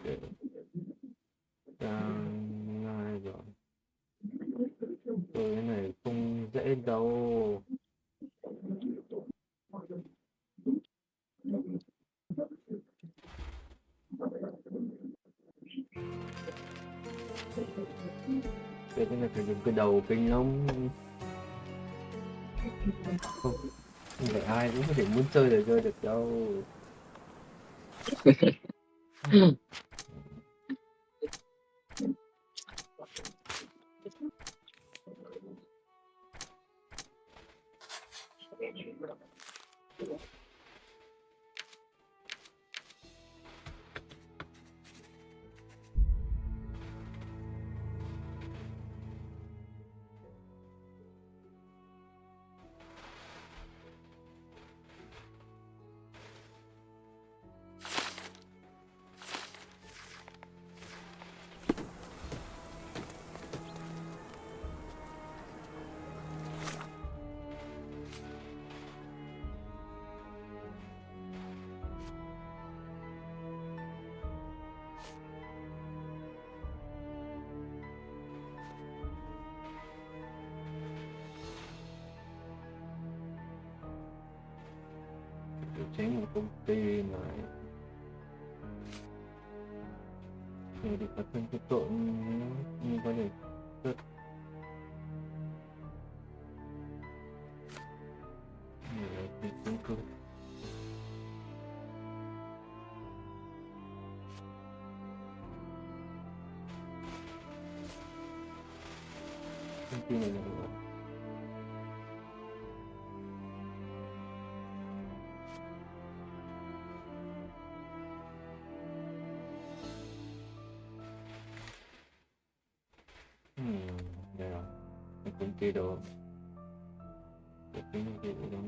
Để ngay rồi. Cái này không dễ đâu. Cái này phải dùng cái đầu kinh lắm. Không phải ai cũng có thể muốn chơi để chơi được đâu. Để tránh một công ty này thì được phát sinh cái tội như có thể rất nhiều cái chứng cứ. Công ty này là đây rồi, cái công ty đó, cái công ty đó.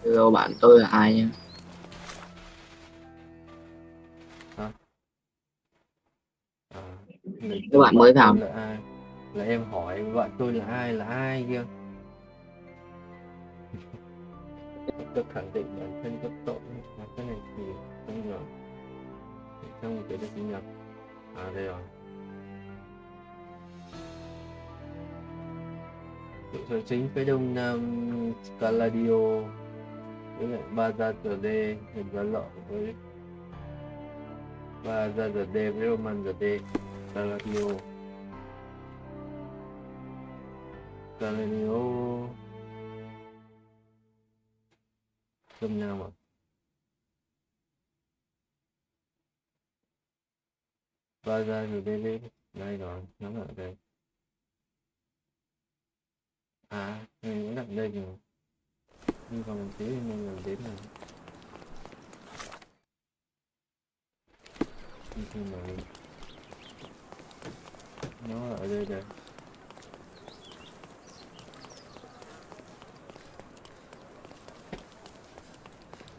Hello, bạn tôi là ai nhá? Hả? Các bạn mới vào. Là ai? Là em hỏi bạn tôi là ai kia? Tôi khẳng định bản thân có tội là cái này thì không ngờ. Trong một cái sinh nhật. Đây rồi. Trụ sở chính phía đông nam Scaladio với lại Bazar hình giá lợ với Bazar với Roman Scaladio đông nam à? Bazar đây rồi, nó ở đây. Mình cũng đặt đây rồi. Nhưng còn một tí mình làm đến rồi. Nó ở đây đây.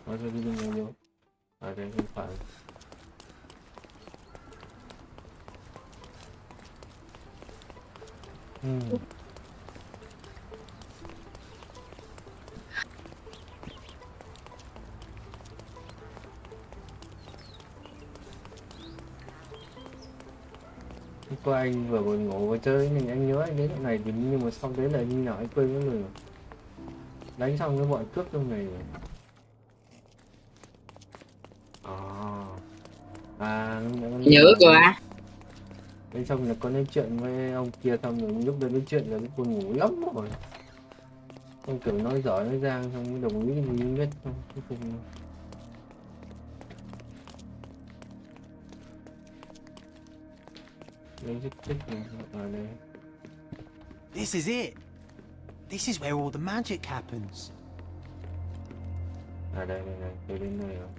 Nó sẽ đi bên vô. Ở đây không phải. Có anh vừa buồn ngủ vừa chơi nên anh nhớ anh đến lúc này thì nhưng mà xong đấy là như nào anh quên mất rồi. Đánh xong cái bọn cướp trong này rồi. Nhớ cơ á. Đánh xong là có nói chuyện với ông kia xong rồi lúc đấy nói chuyện là cái buồn ngủ lắm rồi. Ông kiểu nói giỏi nói giang xong mới đồng ý cái gì không biết không cuối cùng. This is it. This is where all the magic happens. Đây, tôi đến nơi rồi.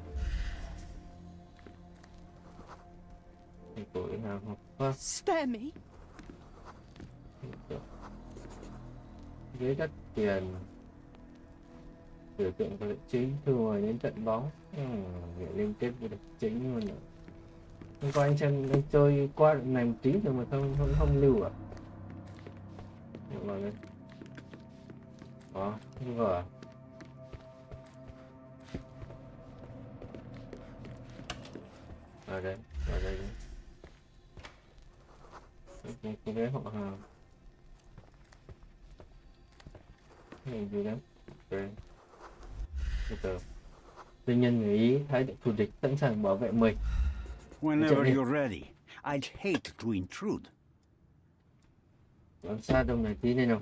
Tối nào học Spare me. Dưới đất tiền. Biểu tượng của đất chính thừa đến trận bóng. Liên kết với đất chính luôn nữa. Hôm qua anh xem anh chơi qua đoạn này một tí rồi mà không lưu à? Vào đây. Như vở. Ở đây, ở đây. Cái đấy họ hàng. Này gì đấy? Ok. Từ từ. Tư nhân người Ý thái độ thù địch sẵn sàng bảo vệ mình. Whenever you're ready. I'd hate to intrude. Làm sao trong này tí này nào.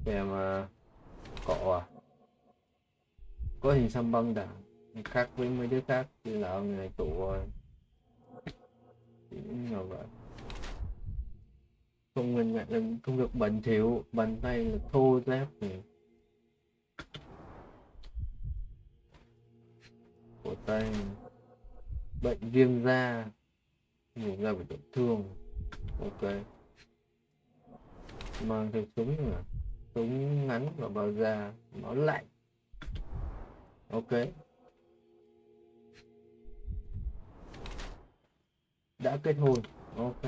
Để mà cọ à. Có hình xăm băng đảng. Khác với mấy đứa khác thì là ông này chủ rồi. Nhỏ vậy. Không ngần ngại làm công việc bẩn thỉu, bàn tay là thô ráp này. Cổ tay bệnh viêm da, ngủ ra bị tổn thương. Ok, mang theo súng à, súng ngắn và bao da, máu lạnh. Ok, đã kết hôn. Ok,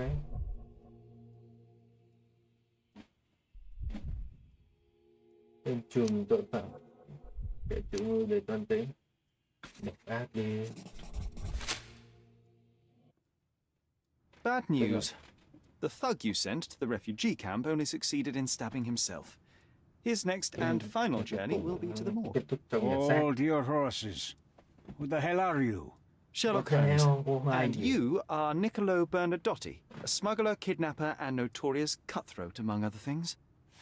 tên trùm tội phạm để chủ mưu để toan tính độc ác đi. Bad news. The thug you sent to the refugee camp only succeeded in stabbing himself. His next and final journey will be to the morgue. Kết thúc trong nhà xác. Hold your horses. Who the hell are you? Sherlock What the Holmes. hell? Who are And you? you are Niccolo Bernadotti, a smuggler, kidnapper, and notorious cutthroat, among other things.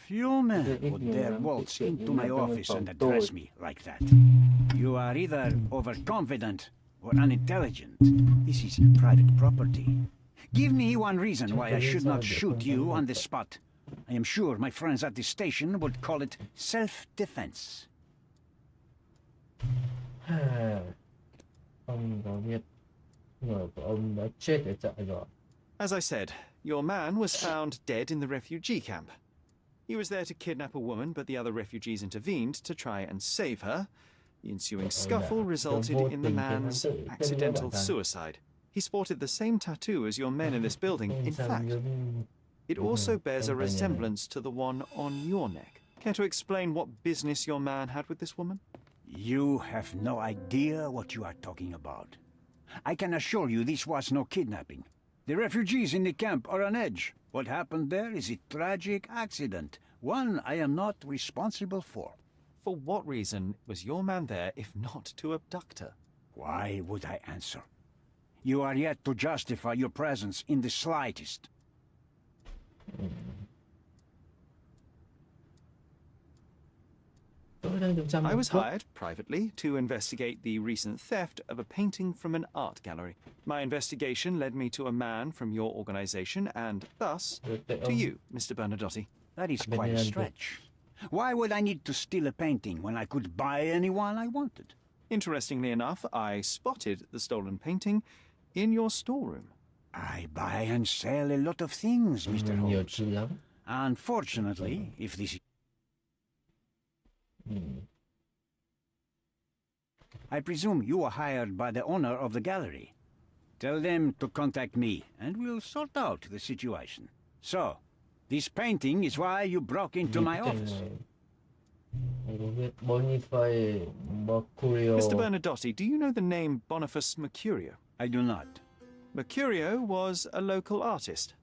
Few men Is it would you, dare man? waltz It's you. into You're my not coming office from and address Toad. me like that. You are either overconfident or unintelligent. This is private property. Give me one reason why I should not shoot you on the spot. I am sure my friends at the station would call it self-defense. Ông có biết người của ông đã chết ở trại rồi. As I said, your man was found dead in the refugee camp. He was there to kidnap a woman, but the other refugees intervened to try and save her. The ensuing scuffle resulted in the man's accidental suicide. He sported the same tattoo as your men in this building. In fact, it also bears a resemblance to the one on your neck. Care to explain what business your man had with this woman? You have no idea what you are talking about. I can assure you this was no kidnapping. The refugees in the camp are on edge. What happened there is a tragic accident, one I am not responsible for. For what reason was your man there if not to abduct her? Why would I answer? You are yet to justify your presence in the slightest. I was hired privately to investigate the recent theft of a painting from an art gallery. My investigation led me to a man from your organization and thus to you, Mr. Bernadotti. That is quite a stretch. Why would I need to steal a painting when I could buy anyone I wanted? Interestingly enough, I spotted the stolen painting in your storeroom. I buy and sell a lot of things, Mr. Nhiều Holmes. thứ lắm. Unfortunately, if this I presume you are hired by the owner of the gallery. Tell them to contact me, and we'll sort out the situation. So, this painting is why you broke into my office. Mr. Bernadotti, do you know the name Boniface Mercurio? I do not. Mercurio was a local artist.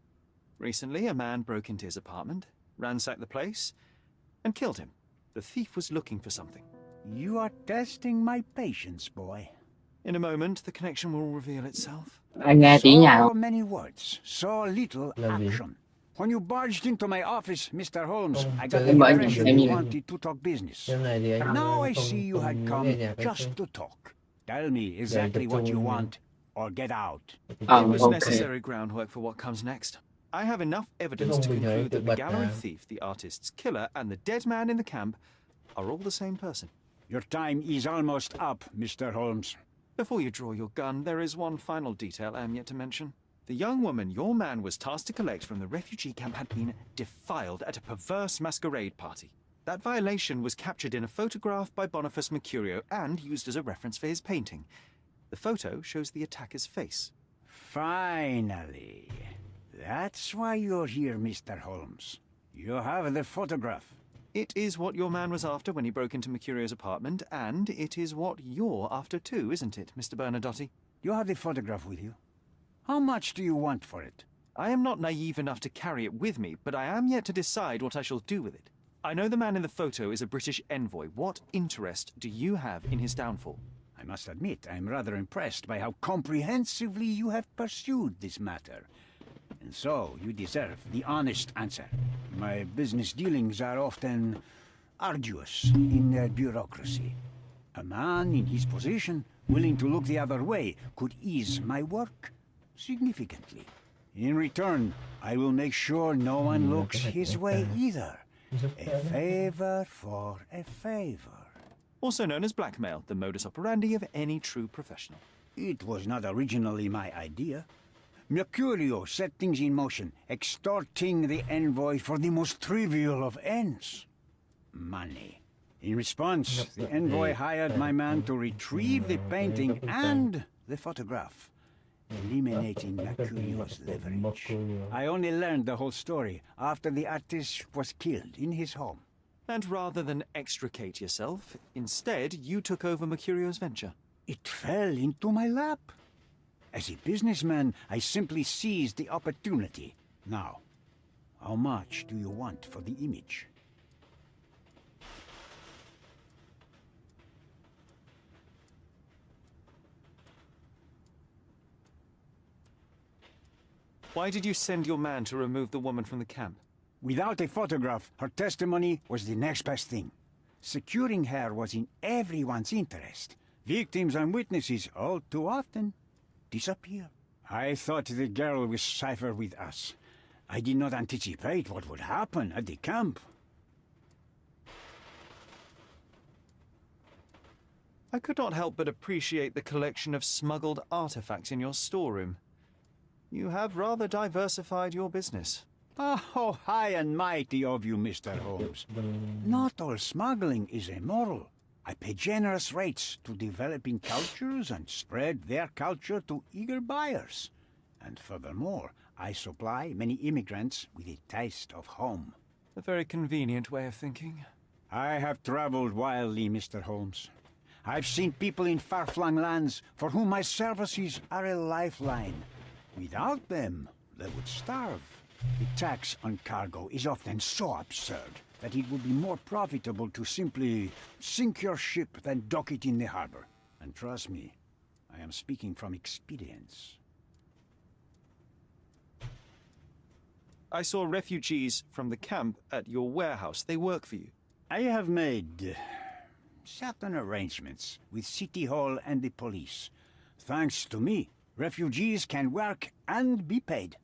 Recently, a man broke into his apartment, ransacked the place, and killed him. The thief was looking for something. You are testing my patience, boy. In a moment, the connection will reveal itself. Anh nghe tí nhạc So không? many words, so little action. When you barged into my office, Mr. Holmes, I got the Em mở nhạc impression em you nhìn. wanted to talk business. Cái này thì anh Now I không- see you had không come nghe nhạc anh just chứ. to talk. Tell me exactly what you want, or get out. It Oh, was okay. necessary groundwork for what comes next. I have enough evidence to Không bình thường, conclude tự that bật the gallery ra. thief, the artist's killer, and the dead man in the camp are all the same person. Your time is almost up, Mr. Holmes. Before you draw your gun, there is one final detail I am yet to mention. The young woman your man was tasked to collect from the refugee camp had been defiled at a perverse masquerade party. That violation was captured in a photograph by Boniface Mercurio and used as a reference for his painting. The photo shows the attacker's face. Finally. That's why you're here, Mr. Holmes. You have the photograph. It is what your man was after when he broke into Mercurio's apartment, and it is what you're after too, isn't it, Mr. Bernadotte? You have the photograph with you. How much do you want for it? I am not naive enough to carry it with me, but I am yet to decide what I shall do with it. I know the man in the photo is a British envoy. What interest do you have in his downfall? I must admit, I'm rather impressed by how comprehensively you have pursued this matter. And so, you deserve the honest answer. My business dealings are often arduous in their bureaucracy. A man in his position, willing to look the other way, could ease my work significantly. In return, I will make sure no one looks his way either. A favor for a favor. Also known as blackmail, the modus operandi of any true professional. It was not originally my idea. Mercurio set things in motion, extorting the envoy for the most trivial of ends. Money. In response, the envoy hired my man to retrieve the painting and the photograph, eliminating Mercurio's leverage. I only learned the whole story after the artist was killed in his home. And rather than extricate yourself, instead you took over Mercurio's venture. It fell into my lap. As a businessman, I simply seized the opportunity. Now, how much do you want for the image? Why did you send your man to remove the woman from the camp? Without a photograph, her testimony was the next best thing. Securing her was in everyone's interest. Victims and witnesses all too often disappear. I thought the girl was safer with us. I did not anticipate what would happen at the camp. I could not help but appreciate the collection of smuggled artifacts in your storeroom. You have rather diversified your business. Oh, high and mighty of you, Mr. Holmes. Not all smuggling is immoral. I pay generous rates to developing cultures and spread their culture to eager buyers. And furthermore, I supply many immigrants with a taste of home. A very convenient way of thinking. I have traveled widely, Mr. Holmes. I've seen people in far-flung lands for whom my services are a lifeline. Without them, they would starve. The tax on cargo is often so absurd that it would be more profitable to simply sink your ship than dock it in the harbor. And trust me, I am speaking from experience. I saw refugees from the camp at your warehouse. They work for you. I have made certain arrangements with City Hall and the police. Thanks to me, refugees can work and be paid.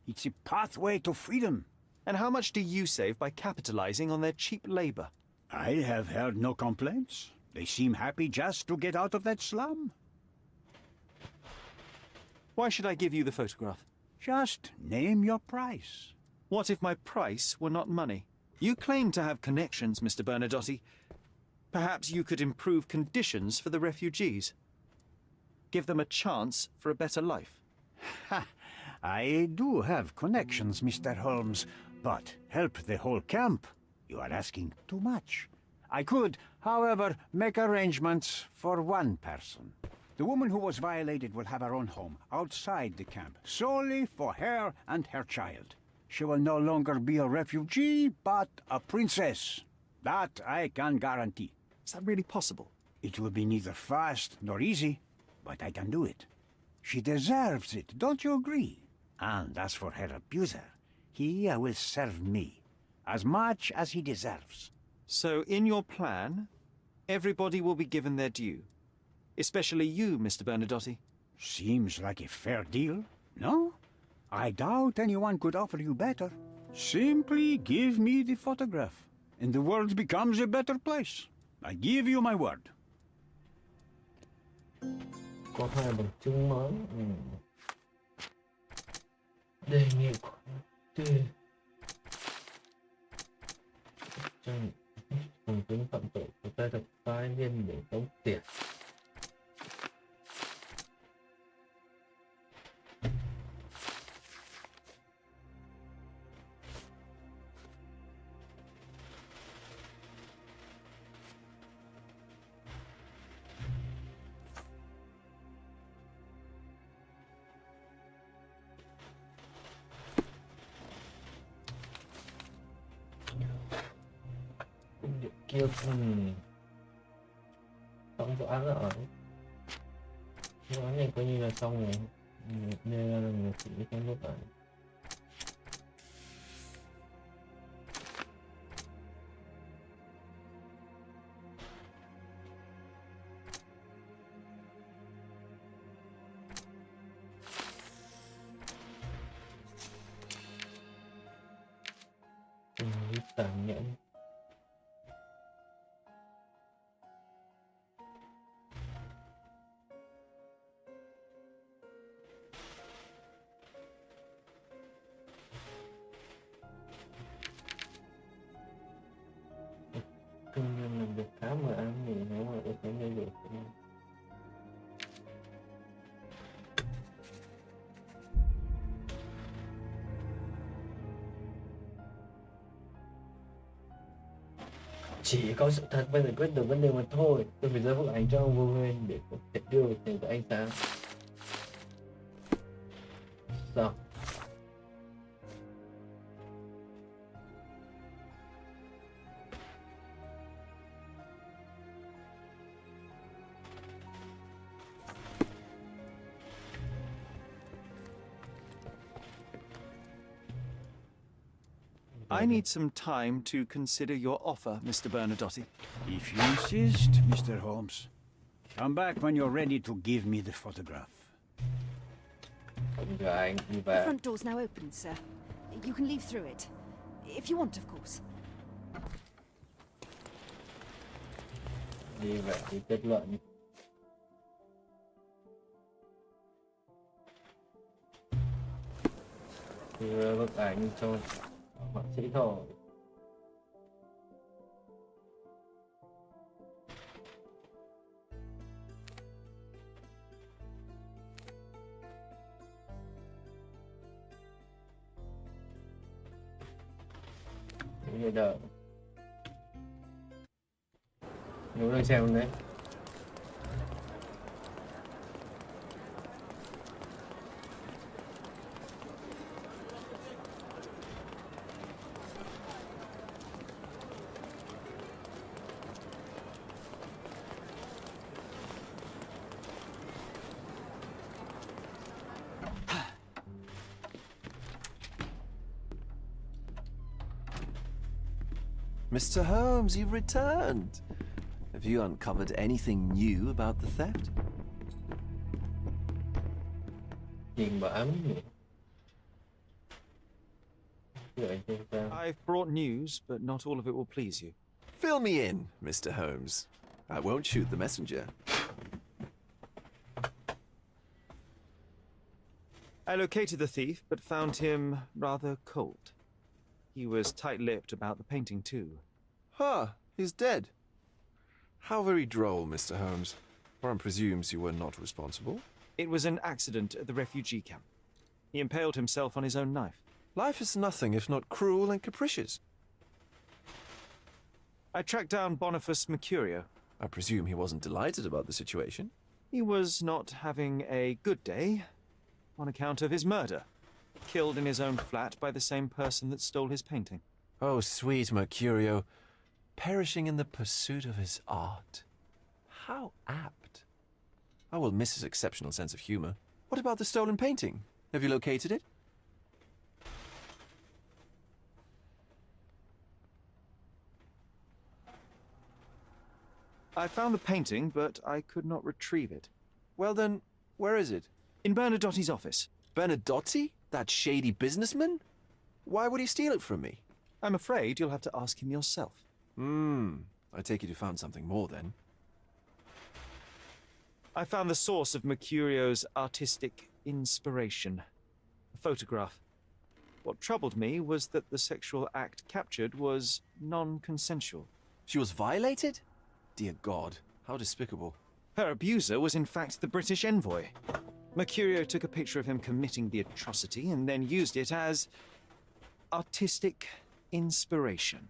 It's a pathway to freedom. And how much do you save by capitalizing on their cheap labor? I have heard no complaints. They seem happy just to get out of that slum. Why should I give you the photograph? Just name your price. What if my price were not money? You claim to have connections, Mr. Bernadotte. Perhaps you could improve conditions for the refugees. Give them a chance for a better life. Ha! I do have connections, Mr. Holmes, but help the whole camp? You are asking too much. I could, however, make arrangements for one person. The woman who was violated will have her own home outside the camp, solely for her and her child. She will no longer be a refugee, but a princess. That I can guarantee. Is that really possible? It will be neither fast nor easy, but I can do it. She deserves it, don't you agree? And as for her abuser, he will serve me as much as he deserves. So in your plan, everybody will be given their due. Especially you, Mr. Bernadotte. Seems like a fair deal, no? I doubt anyone could offer you better. Simply give me the photograph, and the world becomes a better place. I give you my word. Có hai bằng chứng mới. Đề nghị khoản tiền trong bằng chứng phạm tội của ta được tái liên để tống tiền. kia xong vụ án rồi. Vụ án này coi như là xong rồi. Nên là người chỉ trong lúc này. Tàn nhẫn. Công nhân làm việc khá mà ăn thì nếu mà có thể gây được. Chỉ có sự thật mới giải quyết được vấn đề mà thôi. Tôi phải giao bức ảnh cho ông vô nguyên để có thể đưa được tiền của anh ta. Sao? I need some time to consider your offer, Mr. Bernadotte. If you insist, Mr. Holmes. Come back when you're ready to give me the photograph. Ông gái anh đi The về. front door's now open, sir. You can leave through it. If you want, of course. Đi về thì kết luận. Đưa bức ảnh cho họa sĩ thôi. Như đợi. Nếu đang xem đấy. Mr. Holmes, you've returned. Have you uncovered anything new about the theft? Nhìn bà ấm nhỉ. Đợi xem sao. I've brought news, but not all of it will please you. Fill me in, Mr. Holmes. I won't shoot the messenger. I located the thief, but found him rather cold. He was tight-lipped about the painting, too. Huh, he's dead. How very droll, Mr. Holmes. One presumes you were not responsible. It was an accident at the refugee camp. He impaled himself on his own knife. Life is nothing if not cruel and capricious. I tracked down Boniface Mercurio. I presume he wasn't delighted about the situation. He was not having a good day on account of his murder. Killed in his own flat by the same person that stole his painting. Oh, sweet Mercurio. Perishing in the pursuit of his art. How apt. I will miss his exceptional sense of humor. What about the stolen painting? Have you located it? I found the painting, but I could not retrieve it. Well then, where is it? In Bernadotte's office. Bernadotte? That shady businessman? Why would he steal it from me? I'm afraid you'll have to ask him yourself. I take it you found something more then. I found the source of Mercurio's artistic inspiration. A photograph. What troubled me was that the sexual act captured was non-consensual. She was violated? Dear God, how despicable. Her abuser was in fact the British envoy. Mercurio took a picture of him committing the atrocity and then used it as artistic inspiration.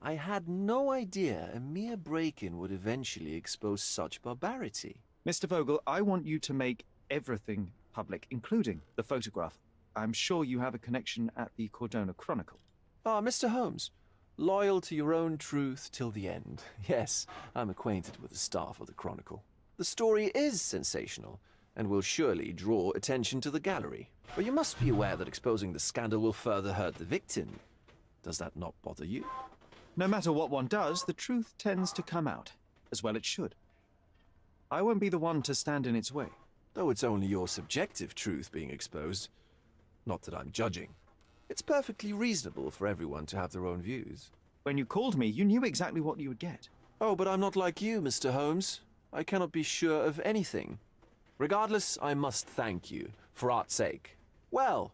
I had no idea a mere break-in would eventually expose such barbarity. Mr. Vogel, I want you to make everything public, including the photograph. I'm sure you have a connection at the Cordona Chronicle. Ah, Mr. Holmes, Loyal to your own truth till the end. Yes, I'm acquainted with the staff of the Chronicle. The story is sensational, and will surely draw attention to the gallery. But you must be aware that exposing the scandal will further hurt the victim. Does that not bother you? No matter what one does, the truth tends to come out, as well it should. I won't be the one to stand in its way. Though it's only your subjective truth being exposed. Not that I'm judging. It's perfectly reasonable for everyone to have their own views. When you called me, you knew exactly what you would get. Oh, but I'm not like you, Mr. Holmes. I cannot be sure of anything. Regardless, I must thank you, for art's sake. Well,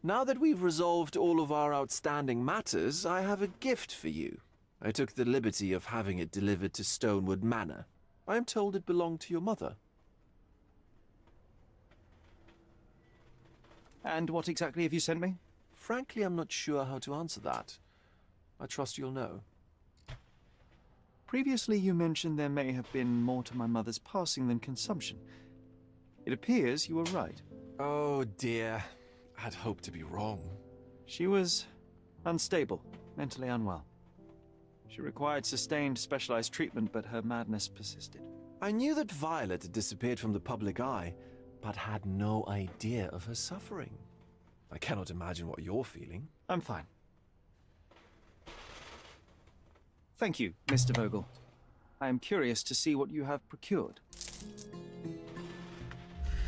now that we've resolved all of our outstanding matters, I have a gift for you. I took the liberty of having it delivered to Stonewood Manor. I am told it belonged to your mother. And what exactly have you sent me? Frankly, I'm not sure how to answer that. I trust you'll know. Previously, you mentioned there may have been more to my mother's passing than consumption. It appears you were right. Oh dear, I'd hoped to be wrong. She was unstable, mentally unwell. She required sustained, specialized treatment, but her madness persisted. I knew that Violet had disappeared from the public eye, but had no idea of her suffering. I cannot imagine what you're feeling. I'm fine. Thank you, Mr. Vogel. I am curious to see what you have procured.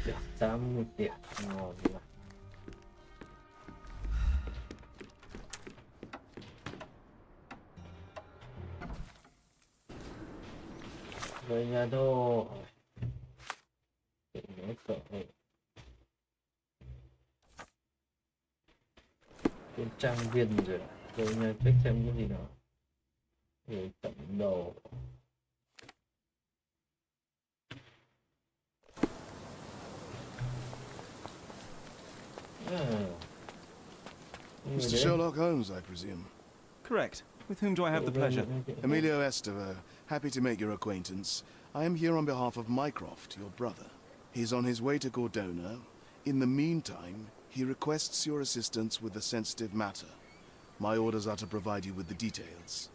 Được 80 tiền. Ngon quá. Về nhà thôi. Nói sợ. Cái trang viên rồi. Về nhà check xem cái gì nào. Rồi tận đồ. Mr. Sherlock Holmes, I presume. Correct. With whom do I have the pleasure? Emilio Estevao, happy to make your acquaintance. I am here on behalf of Mycroft, your brother. He's on his way to Cordona. In the meantime, he requests your assistance with a sensitive matter. My orders are to provide you with the details.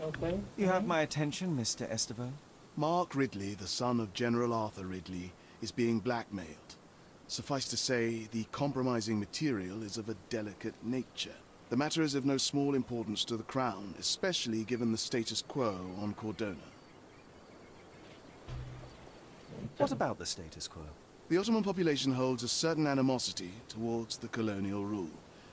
Okay. You have my attention, Mr. Estevao. Mark Ridley, the son of General Arthur Ridley, is being blackmailed. Suffice to say, the compromising material is of a delicate nature. The matter is of no small importance to the Crown, especially given the status quo on Cordona. What about the status quo? The Ottoman population holds a certain animosity towards the colonial rule.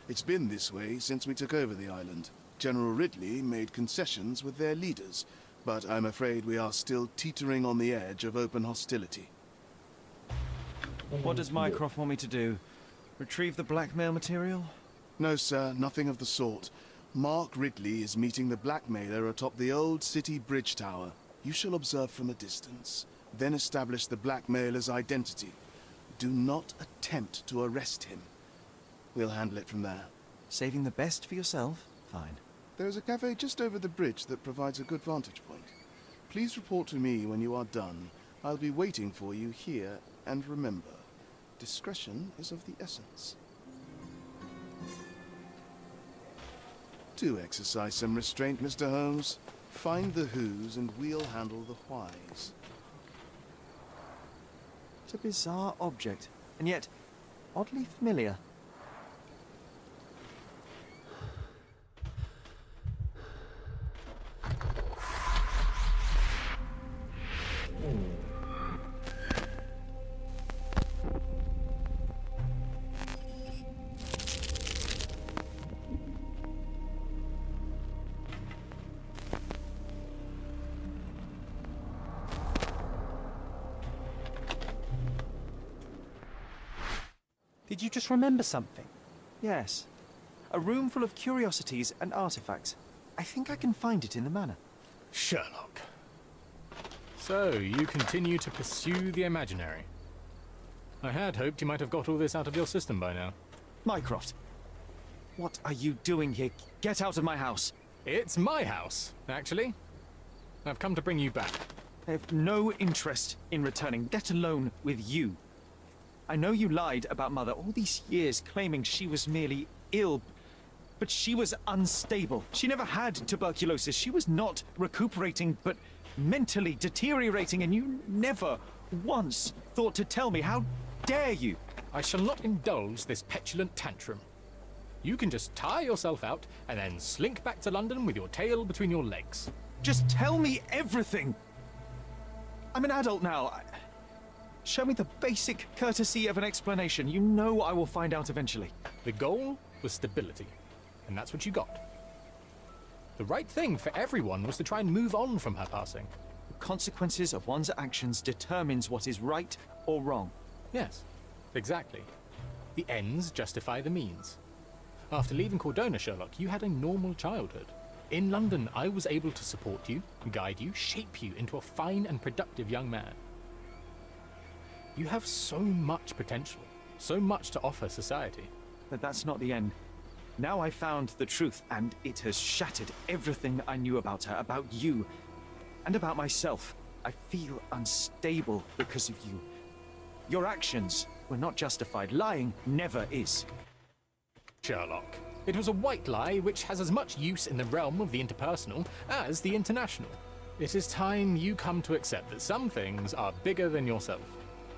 It's been this way since we took over the island. General Ridley made concessions with their leaders, but I'm afraid we are still teetering on the edge of open hostility. What does Mycroft want me to do? Retrieve the blackmail material? No, sir, nothing of the sort. Mark Ridley is meeting the blackmailer atop the old city bridge tower. You shall observe from a distance, then establish the blackmailer's identity. Do not attempt to arrest him. We'll handle it from there. Saving the best for yourself? Fine. There's a cafe just over the bridge that provides a good vantage point. Please report to me when you are done. I'll be waiting for you here, and remember, discretion is of the essence. Do exercise some restraint, Mr. Holmes. Find the whos and we'll handle the whys. It's a bizarre object, and yet oddly familiar. Did you just remember something? Yes. A room full of curiosities and artifacts. I think I can find it in the manor. Sherlock. So, you continue to pursue the imaginary. I had hoped you might have got all this out of your system by now. Mycroft, what are you doing here? Get out of my house! It's my house, actually. I've come to bring you back. I have no interest in returning, let alone with you. I know you lied about Mother all these years, claiming she was merely ill, But she was unstable. She never had tuberculosis. She was not recuperating, but mentally deteriorating, and you never once thought to tell me. How dare you? I shall not indulge this petulant tantrum. You can just tire yourself out and then slink back to London with your tail between your legs. Just tell me everything. I'm an adult now. Show me the basic courtesy of an explanation. You know I will find out eventually. The goal was stability, and that's what you got. The right thing for everyone was to try and move on from her passing. The consequences of one's actions determines what is right or wrong. Yes, exactly. The ends justify the means. After leaving Cordona, Sherlock, you had a normal childhood. In London, I was able to support you, guide you, shape you into a fine and productive young man. You have so much potential, so much to offer society. But that's not the end. Now I found the truth, and it has shattered everything I knew about her, about you, and about myself. I feel unstable because of you. Your actions were not justified. Lying never is. Sherlock, it was a white lie which has as much use in the realm of the interpersonal as the international. It is time you come to accept that some things are bigger than yourself.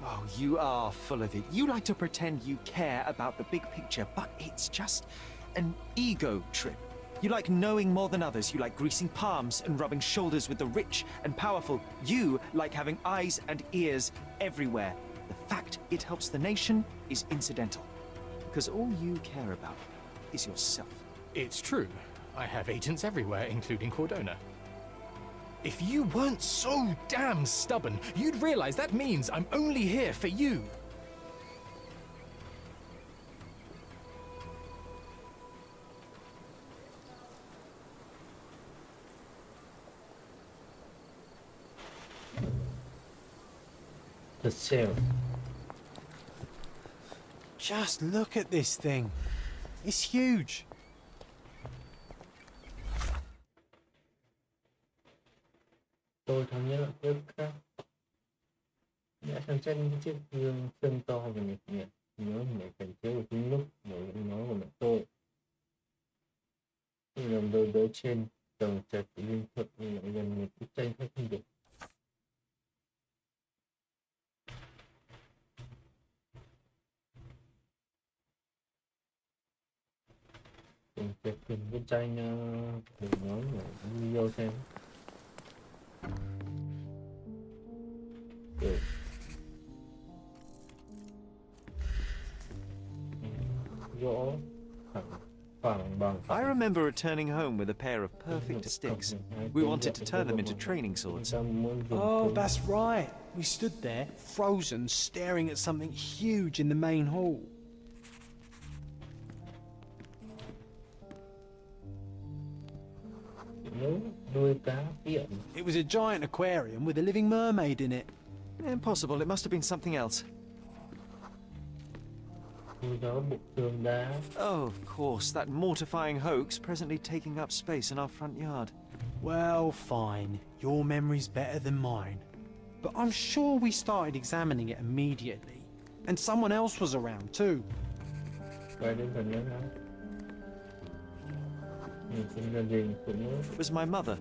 Oh, you are full of it. You like to pretend you care about the big picture, but it's just an ego trip. You like knowing more than others. You like greasing palms and rubbing shoulders with the rich and powerful. You like having eyes and ears everywhere. The fact it helps the nation is incidental, because all you care about is yourself. It's true. I have agents everywhere, including Cordona. If you weren't so damn stubborn, you'd realize that means I'm only here for you. The sale. Just look at this thing. It's huge. Tôi thống nhất là tiếp khác. Đã xem xét những chiếc gương sân to và nhiệt nhiệt. Nhớ mẹ cảnh chiếu của chính lúc mỗi giọng nói của mẹ tôi. Khi nằm đôi đỡ trên tầng trệt của linh thuật như lại gần một bức tranh khác không được. Tầng trệt cùng bức tranh được nói ở video xem. I remember returning home with a pair of perfect sticks. We wanted to turn them into training swords. Oh, that's right. We stood there, frozen, staring at something huge in the main hall. It was a giant aquarium with a living mermaid in it. Impossible. It must have been something else. Oh, of course, that mortifying hoax presently taking up space in our front yard. Well, fine. Your memory's better than mine. But I'm sure we started examining it immediately. And someone else was around too. It was my mother.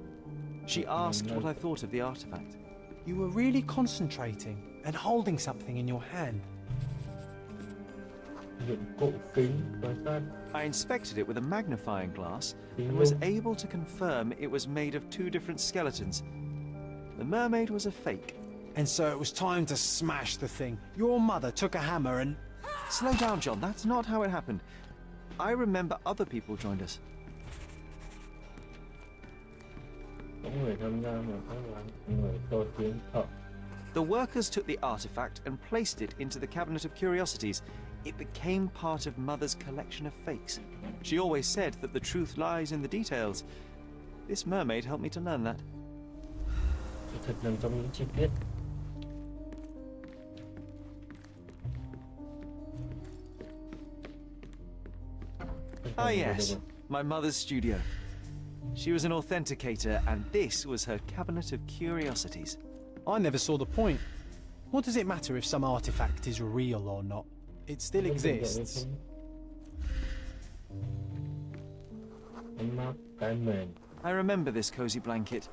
She asked what I thought of the artifact. You were really concentrating and holding something in your hand. I inspected it with a magnifying glass and was able to confirm it was made of two different skeletons. The mermaid was a fake. And so it was time to smash the thing. Your mother took a hammer and... Slow down, John. That's not how it happened. I remember other people joined us. The workers took the artifact and placed it into the Cabinet of Curiosities. It became part of Mother's collection of fakes. She always said that the truth lies in the details. This mermaid helped me to learn that. Ah yes, my mother's studio. She was an authenticator, and this was her Cabinet of Curiosities. I never saw the point. What does it matter if some artifact is real or not? It still exists. ấm áp, cái mền. I remember this cozy blanket.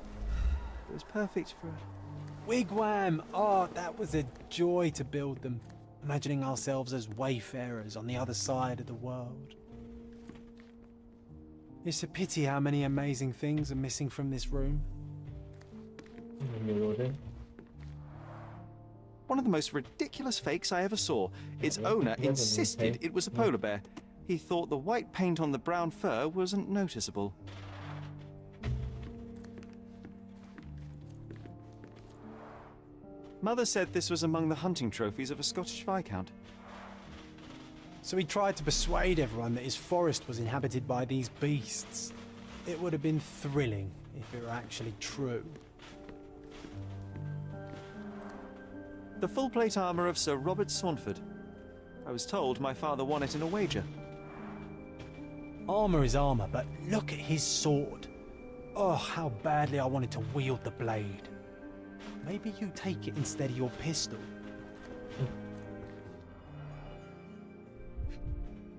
It was perfect for a... Wigwam! Oh, that was a joy to build them. Imagining ourselves as wayfarers on the other side of the world. It's a pity how many amazing things are missing from this room. Nhiều đồ thế. One of the most ridiculous fakes I ever saw. Its owner insisted it was a polar bear. He thought the white paint on the brown fur wasn't noticeable. Mother said this was among the hunting trophies of a Scottish Viscount. So he tried to persuade everyone that his forest was inhabited by these beasts. It would have been thrilling if it were actually true. The full plate armour of Sir Robert Saunford. I was told my father won it in a wager. Armour is armour, but look at his sword. Oh, how badly I wanted to wield the blade. Maybe you take it instead of your pistol.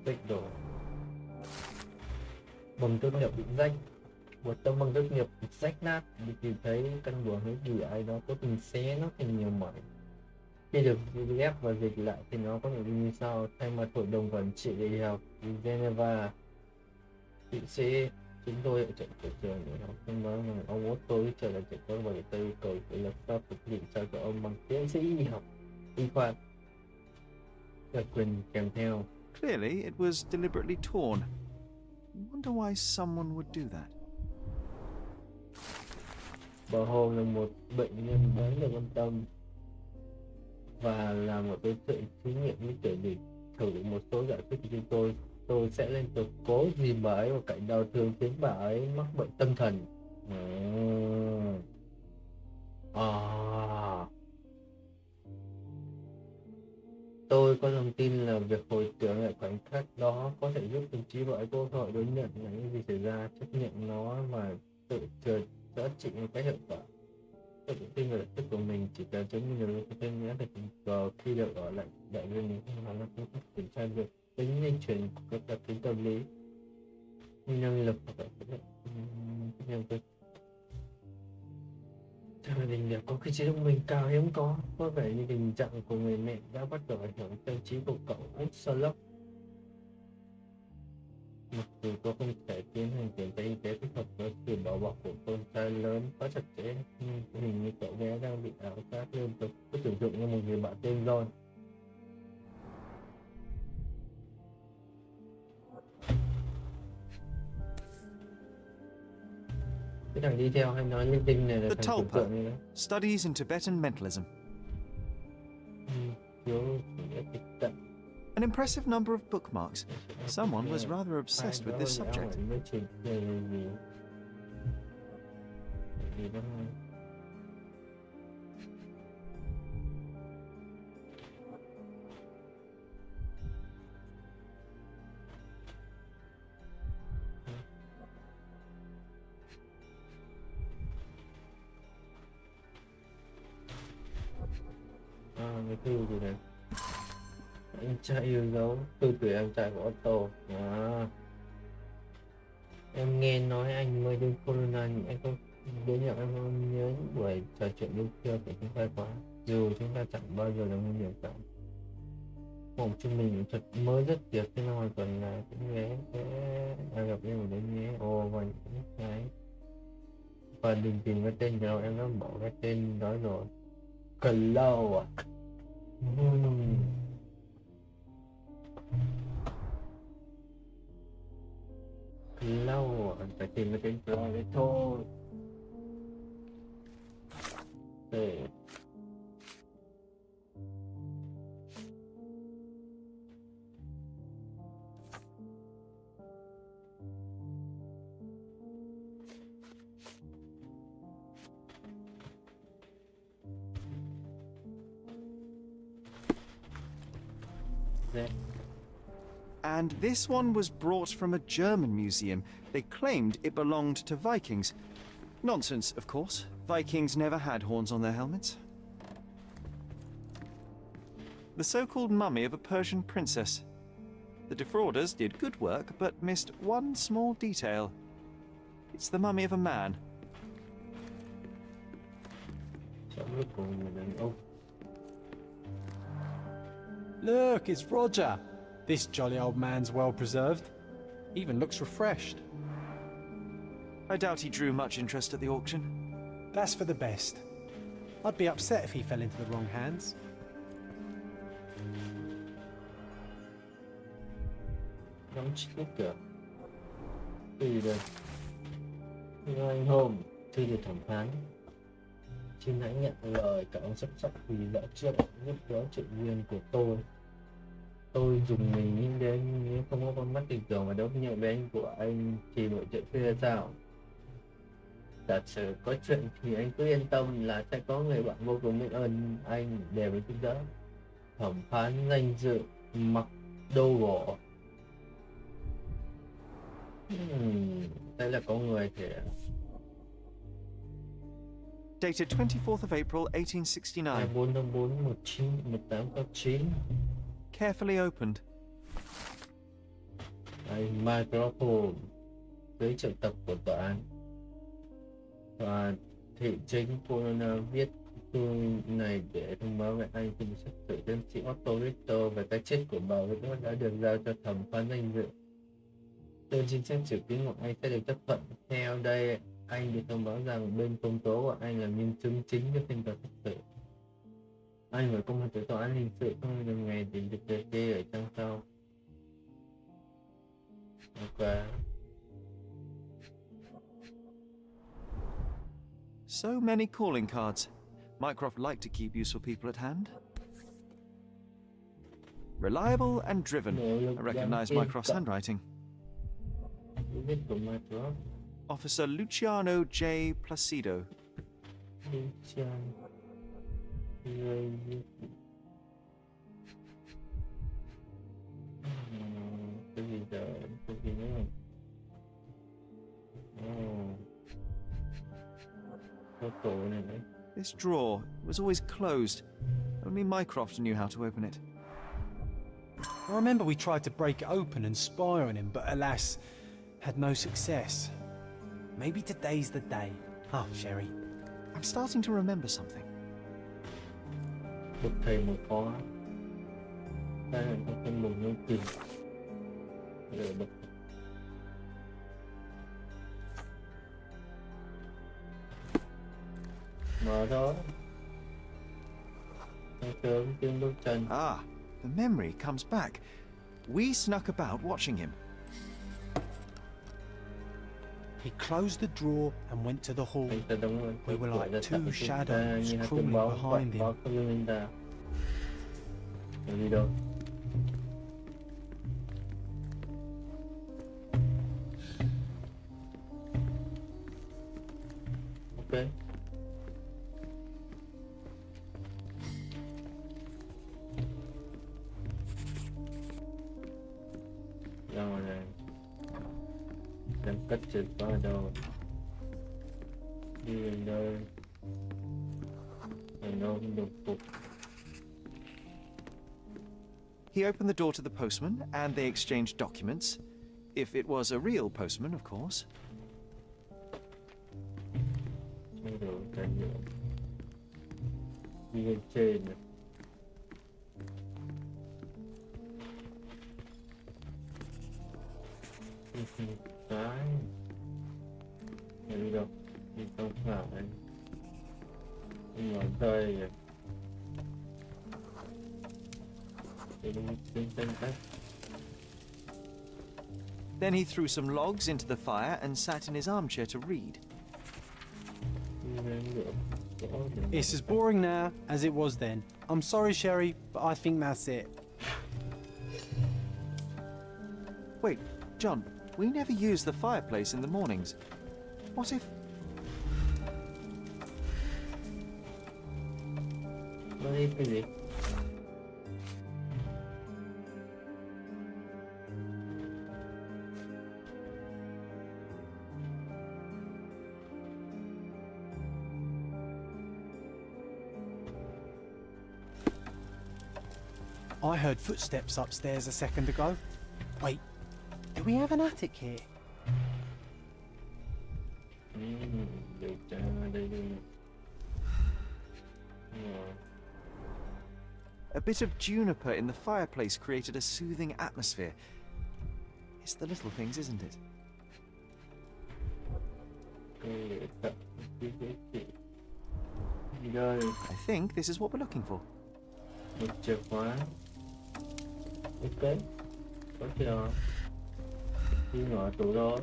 Rách đồ. Bằng tốt nghiệp bị rách. Một tấm bằng tốt nghiệp bị rách nát. Bị tìm thấy căn buồng hay gì ai đó có tình xé nó thành nhiều mảnh. Khi được ghép và dịch lại thì nó có nội dung như sau. Thay mặt hội đồng quản trị đại học Geneva, Thụy Sĩ, chúng tôi hỗ trợ của trường để học thông báo rằng ông Otto trở lại trường công và tôi yêu cầu của luật pháp thực hiện trao cho ông bằng tiến sĩ y học y khoa đặc quyền kèm theo. Clearly, it was deliberately torn. Wonder why someone would do that. Bà Hồ là một bệnh nhân đáng được quan tâm và là một đối tượng thí nghiệm lý tưởng để thử một số giả thuyết của chúng tôi. Tôi sẽ liên tục cố gì bà ấy và cảnh đau thương khiến bà ấy mắc bệnh tâm thần. Tôi có lòng tin là việc hồi tưởng lại khoảnh khắc đó có thể giúp đồng chí bà ấy có cơ hội đối nhận là những gì xảy ra, chấp nhận nó và tự trượt giá trị một cách hiệu quả. Tôi tự tin vào lợi ích của mình chỉ cần chống như nhiều lúc thêm nghĩa được khi được ở lại đại viên những khả năng công tác kiểm tra việc tính lây truyền của các đặc tính tâm lý như năng lực hoặc là nhân vật. Trong gia đình đẹp có cái trí thông minh cao hiếm có vẻ như tình trạng của người mẹ đã bắt đầu ảnh hưởng tâm trí của cậu út Sherlock. Mặc dù tôi không thể tiến hành kiểm tra y tế thích hợp với sự bảo bọc của con trai lớn quá chặt chẽ, nhưng hình như cậu bé đang bị ảo giác liên tục. Tôi sử dụng như một người bạn tên John. Cái thằng đi theo hay nói linh tinh này là The thằng tưởng Tulpa, tượng này đó. Studies in Tibetan Mentalism. Thiếu chủ nghĩa tịch tận. An impressive number of bookmarks. Someone was rather obsessed with this subject. Cái thư gì này? Anh trai yêu dấu, thư gửi em trai của Otto. Em nghe nói anh mới đến Corona nhưng anh không đến nhận, em không nhớ những buổi trò chuyện yêu thương của chúng ta quá. Dù chúng ta chẳng bao giờ đồng nguyên điểm cả. Một chúng mình thật mới rất tuyệt thế nào hoàn toàn là cũng ghé gặp em ở đấy nhé. Và những cái và đừng tìm cái tên nào, em đã bỏ cái tên đó rồi. Cần lâu à? Lâu à? Phải tìm cái tên đó đấy thôi. Để And this one was brought from a German museum. They claimed it belonged to Vikings. Nonsense, of course. Vikings never had horns on their helmets. The so-called mummy of a Persian princess. The defrauders did good work, but missed one small detail. It's the mummy of a man. Trong lúc của người đàn ông. Look, it's Roger. This jolly old man's well preserved. Even looks refreshed. I doubt he drew much interest at the auction. That's for the best. I'd be upset if he fell into the wrong hands. Đóng chip kìa. Cái gì đây? Thưa anh Holmes, thưa được thẩm phán. Xin hãy nhận lời cảm ơn sắp vì đã trước giúp đỡ chuyện riêng của tôi. Tôi dùng mình nghĩ đến nếu không có con mắt tình tưởng và đấu nhạy với anh của anh thì mọi chuyện sẽ ra sao? Giả sử có chuyện thì anh cứ yên tâm là sẽ có người bạn vô cùng biết ơn anh để với giúp đỡ. Thẩm phán danh dự mặc đồ gỗ. Đây là có người thì Dated 24th of April 1869. 24/4/1889. Carefully opened. Microphone dưới triệu tập của tòa án. Và thị chính Corona viết thư này để thông báo về anh cùng xét xử tiến sĩ Otto Richter về cái chết của bà Richter đã được giao cho thẩm phán danh dự. Đơn xin xét xử kín của anh sẽ được chấp thuận. Theo đây, anh được thông báo rằng bên công tố của anh là nhân chứng chính cho phiên tòa xét xử. Anh và công an tới tòa án hình sự không được ngày để được liệt kê ở trang sau. Ok. So many calling cards. Mycroft liked to keep useful people at hand. Reliable and driven. I recognize Mycroft's handwriting. Viết của Mycroft. Officer Luciano J. Placido. Cái gì giờ? Cái gì nữa? Có tổ này đấy. This drawer was always closed. Only Mycroft knew how to open it. I remember we tried to break it open and spy on him, but alas, had no success. Maybe today's the day. Oh, Sherry. I'm starting to remember something. Một thầy một phó. Đây là có một nơi tìm. Để bật. Mở đó. Sớm tiếng bước chân. Ah, the memory comes back. We snuck about watching him. He closed the drawer and went to the hall. We were like two shadows crawling behind him. Đi đâu? Ok. Ra ngoài này. Đang cất chìa khóa ở đâu? Đi đến đâu? Ở đâu cũng được phục. He opened the door to the postman, and they exchanged documents. If it was a real postman, of course. Không được cái nữa. Đi lên trên này. Cái đi đâu? Đi không phải. Đi ngón tay kìa. Then he threw some logs into the fire and sat in his armchair to read. It's as boring now as it was then. I'm sorry, Sherry, but I think that's it. Wait, John, we never use the fireplace in the mornings. What if... Cái gì? I heard footsteps upstairs a second ago. Wait, do we have an attic here? Điều tra đây đi. A bit of juniper in the fireplace created a soothing atmosphere. It's the little things, isn't it? Gì đây? I think this is what we're looking for. Một chìa khóa. Ok. Có chìa. Đi ngõ tủ rồi.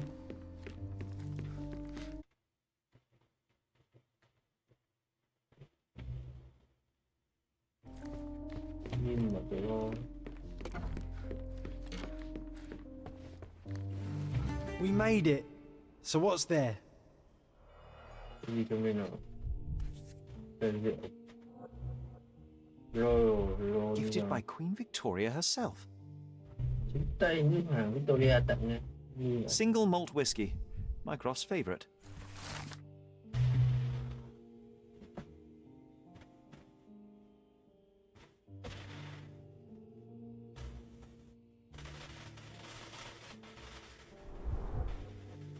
Nhìn vào tủ rồi. We made it. So what's there? Cái gì trong đây nào? Tên rượu. Royal. Gifted by Queen Victoria herself. Chính tay nước hàng Victoria tặng nha. Single malt whiskey, Mycroft's favourite.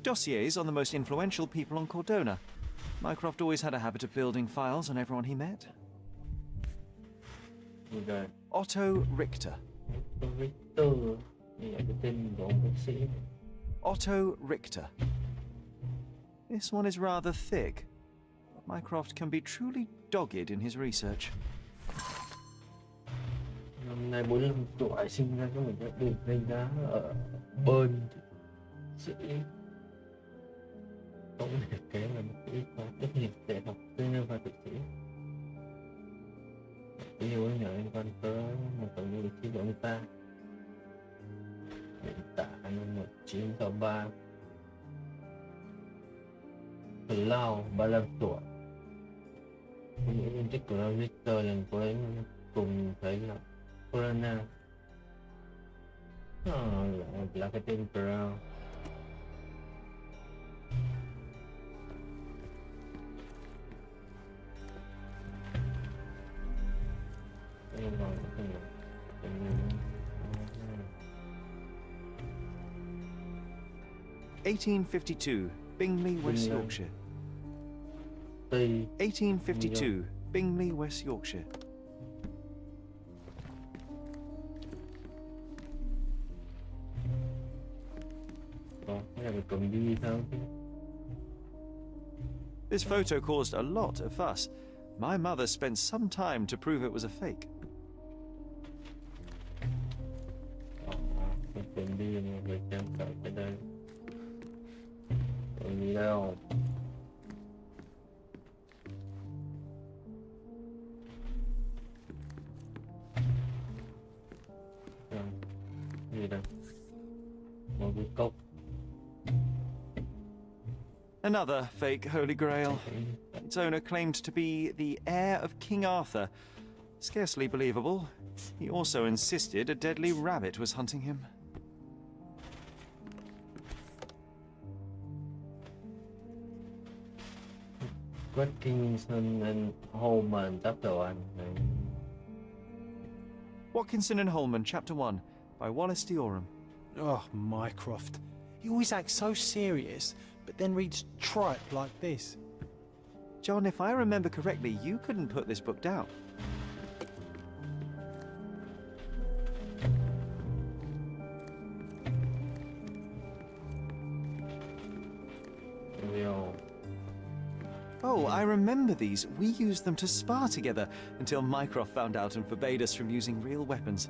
Dossiers on the most influential people on Cordona. Mycroft always had a habit of building files on everyone he met. Gì đây? Otto Richter. Victor. Đây là cái tên của ông bác sĩ. Otto Richter. This one is rather thick. Mycroft can be truly dogged in his research. Năm nay 45 tuổi sinh ra có một cái được đánh giá ở Bern sĩ tổng liệt kế là một kỹ khoa tốt nghiệp đại học tư nhân và thụy sĩ. Yêu nhờ liên quan tới một tổng lưu lịch sử của ông ta. Hiện tại năm 1963. Lao 35 tuổi. Những phân tích của Victor lần cuối cùng thấy là Corona. Là cái tên Brown. Đây là cái gì? 1852, Bingley, West Yorkshire. 1852, Bingley, West Yorkshire. This photo caused a lot of fuss. My mother spent some time to prove it was a fake. Another fake Holy Grail. Its owner claimed to be the heir of King Arthur. Scarcely believable. He also insisted a deadly rabbit was hunting him. Watkinson and Holman, Chapter 1. Watkinson and Holman, Chapter 1, by Wallace Dioram. Oh, Mycroft. He always acts so serious, but then reads tripe like this. John, if I remember correctly, you couldn't put this book down. Oh, I remember these. We used them to spar together until Mycroft found out and forbade us from using real weapons.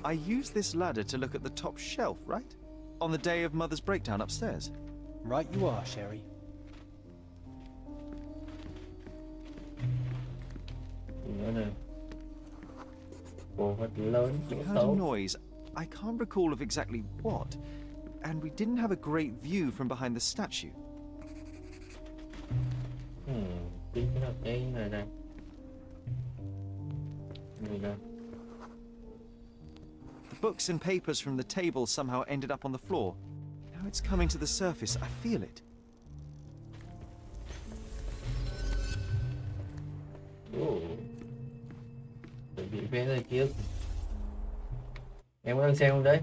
I used this ladder to look at the top shelf, right? On the day of Mother's breakdown upstairs. Right you are, Sherry. We heard a noise. I can't recall of exactly what, and we didn't have a great view from behind the statue. chính là cái này này. Này đây. The books and papers from the table somehow ended up on the floor. Now it's coming to the surface. I feel it. Chuẩn bị vé ra kia. Em có đang xem không đấy?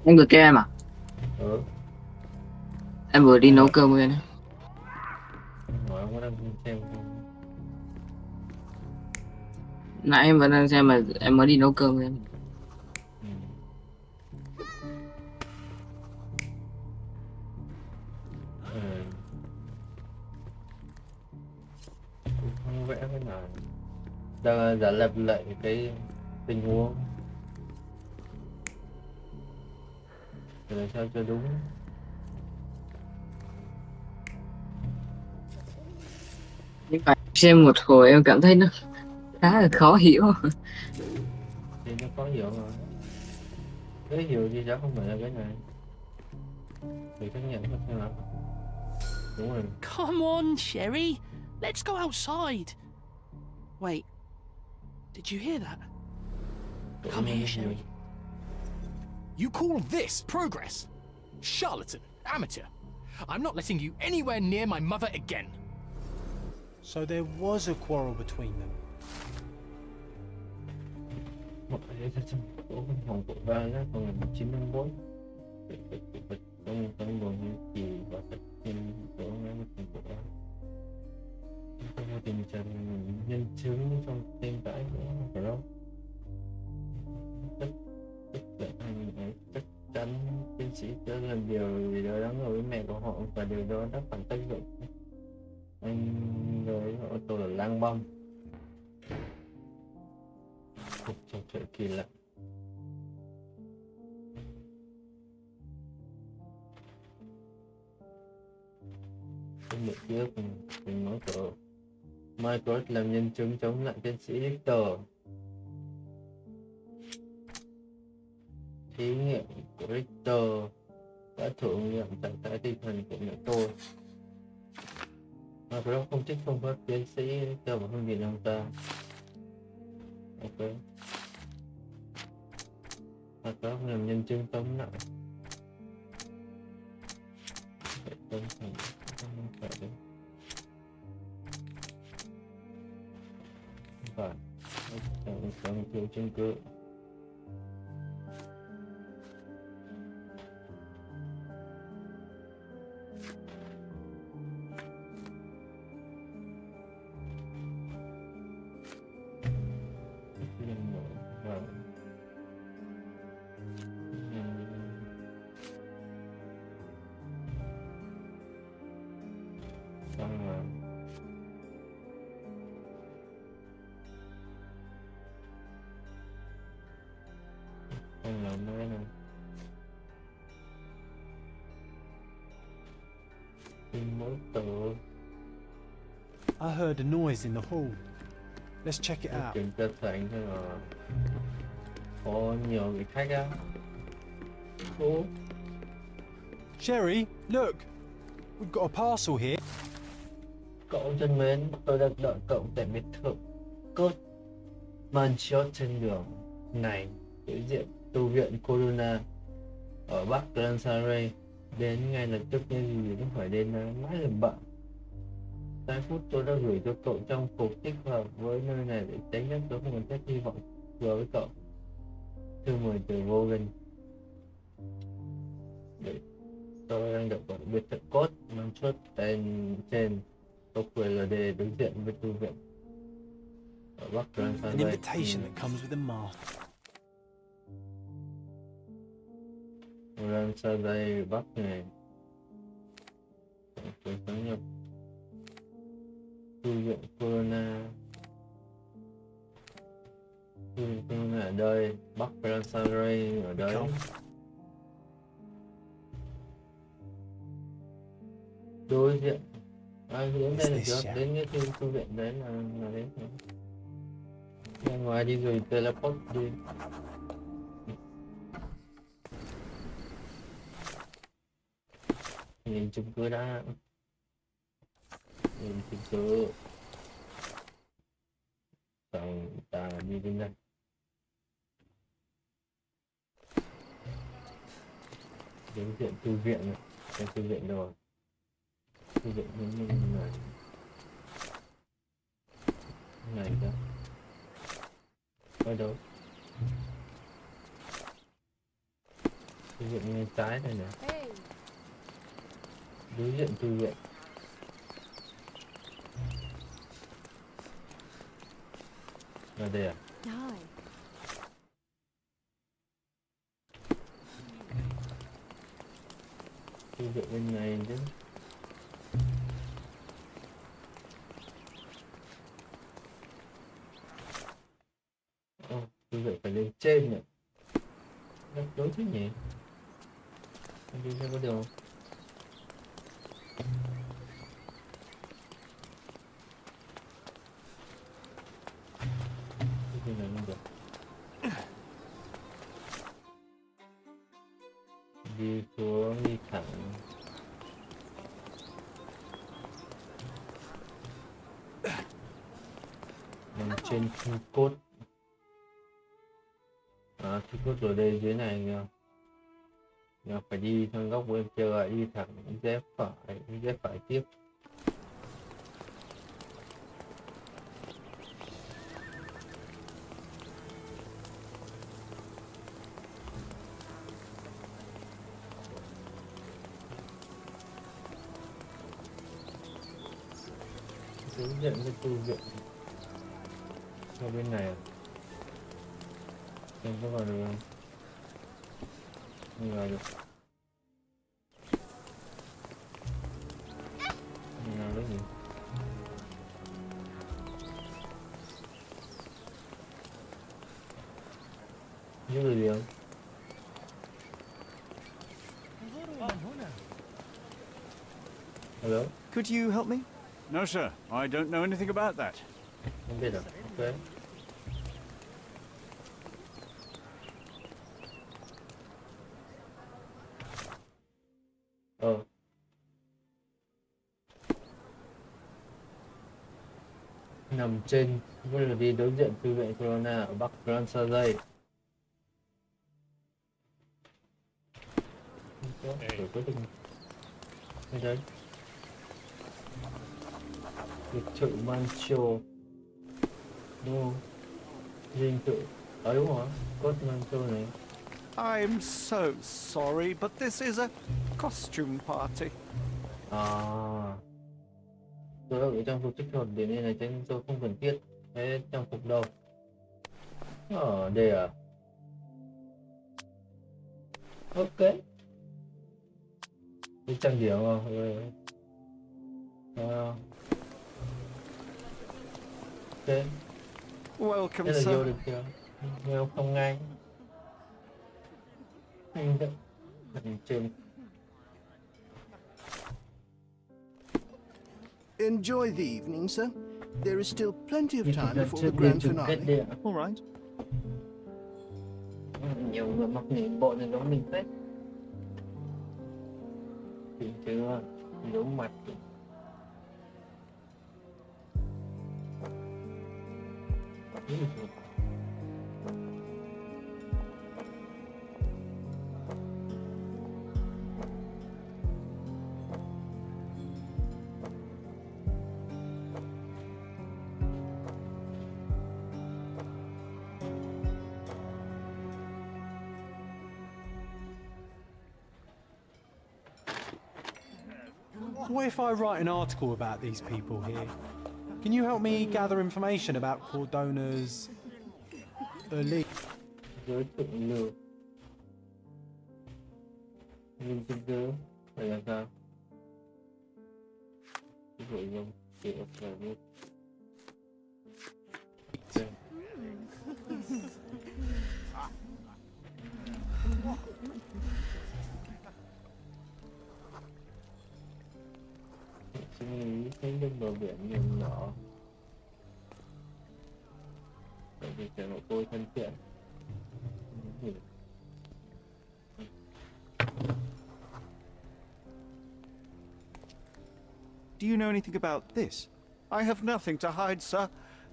Anh vừa kêu em à? Ừ. Em vừa đi nấu cơm với anh. Hỏi em có đang xem không? Nãy em vẫn đang xem mà em mới đi nấu cơm với anh. Ừ. Cũng không vẽ cái nào. Đang giả lập lại cái tình huống để làm sao cho đúng. Nhưng mà xem một hồi em cảm thấy nó khá là khó hiểu. Thì nó có hiểu mà. Cái hiểu gì chắc không phải là cái này. Thì xác nhận hết xem nào. Đúng rồi. Come on, Sherry. Let's go outside. Wait. Did you hear that? Come here, Sherry. You call this progress? Charlatan, amateur. I'm not letting you anywhere near my mother again. So there was a quarrel between them. Một cái trong chỗ văn phòng của ba nhá, còn là 1954. Trong buồng kỳ và tập trên chỗ ngay một phần của ba. Không có tình trạng nhân chứng trong tên cãi nữa, phải không? Chắc chắn tiến sĩ đã làm điều gì đó đáng ngờ với mẹ của họ và điều đó đã phản tác dụng. Anh với ô tô là lang băm. Cuộc trò chuyện kỳ lạ. Trong một ký ức mình nói của Michael làm nhân chứng chống lại tiến sĩ Victor. Thí nghiệm của Victor đã thử nghiệm trạng thái tinh thần của mẹ tôi. Michael không thích phương pháp tiến sĩ Victor và không nhìn ông ta. Ok. Michael làm nhân chứng chống lại. Không phải đấy. Và không thiếu chứng cứ. Không làm cái này. Mỗi tờ. I heard a noise in the hall. Let's check it out. Kiểm tra sảnh hay là có nhiều người khách á. Ô. Sherry, look. We've got a parcel here. Cậu thân mến, tôi đang đợi cậu tại biệt thự Cốt Manchot trên đường này đối diện tu viện Corona ở Bắc Lansare. Đến ngay lập tức những gì cũng phải đến mãi làm bận. 8 phút tôi đã gửi cho cậu trong phục thích hợp với nơi này để tránh nhất tôi không còn chắc hy vọng vừa với cậu. Thư mời từ Vogan. Tôi đang đợi cậu biệt thự Cốt Manchot trên OQLD đối diện với tu viện ở Bắc An Lansare. invitation that comes with a mark. Lansare Bắc này. Tôi sáng nhập tu viện Corona. Tu viện Corona ở đây, Bắc Lansare ở đấy. Đối diện. Đến đây là chưa? Đến cái tu viện đấy là đến. Ra ngoài đi rồi teleport đi. Nhìn chung cư đã. Nhìn chung cư. Xong ta đi đến đây. Đến viện thư viện này. Đến thư viện rồi. Thư viện như này. Này đó. Ở đâu? Thư viện bên trái này nè. Đối diện thư viện. Ở đây à? Thư viện bên này chứ. Thư viện phải lên trên nhỉ? Rất đối chứ nhỉ? Đi xem có điều không? Cái này không được. Đi xuống, đi thẳng. Nằm trên khu cốt. Khu cốt ở đây dưới này kìa. Nhưng phải đi sang góc bên kia, đi thẳng dép phải tiếp. Đối diện với tu viện. Ở bên này à? Xem có vào được không? Không vào được. Không vào được gì? Như là gì không? Hello? Could you help me? No, sir. I don't know anything about that. Không biết à? Ok. Nằm trên với là đi đối diện thư viện Corona ở Bắc Francia. Rồi quyết định cái đấy biệt thự Mancho đúng không? Dinh thự đúng rồi, cốt Mancho này. I'm so sorry, but this is a costume party. Tôi ở trang phục thích hợp để nên là trên tôi không cần thiết cái trang phục đâu. Ở đây à? Ok. Cái trang điểm không? Ok. Welcome, Thế là vô sir. được chưa? Welcome không ngay. Trên. Enjoy the evening, sir. There is still plenty of time before the grand finale. All right. Nhiều người mặc những bộ này giống mình hết. Chính chưa? Giống mặt. What if I write an article about these people here? Can you help me gather information about Cordona's elite? Đối tượng lừa. Nhưng thực tế phải làm sao? Cái nội dung kiểu là như suy nghĩ thấy bên bờ biển nhìn nhỏ. Tại thì sẽ lộ tôi thân thiện. Do you know anything about this? I have nothing to hide, sir,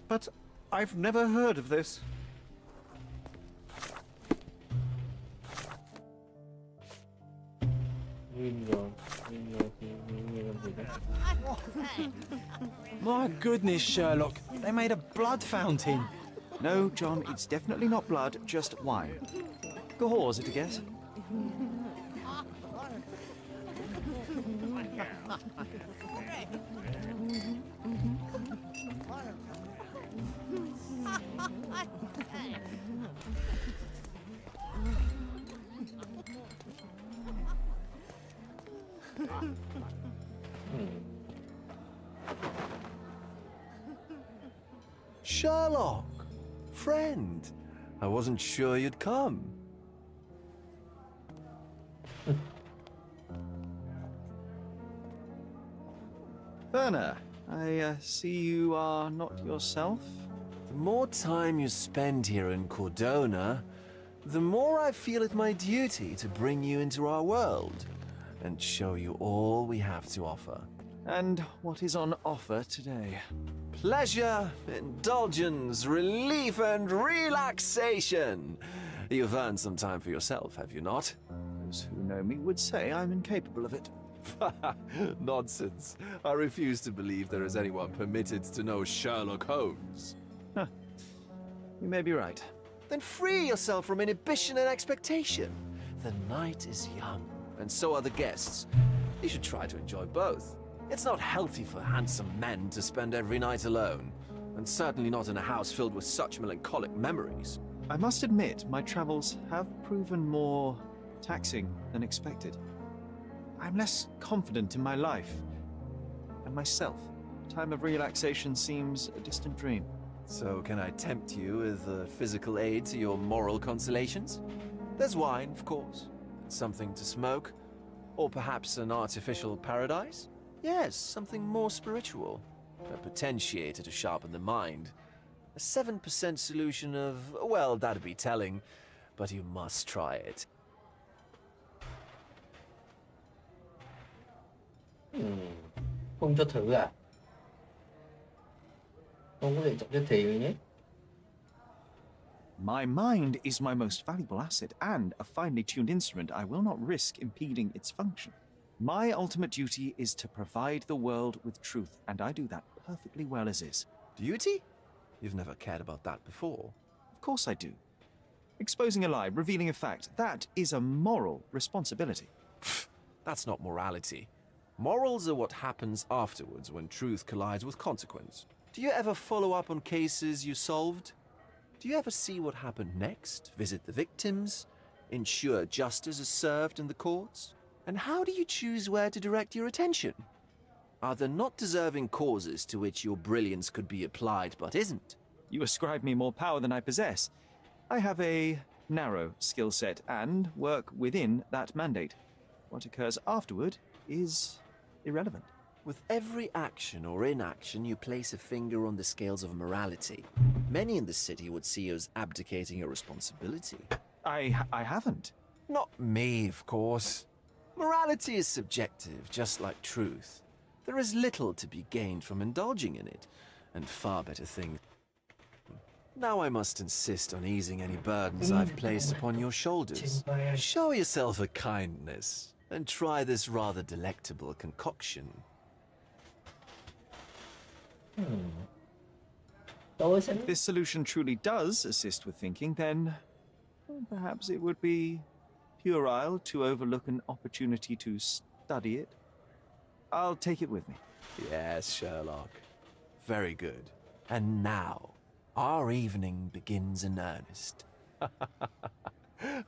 but I've never heard of this. My goodness, Sherlock. They made a blood fountain. No, John, it's definitely not blood, just wine. Gahor, is it a guess? Sherlock! Friend! I wasn't sure you'd come. Werner, I see you are not yourself. The more time you spend here in Cordona, the more I feel it my duty to bring you into our world and show you all we have to offer. And what is on offer today? Pleasure, indulgence, relief, and relaxation. You've earned some time for yourself, have you not? Those who know me would say I'm incapable of it. Nonsense. I refuse to believe there is anyone permitted to know Sherlock Holmes. Huh. You may be right. Then free yourself from inhibition and expectation. The night is young, and so are the guests. You should try to enjoy both. It's not healthy for handsome men to spend every night alone, and certainly not in a house filled with such melancholic memories. I must admit, my travels have proven more taxing than expected. I'm less confident in my life and myself. Time of relaxation seems a distant dream. So can I tempt you with a physical aid to your moral consolations? There's wine, of course, something to smoke, or perhaps an artificial paradise? Yes, something more spiritual, a potentiator to sharpen the mind. A 7% solution of, well, that'd be telling, but you must try it. Không cho thử à? Không có lựa chọn cho thử nhé. My mind is my most valuable asset, and a finely tuned instrument I will not risk impeding its function. My ultimate duty is to provide the world with truth, and I do that perfectly well as is. Duty? You've never cared about that before. Of course I do. Exposing a lie, revealing a fact, that is a moral responsibility. That's not morality. Morals are what happens afterwards when truth collides with consequence. Do you ever follow up on cases you solved? Do you ever see what happened next, visit the victims, ensure justice is served in the courts? And how do you choose where to direct your attention? Are there not deserving causes to which your brilliance could be applied but isn't? You ascribe me more power than I possess. I have a narrow skill set and work within that mandate. What occurs afterward is irrelevant. With every action or inaction, you place a finger on the scales of morality. Many in the city would see you as abdicating your responsibility. I haven't. Not me, of course. Morality is subjective, just like truth. There is little to be gained from indulging in it, and far better things. Now I must insist on easing any burdens I've placed upon your shoulders. Show yourself a kindness, and try this rather delectable concoction. If this solution truly does assist with thinking, then perhaps it would be puerile to overlook an opportunity to study it. I'll take it with me. Yes, Sherlock. Very good. And now, our evening begins in earnest.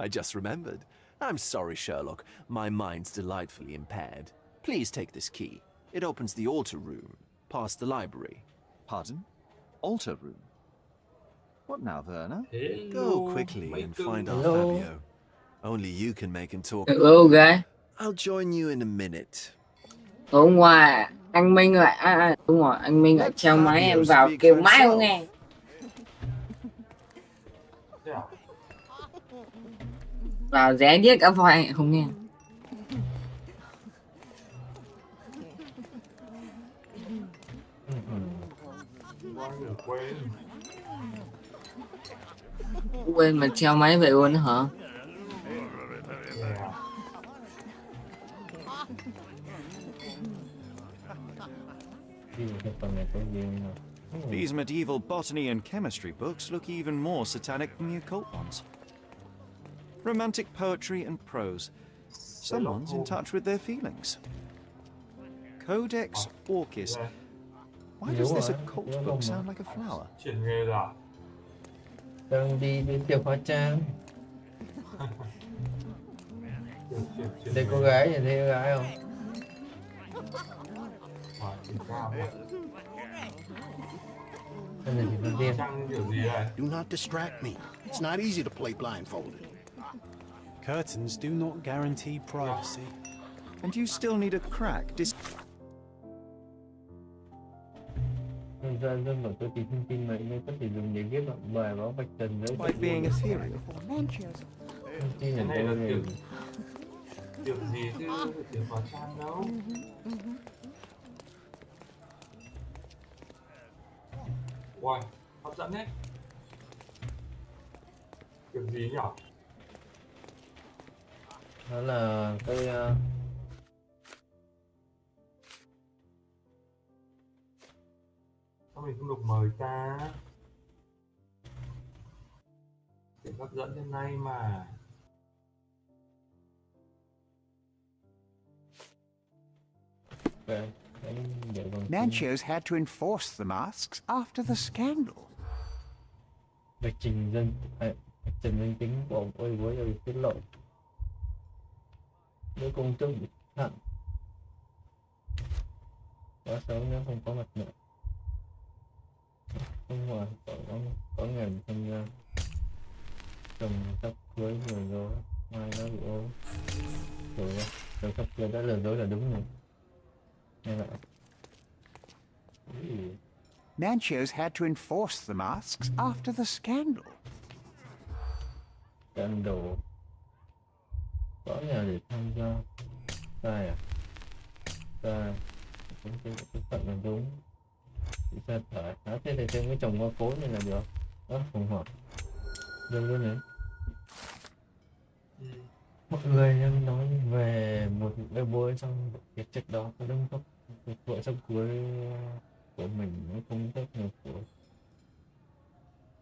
I just remembered. I'm sorry, Sherlock. My mind's delightfully impaired. Please take this key. It opens the altar room, past the library. Pardon? Altar room? What now, Werner? Go quickly and find our Fabio. Only you can make him talk. Hello, guy. I'll join you in a minute. Ở ngoài anh Minh rồi, đúng rồi, anh Minh ở trong máy em vào kêu máy không nghe. Vào ré điếc cả voi không nghe. Quên mà treo máy vậy luôn hả? These medieval botany and chemistry books look even more satanic than the occult ones. Romantic poetry and prose. Someone's in touch with their feelings. Codex Orchis. Why does this occult book sound like a flower? Đang đi tiểu hóa trang. Thấy cô gái nhìn thấy cô gái không? Do not distract me. It's not easy to play blindfolded. Curtains do not guarantee privacy. And you still need a crack. By being ethereal. Cái này là kiểu gì chứ kiểu hóa trang đâu. Wow, hấp dẫn đấy. Kiểu gì nhỉ? Đó là cái sao mình không được mời ta? Điểm hấp dẫn hôm nay mà. Manchos had to enforce the masks after the scandal. Vạch trình danh tính của ông ôi bối rồi tiết lộ. Nếu công tước bị thẳng quá xấu nếu không có mặt nạ. Không ngoài có ngày tham gia chồng sắp cưới lừa dối, mai đó bị ốm rồi sắp cưới đã lừa dối là đúng rồi. Nghe lại. Manchos had to enforce the masks after the scandal. Scandal. Có nhà để tham gia. Sai à? Sai. Cũng cái phận là đúng. Sai phải. Thế thì thêm cái chồng qua cố như là được. Không hỏi. Được luôn đấy. Mọi người đang nói về một bê bối trong cái trước đó có đúng không? Vợ sắp cưới của mình nó không rất nhiều tuổi.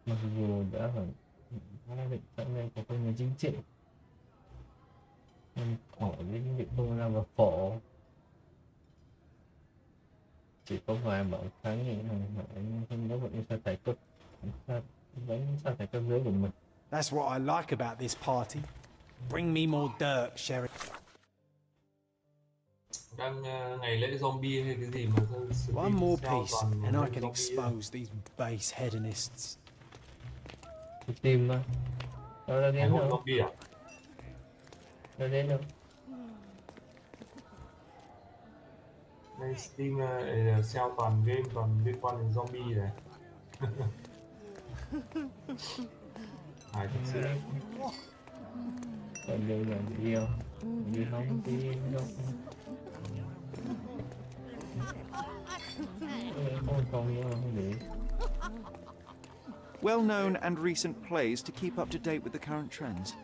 Mặc dù đã phải định sẵn đây có công nhân chính trị. Nhưng hỏi với những vị công lao và phổ. Chỉ có vài bản kháng nghị rằng không có vẫn sa thải cấp vẫn sa thải cấp dưới của mình. That's what I like about this party. Bring me more dirt, Sherry. Đang ngày lễ zombie hay cái gì mà one more piece and I can expose these base hedonists. Tìm mà. Đó là đến đâu? Zombie à? Đó đến đâu? Đây Steam sale toàn game toàn liên quan đến zombie này. Thật sự. Còn đây là yêu. Đi không đi đâu. Well-known and recent plays to keep up to date with the current trends.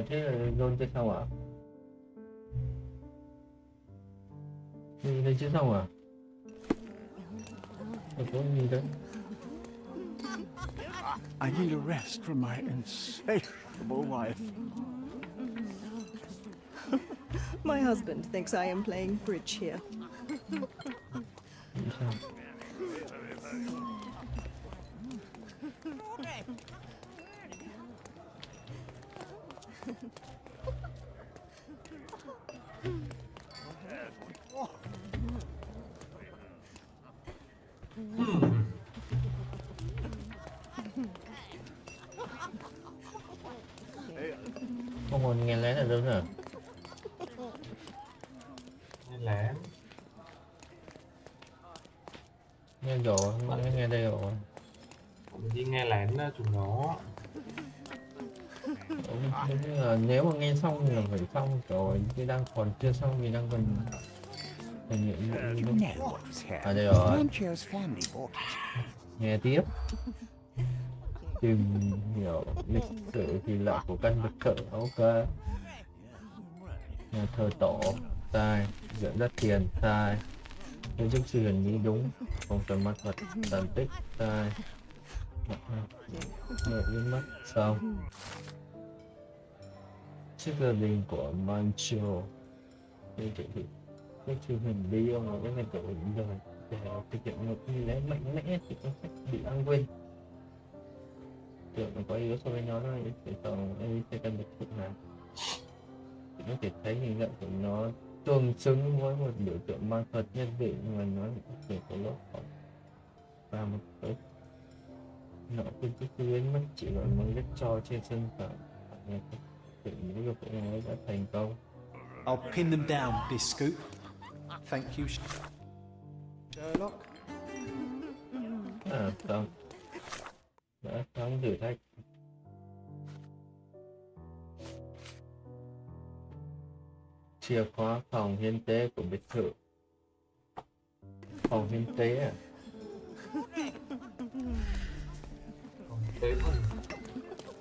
Thế là zone chưa xong à? Đây chưa xong à? Có gì đấy? I need a rest from my insatiable wife. My husband thinks I am playing bridge here. Không còn nghe lén ở đâu nữa. Nghe lén. Nghe rồi, nghe đây rồi. Mình đi nghe lén chúng nó. Đúng là nếu mà nghe xong thì là phải xong rồi, chứ đang còn chưa xong thì đang còn thành nhiệm vụ. À đây rồi. Nghe tiếp. Tìm hiểu lịch sử kỳ lạ của căn biệt thự. Ok. Nhà thờ tổ sai, dẫn dắt tiền sai, kiến trúc sư huyền mỹ đúng, phòng tầm mắt vật tàn tích sai, mẹ biến mất xong. Trước gia đình của Mancho đây chỉ thị kiến trúc sư huyền bí ông là cái ngày tổ rồi để thực hiện một nghi lễ mạnh mẽ thì con sẽ bị ăn quên. Tưởng nó có yếu so với nó thôi, để tổng sẽ cần biệt thự này. Có thể thấy hình dạng của nó tương xứng với một biểu tượng ma thuật nhất định, mà nó có thể có lỗ hổng và một cái nọ phương thức biến mất chỉ gọi mới vết cho trên sân phải. Tự những việc của nó đã thành công. I'll pin them down, Biscoop. Thank you, Sherlock. À xong, đã thắng thử thách. Chìa khóa phòng hiến tế của biệt thự. Phòng hiến tế à?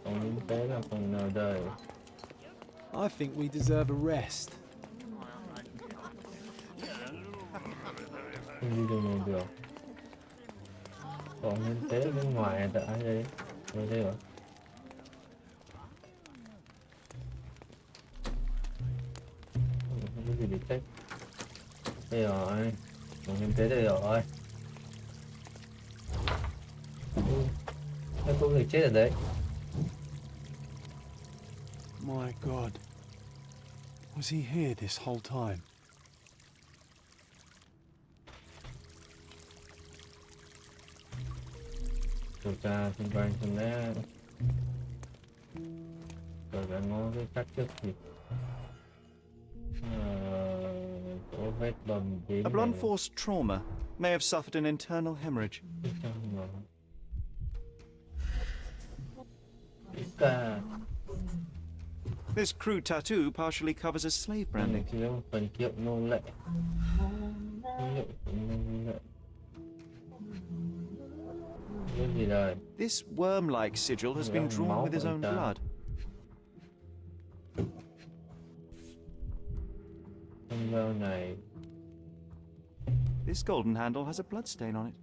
Phòng hiến tế là phòng nào đây? I think we deserve a rest. Không đi đường này được. Phòng hiến tế bên ngoài tại ai đây? Ở đây rồi. Không có gì để check. Đây rồi. Phòng hiến tế đây rồi. Nó có người chết ở đấy. My God. Was he here this whole time? Điều tra xung quanh xem đã rồi đã ngó cái cắt trước thì có vết bầm tím. A blunt force trauma may have suffered an internal hemorrhage. This crude tattoo partially covers as slave branding. Phần kiệu nô lệ. This worm-like sigil has been drawn with his own blood. This golden handle has a blood stain on it.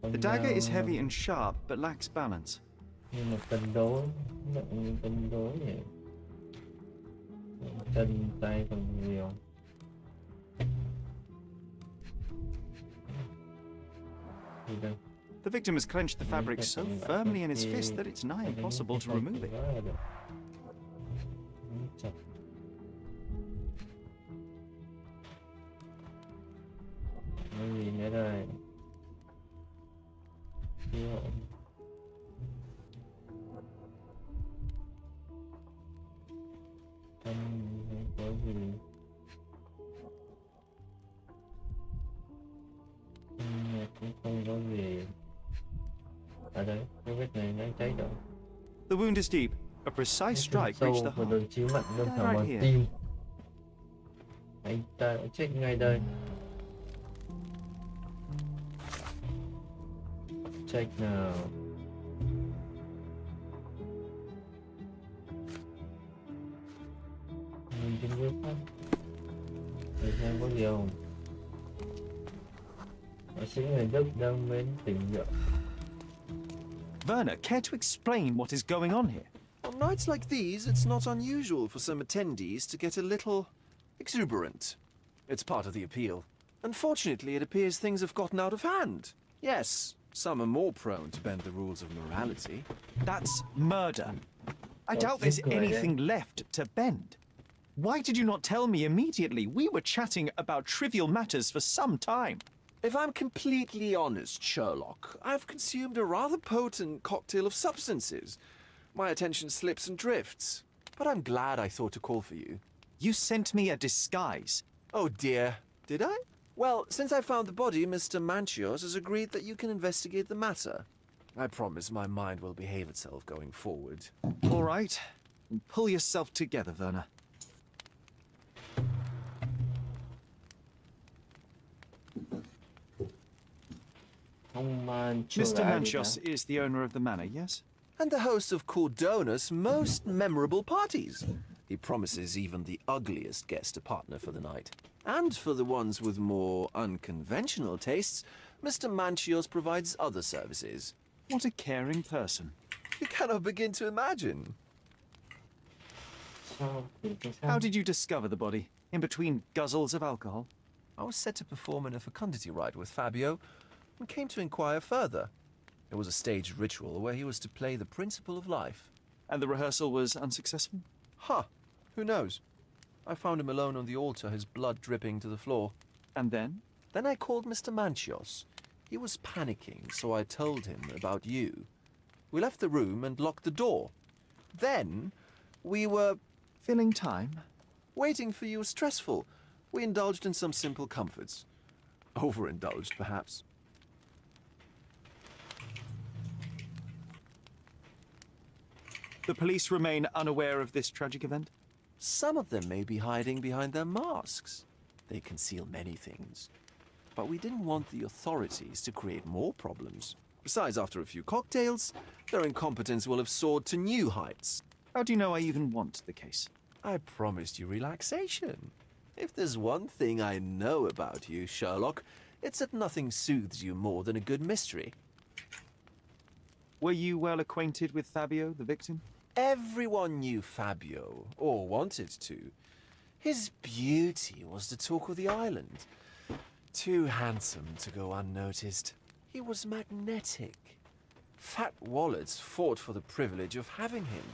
The dagger is heavy and sharp, but lacks balance. Nhưng mà cân đối nhỉ. Chân tay còn nhiều. The victim has clenched the fabric so firmly in his fist that it's nigh impossible to remove it. Cái gì nữa đây? Không có gì. Cũng không có gì. À đấy, cái vết này đang cháy rồi. The wound is deep. A precise strike reached the heart. Đường chí mệnh đâm thẳng vào Right here. tim. Anh ta đã chết ngay đây. Check nào. Mình trên bước phát. Để xem có gì không. Bác sĩ người Đức đang mến tình yêu. Werner, care to explain what is going on here? On nights like these, it's not unusual for some attendees to get a little exuberant. It's part of the appeal. Unfortunately, it appears things have gotten out of hand. Yes, Some are more prone to bend the rules of morality. That's murder. I doubt there's anything left to bend. Why did you not tell me immediately? We were chatting about trivial matters for some time. If I'm completely honest, Sherlock, I've consumed a rather potent cocktail of substances. My attention slips and drifts. But I'm glad I thought to call for you. You sent me a disguise. Oh dear, did I? Well, since I found the body, Mr. Manchios has agreed that you can investigate the matter. I promise my mind will behave itself going forward. All right. Pull yourself together, Werner. Mr. Manchios is the owner of the manor, yes? And the host of Cordona's most memorable parties. He promises even the ugliest guest a partner for the night. And for the ones with more unconventional tastes, Mr. Manchios provides other services. What a caring person. You cannot begin to imagine. How did you discover the body? In between guzzles of alcohol? I was set to perform in a fecundity rite with Fabio and came to inquire further. It was a staged ritual where he was to play the principle of life. And the rehearsal was unsuccessful? Huh. Who knows? I found him alone on the altar, his blood dripping to the floor. And then? Then I called Mr. Manchios. He was panicking, so I told him about you. We left the room and locked the door. Then we were... filling time? Waiting for you was stressful. We indulged in some simple comforts. Overindulged, perhaps. The police remain unaware of this tragic event? Some of them may be hiding behind their masks. They conceal many things. But we didn't want the authorities to create more problems. Besides, after a few cocktails, their incompetence will have soared to new heights. How do you know I even want the case? I promised you relaxation. If there's one thing I know about you, Sherlock, it's that nothing soothes you more than a good mystery. Were you well acquainted with Fabio, the victim? Everyone knew Fabio, or wanted to. His beauty was the talk of the island. Too handsome to go unnoticed. He was magnetic. Fat wallets fought for the privilege of having him.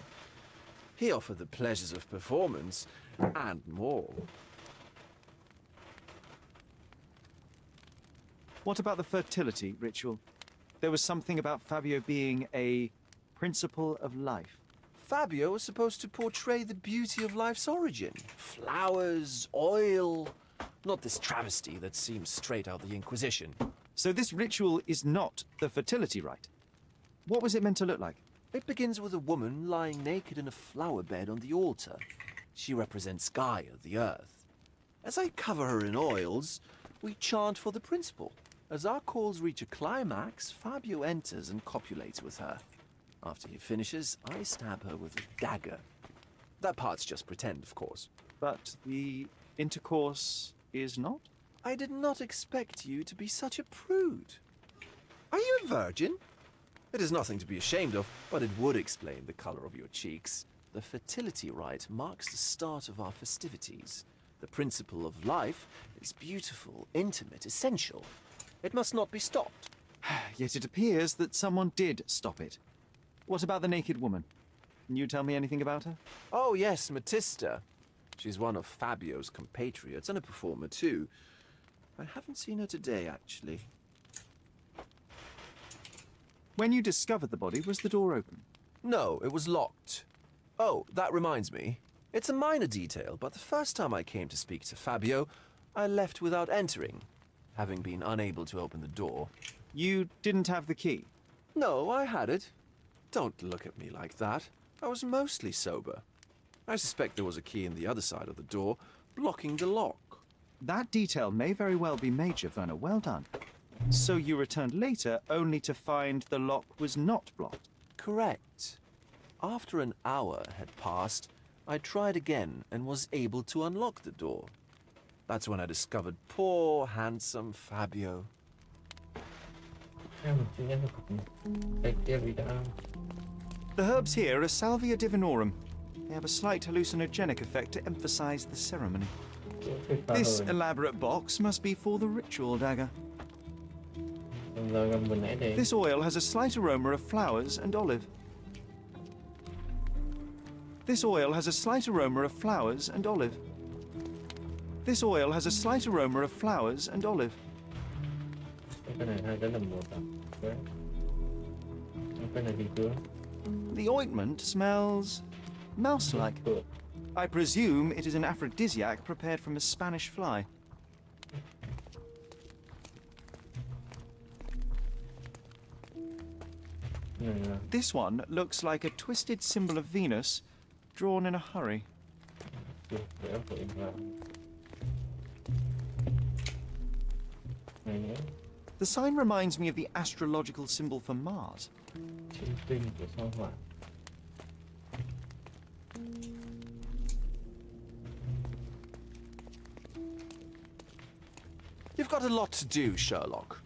He offered the pleasures of performance, and more. What about the fertility ritual? There was something about Fabio being a principle of life. Fabio was supposed to portray the beauty of life's origin. Flowers, oil... Not this travesty that seems straight out the Inquisition. So this ritual is not the fertility rite. What was it meant to look like? It begins with a woman lying naked in a flower bed on the altar. She represents Gaia, the earth. As I cover her in oils, we chant for the principle. As our calls reach a climax, Fabio enters and copulates with her. After he finishes, I stab her with a dagger. That part's just pretend, of course. But the intercourse is not? I did not expect you to be such a prude. Are you a virgin? It is nothing to be ashamed of, but it would explain the color of your cheeks. The fertility rite marks the start of our festivities. The principle of life is beautiful, intimate, essential. It must not be stopped. Yet it appears that someone did stop it. What about the naked woman? Can you tell me anything about her? Oh yes, Matista. She's one of Fabio's compatriots and a performer too. I haven't seen her today, actually. When you discovered the body, was the door open? No, it was locked. Oh, that reminds me. It's a minor detail, but the first time I came to speak to Fabio, I left without entering, having been unable to open the door. You didn't have the key? No, I had it. Don't look at me like that. I was mostly sober. I suspect there was a key in the other side of the door, blocking the lock. That detail may very well be major, Werner. Well done. So you returned later, only to find the lock was not blocked? Correct. After an hour had passed, I tried again and was able to unlock the door. That's when I discovered poor, handsome Fabio. The herbs here are Salvia divinorum. They have a slight hallucinogenic effect to emphasize the ceremony. This elaborate box must be for the ritual dagger. Giờ gần vừa nãy thì This oil has a slight aroma of flowers and olive. This oil has a slight aroma of flowers and olive. This oil has a slight aroma of flowers and olive. cái này hai cái là một à? Cái này thì chưa. The ointment smells mouse-like. I presume it is an aphrodisiac prepared from a Spanish fly. This one looks like a twisted symbol of Venus drawn in a hurry. The sign reminds me of the astrological symbol for Mars. You've got a lot to do, Sherlock.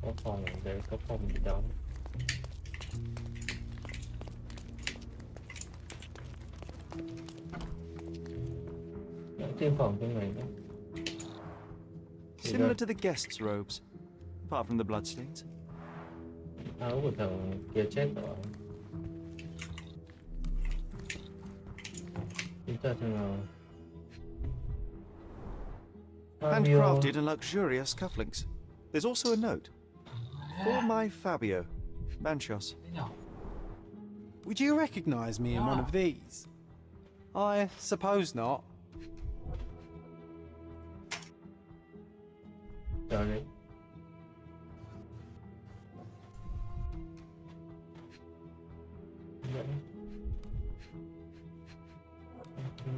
Có phòng ở đây, có phòng bị đóng. Thêm phòng trong này nữa. Similar to the guests' robes, apart from the bloodstains. Áo của thằng kia chết rồi. Chúng ta xem nào. Handcrafted and luxurious cufflinks. There's also a note. For my Fabio, Manchos. Would you recognize me in one of these? I suppose not. Sorry.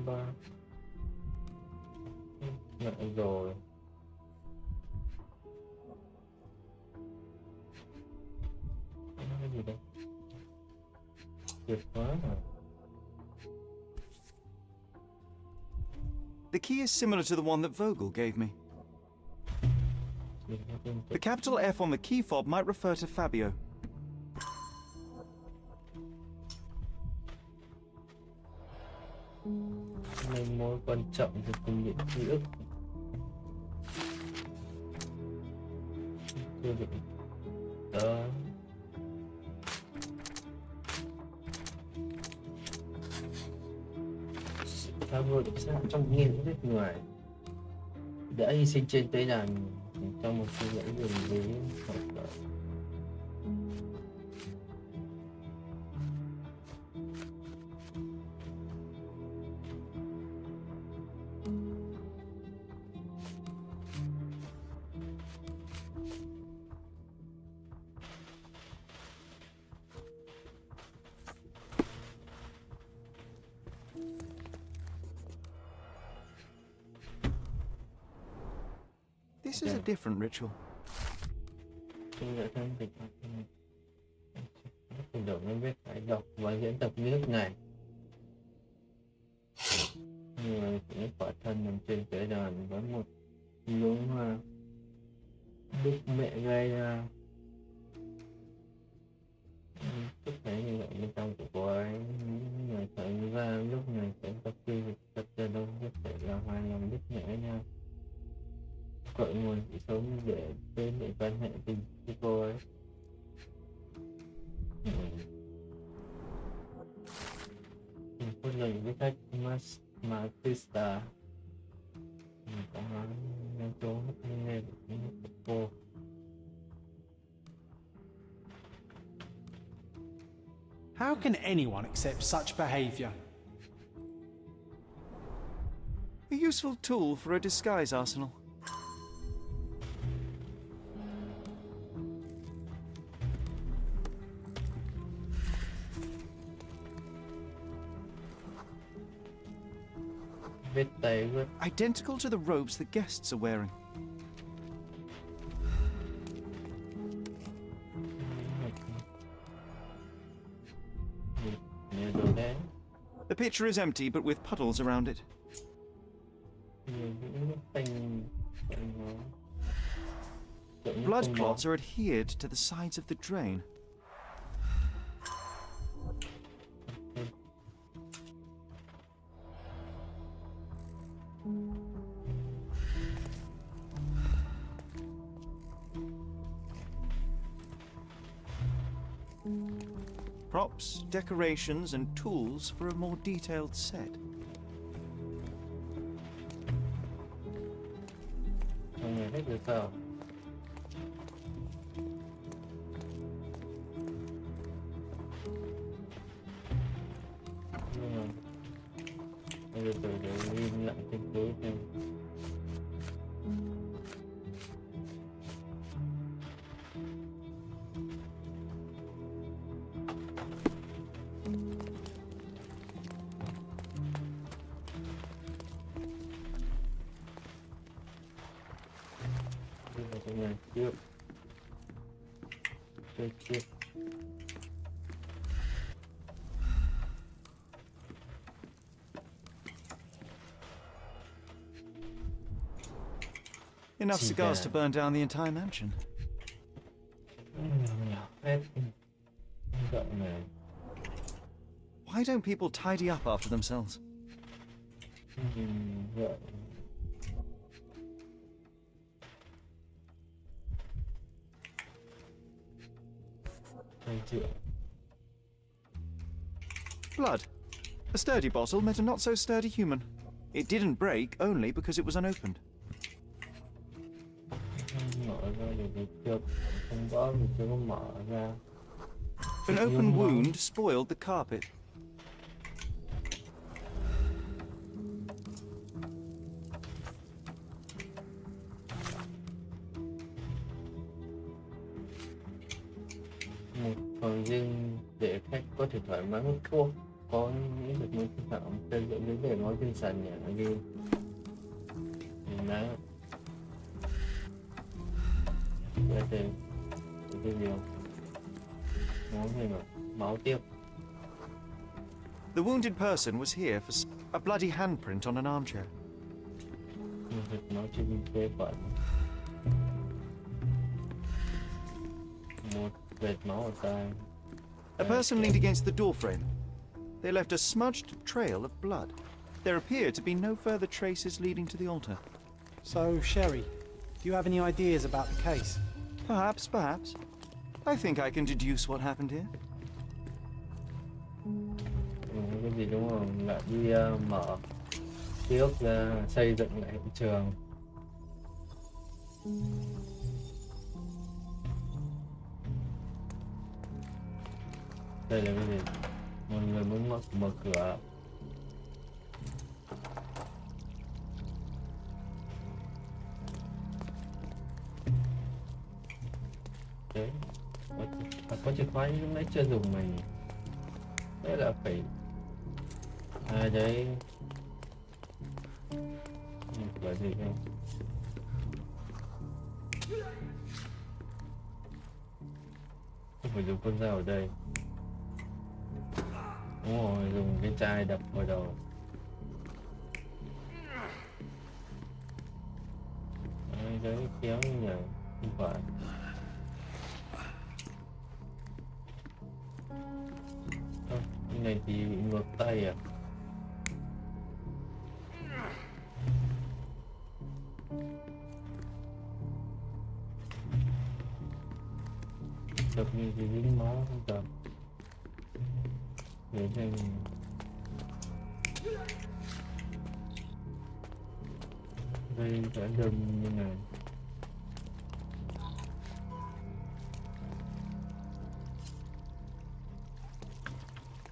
Ba. Lại rồi. Cái gì đây? Tuyệt quá mà. The key is similar to the one that Vogel gave me. The capital F on the key fob might refer to Fabio. Nên mối quan trọng thì cùng những ký ức. Chưa được. Đó. Phá vỡ được sao trong nghiên biết người đã hy sinh trên tế đàn trong một suy nghĩ về lý hoặc là This is a different ritual. tôi đã thân thì không được mới biết phải đọc và diễn tập nghi thức này. Người cũng quả thân nằm trên tế đàn với một luống hoa đức mẹ gây ra. Tất cả như vậy bên trong của cô ấy, những người thấy ra lúc này sẽ tập trung tập ra đông nhất phải là hai lòng đức mẹ với nhau. Cội nguồn sự sống để đến để quan hệ tình với cô ấy. Một lời với cách Matista có nói nên trốn nghe được những của cô. How can anyone accept such behavior? A useful tool for a disguise arsenal. Identical to the robes the guests are wearing. The pitcher is empty, but with puddles around it. Blood clots are adhered to the sides of the drain. props, decorations, and tools for a more detailed set. Trong này hết rồi sao? Nhưng mà bây giờ để ghi lại cái cuối xem. Trước trước Enough cigars to burn down the entire mansion. Why don't people tidy up after themselves? Blood. A sturdy bottle met a not so sturdy human. It didn't break only because it was unopened. An open wound spoiled the carpet. Một phòng riêng để khách có thể thoải mái hút thuốc, có những vật mới vi phạm xây dựng đến để ngói trên sàn nhà ghi đá. Đây thì cái gì không? Máu gì mà máu tiếp. The wounded person was here for a bloody handprint on an armchair. Máu trên phế quản. Một vệt máu ở tay. A person leaned against the door frame. They left a smudged trail of blood. There appear to be no further traces leading to the altar. So, Sherry, do you have any ideas about the case? Perhaps. I think I can deduce what happened here. Cái gì đúng không? Lại đi mở ký ức ra xây dựng lại hiện trường. Đây là cái gì? Mọi người muốn mở cửa. Đấy, có chìa khóa nhưng lúc nãy chưa dùng mà. Đấy là phải đấy. Cửa gì không? Không phải dùng con dao ở đây. Đúng rồi, dùng cái chai đập vào đầu. Đấy, kéo như nhỉ, không phải. Cái này thì bị ngược tay à? Đập như cái dính máu không cần. Để xem. Đây sẽ đâm như này.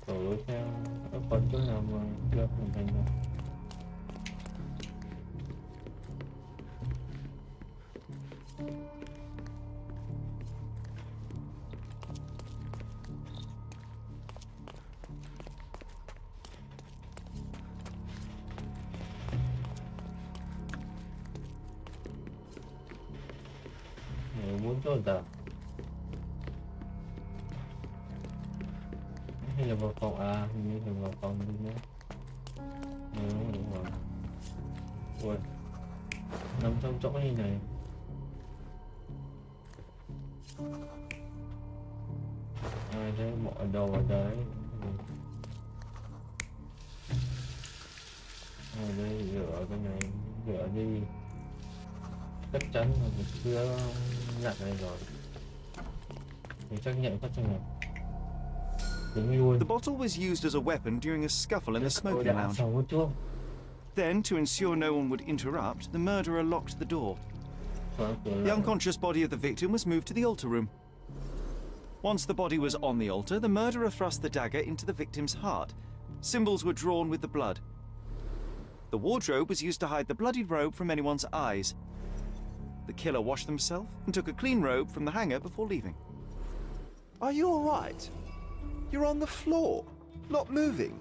Tổ lối theo còn chỗ nào mà chưa hoàn thành đâu. Muốn chỗ giờ hay là vào phòng hình như là vào phòng đi nữa. Đúng rồi. Ui, nằm trong chỗ như này. Đấy, bỏ đầu vào đấy. Đây rửa cái này, rửa đi. Chắc chắn là mình chưa nhận này rồi. Mình chắc nhận phát trong này. Đúng luôn. The bottle was used as a weapon during a scuffle in the Tôi smoking đã lounge. sống trước. Then, to ensure no one would interrupt, the murderer locked the door. Khóa cửa The lại. unconscious body of the victim was moved to the altar room. Once the body was on the altar, the murderer thrust the dagger into the victim's heart. Symbols were drawn with the blood. The wardrobe was used to hide the bloodied robe from anyone's eyes. The killer washed himself and took a clean robe from the hanger before leaving. Are you all right? You're on the floor, not moving.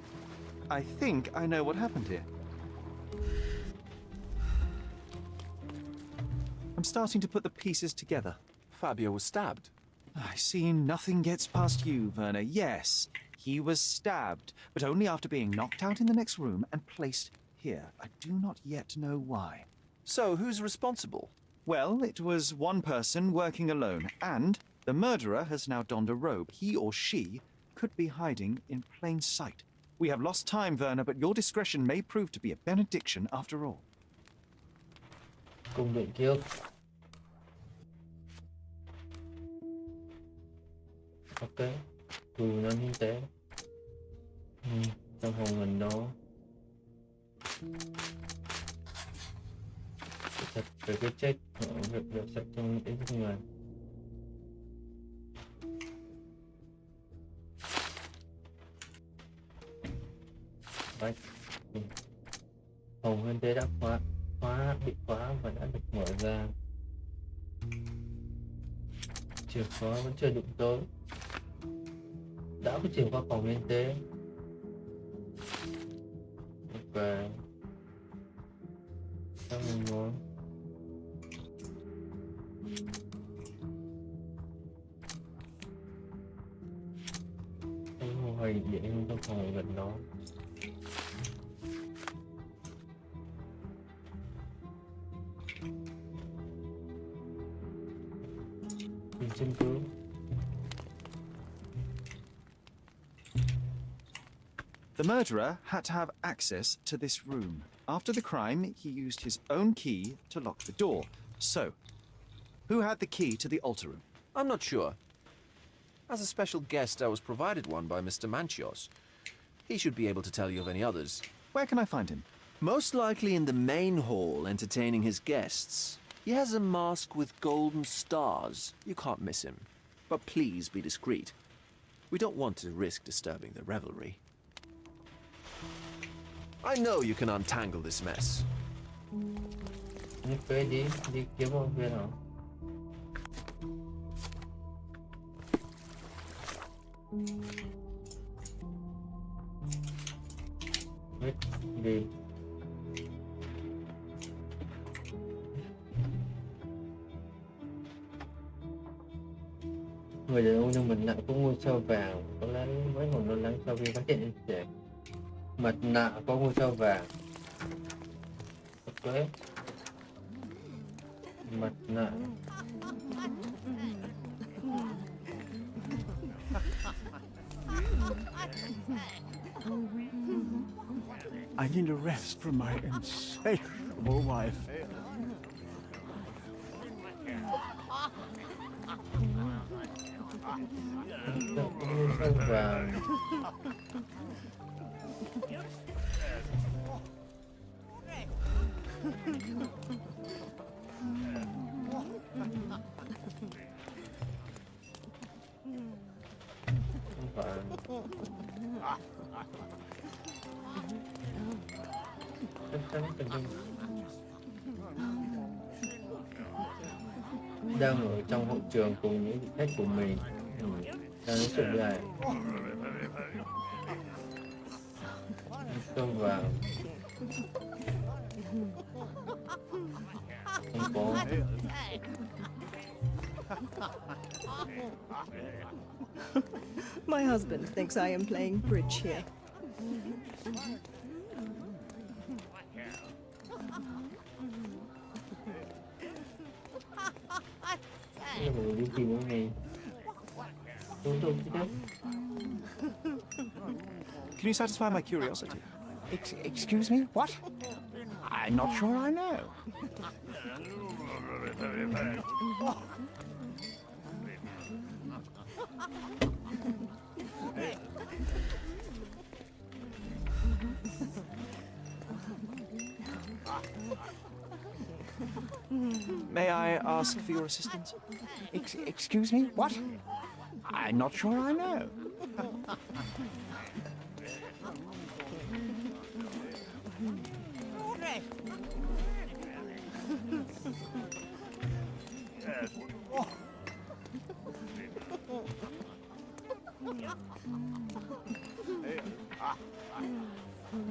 I think I know what happened here. I'm starting to put the pieces together. Fabio was stabbed. I see nothing gets past you, Werner. Yes, he was stabbed, but only after being knocked out in the next room and placed here. I do not yet know why. So, who's responsible? Well, it was one person working alone, and the murderer has now donned a robe. He or she could be hiding in plain sight. We have lost time, Werner, but your discretion may prove to be a benediction after all. Cung điện trước. Ok. Dù nó như thế. Trong phòng mình đó. Thật về cái chết của việc được sạch trong những cái người. Đấy. Phòng hơn thế đã bị khóa và đã được mở ra. Chìa khóa vẫn chưa đụng tới. Đã có chìa khóa phòng lên tế. Ok. Sao mình muốn cái hồ hình điện trong phòng gần đó. Chứng cứ. The murderer had to have access to this room. After the crime, he used his own key to lock the door. So, who had the key to the altar room? I'm not sure. As a special guest, I was provided one by Mr. Manchios. He should be able to tell you of any others. Where can I find him? Most likely in the main hall, entertaining his guests. He has a mask with golden stars. You can't miss him. But please be discreet. We don't want to risk disturbing the revelry. I know you can untangle this mess. Như phê đi kiếm một viên nào. Đi. Người đàn ông trong mặt nạ có ngôi sao vàng, có lẽ vẫn còn lo lắng sau khi phát hiện trẻ. Mặt nạ có ngôi sao vàng. Ok. Mặt nạ. I need a rest from my insatiable wife. Ngôi sao vàng. Đang ở trong hội trường cùng những vị khách của mình. Đang nói chuyện với ai? Không vào. Không có. My husband thinks I am playing bridge here. Đi tìm cái này. Can you satisfy my curiosity? Excuse me? What? I'm not sure I know. May I ask for your assistance? Excuse me? What? I'm not sure I know.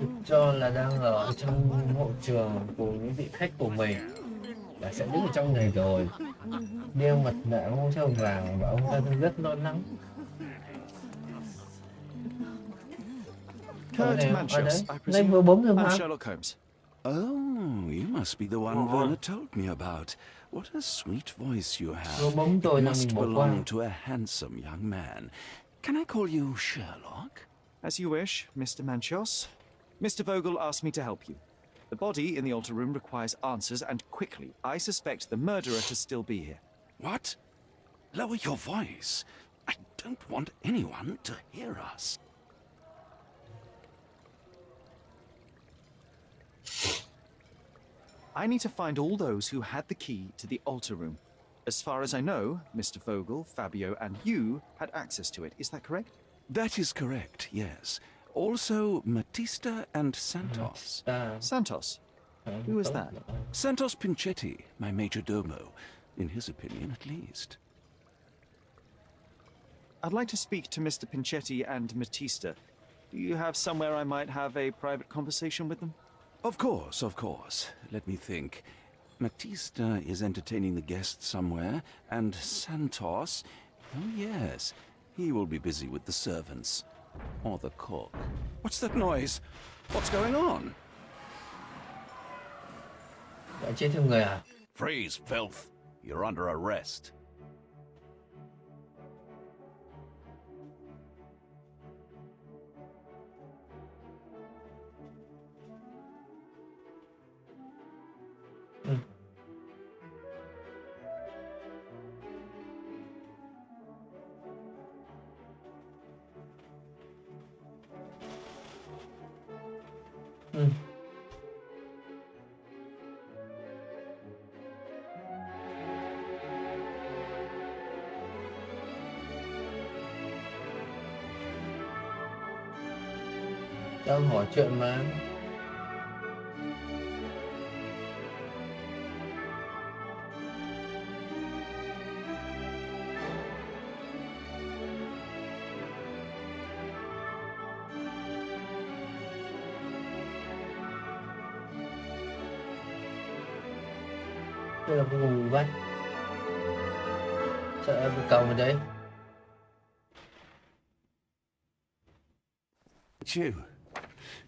Được cho là đang ở trong hội trường của những vị khách của mình, là sẽ đứng ở trong này rồi, đeo mặt nạ mũ trâu vàng và ông ta rất lo lắng. Kurt Manchos, I presume. I'm Sherlock Holmes. Oh, you must be the one Werner told me about. What a sweet voice you have. Vừa bấm tôi It là must mình bỏ qua. belong to a handsome young man. Can I call you Sherlock? As you wish, Mr. Manchos. Mr. Vogel asked me to help you. The body in the altar room requires answers, and quickly. I suspect the murderer to still be here. What? Lower your voice. I don't want anyone to hear us. I need to find all those who had the key to the altar room. As far as I know, Mr. Vogel, Fabio, and you had access to it. Is that correct? That is correct, yes. Also, Matista and Santos. Santos? Who is that? Santos Pinchetti, my major domo. In his opinion, at least. I'd like to speak to Mr. Pinchetti and Matista. Do you have somewhere I might have a private conversation with them? Of course, of course. Let me think. Matista is entertaining the guests somewhere, and Santos... Oh, yes. He will be busy with the servants. Or the cook. What's that noise? What's going on? Đã chết thêm người à? Freeze, filth. You're under arrest. Đang hỏi chuyện mà. Đây là vùng vắt. Sợ em bị cầu ở đấy. You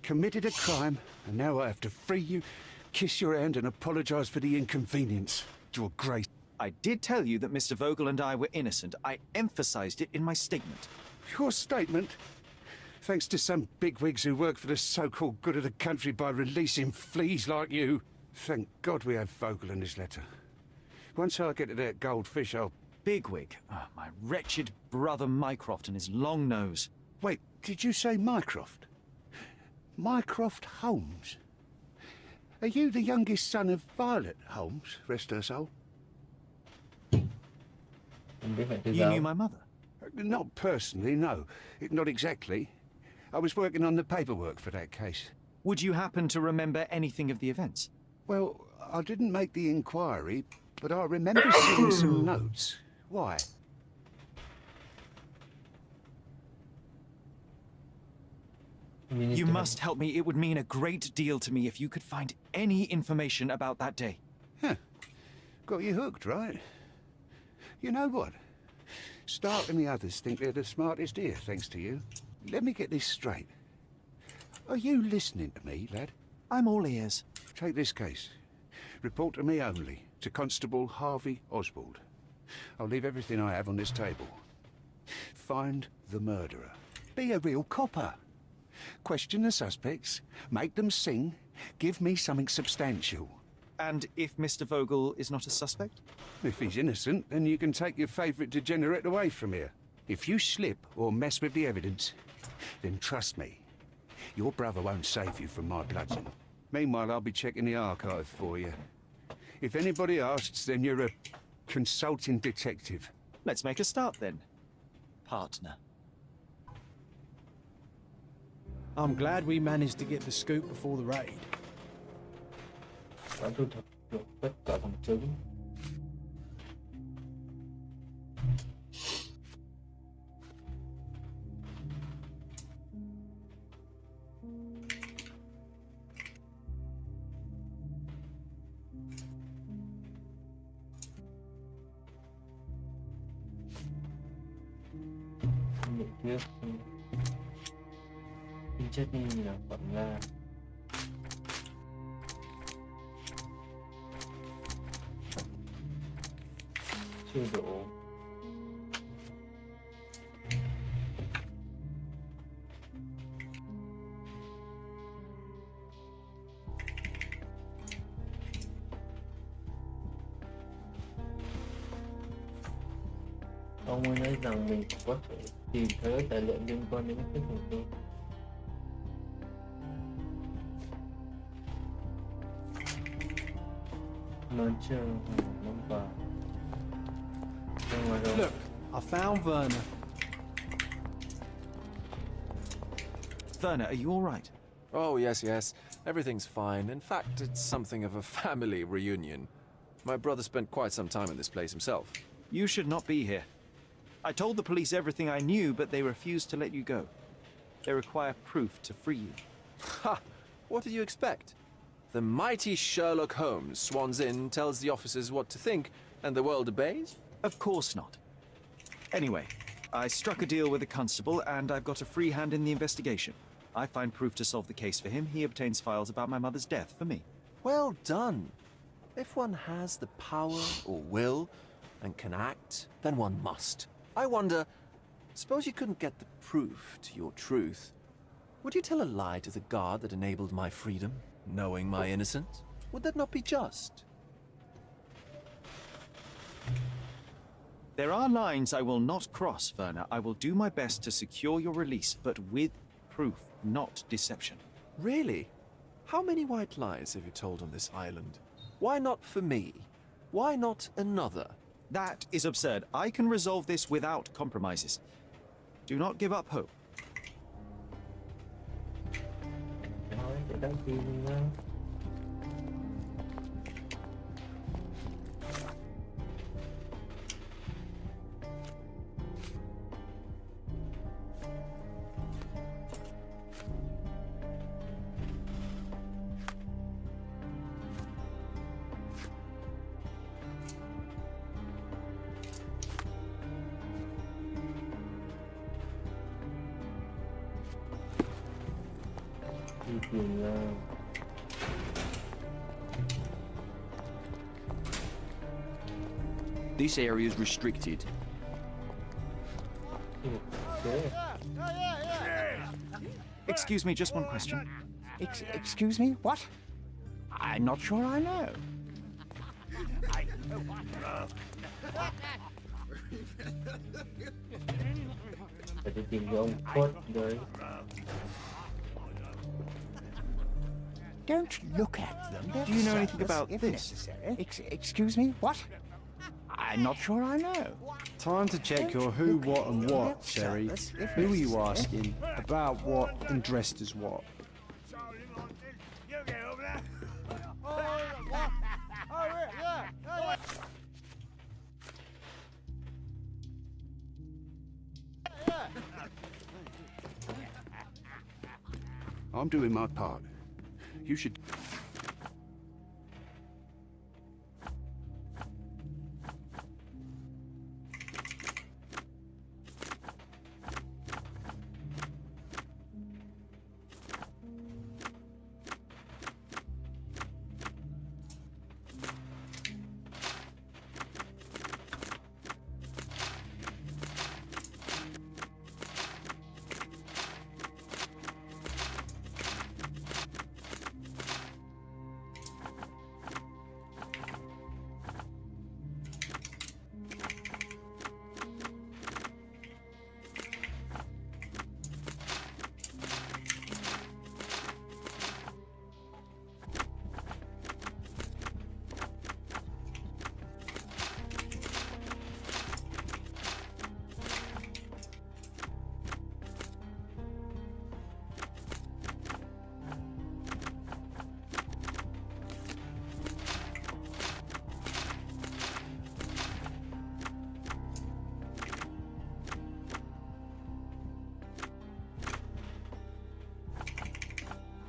committed a crime, and now I have to free you, kiss your hand, and apologize for the inconvenience. Your Grace. I did tell you that Mr. Vogel and I were innocent. I emphasized it in my statement. Your statement? Thanks to some bigwigs who work for the so-called good of the country by releasing fleas like you. Thank God we have Vogel in his letter. Once I get to that goldfish, I'll... Bigwig? Oh, my wretched brother Mycroft and his long nose. Wait, did you say Mycroft? Mycroft Holmes? Are you the youngest son of Violet Holmes, rest her soul? You knew my mother? Not personally, no. Not exactly. I was working on the paperwork for that case. Would you happen to remember anything of the events? Well, I didn't make the inquiry, but I remember seeing some notes. Why? You must help me. It would mean a great deal to me if you could find any information about that day. Huh. Got you hooked, right? You know what? Stark and the others think they're the smartest here, thanks to you. Let me get this straight. Are you listening to me, lad? I'm all ears. Take this case. Report to me only, to Constable Harvey Oswald. I'll leave everything I have on this table. Find the murderer. Be a real copper. Question the suspects, make them sing, give me something substantial. And if Mr. Vogel is not a suspect? If he's innocent, then you can take your favourite degenerate away from here. If you slip or mess with the evidence, then trust me, your brother won't save you from my bludgeon. Meanwhile, I'll be checking the archive for you. If anybody asks, then you're a consulting detective. Let's make a start then, partner. I'm glad we managed to get the scoop before the raid. Đã thu thập được tất cả bằng chứng. Nhận thuyết tính chất như là phẩm la. Chưa đủ. Ông ấy nói rằng mình có thể tìm thấy tài liệu liên quan đến cái hành vi. Nói chưa năm vào. Look, I found Werner. Werner, are you all right? Oh, yes, yes. Everything's fine. In fact, it's something of a family reunion. My brother spent quite some time in this place himself. You should not be here. I told the police everything I knew, but they refused to let you go. They require proof to free you. Ha! What did you expect? The mighty Sherlock Holmes swans in, tells the officers what to think, and the world obeys? Of course not. Anyway, I struck a deal with the constable, and I've got a free hand in the investigation. I find proof to solve the case for him. He obtains files about my mother's death for me. Well done. If one has the power or will and can act, then one must. I wonder, suppose you couldn't get the proof to your truth. Would you tell a lie to the guard that enabled my freedom, knowing my innocence? Would that not be just? There are lines I will not cross, Werner. I will do my best to secure your release, but with proof, not deception. Really? How many white lies have you told on this island? Why not for me? Why not another? That is absurd. I can resolve this without compromises. Do not give up hope. This area is restricted. Excuse me, just one question. Excuse me, what? I'm not sure I know. Don't look at them. Do you know anything about if this? necessary. Excuse me, what? I'm not sure I know. Time to check your who, what, and what, Sherry. Who are you asking? About what and dressed as what? I'm doing my part. You should...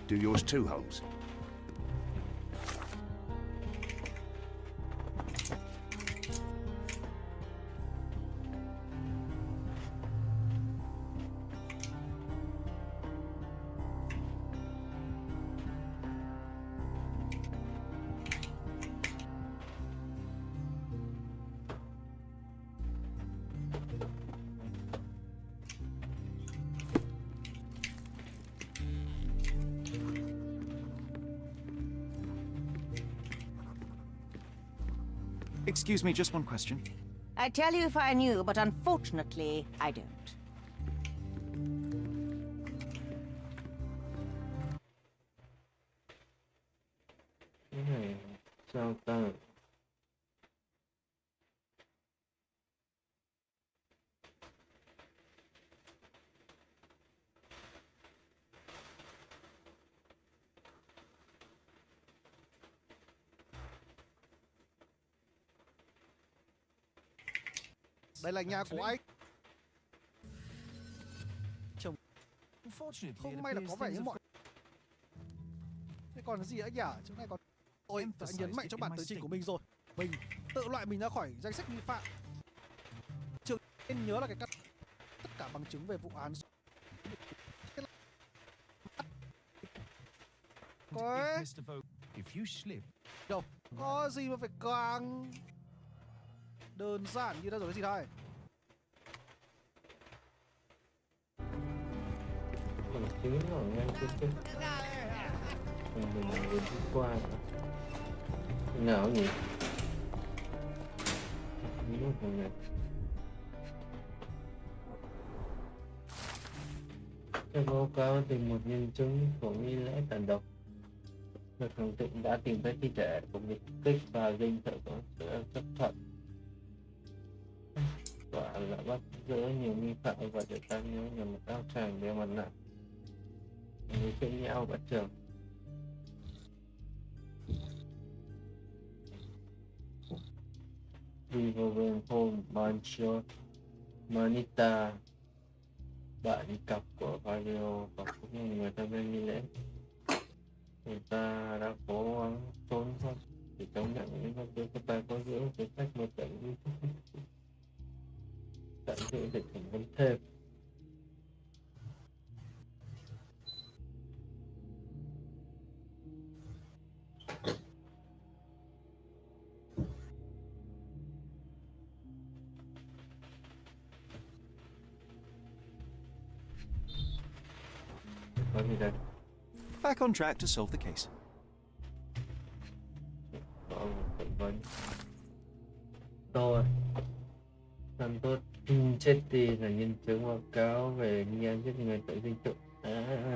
Do yours too, Holmes. Excuse me, just one question. I'd tell you if I knew, but unfortunately, I don't. Cái này sao ta? Đây là nhà của anh. Chồng. Không may là có vẻ như mọi. Thế còn cái gì nữa nhỉ? Chỗ này còn. Ôi, anh nhấn mạnh trong bản tường trình của mình rồi. Mình tự loại mình ra khỏi danh sách nghi phạm. Trường nên nhớ là cái tất cả bằng chứng về vụ án. Có ấy. Đâu, có gì mà phải càng đơn giản như đó rồi cái gì đây? Bằng chứng ở ngay trước mình đi qua nào nhỉ? Đúng rồi này. Theo báo cáo thì một nhân chứng của nghi lễ tàn độc được khẳng định đã tìm thấy thi thể của biệt kích và dinh thự có sự chấp thuận. Quả là bắt giữ nhiều nghi phạm và trở thành nhớ nhằm một áo tràng đeo mặt nạ người chơi nhau bắt trường. Đi vào vườn home Mancho Manita, bạn cặp của Vario và cũng người tham gia nghi lễ. Người ta đã cố gắng trốn thoát để chống nhận những vật tư của tài có giữ cái sách một tận tận giữ để thẩm vấn thêm. Có gì đây? Back on track to solve the case. Có một thẩm vấn. Rồi. Santos Chetti là nhân chứng báo cáo về nghi án giết người tại dinh thự.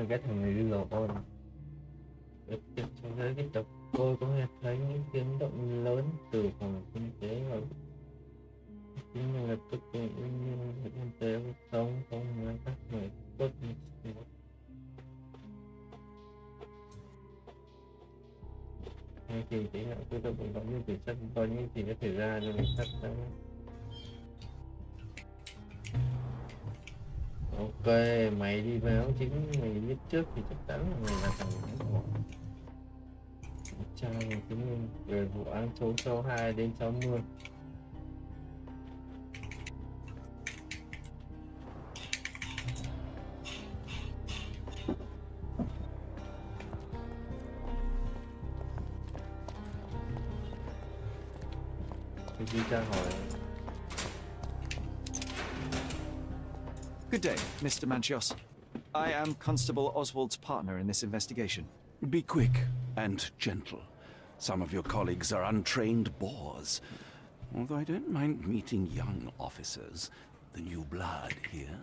Cái thằng này đi lò con. Tiếp cho thấy cái tập tôi có nghe thấy những tiếng động lớn từ phòng kinh tế và chính là lập tức tự nhiên kinh tế sống không nói các người tốt như hay thì tí nữa tôi đã cũng có những thể chất có những gì có thể ra cho mình chắc chắn. Ok, mày đi báo chính mày biết trước thì chắc chắn là mày là thằng của cha mình chứng minh về vụ án trốn sau 2 đến 60. Đi tra hỏi. Good day, Mr. Manchios. I am Constable Oswald's partner in this investigation. Be quick and gentle. Some of your colleagues are untrained bores. Although I don't mind meeting young officers, the new blood here.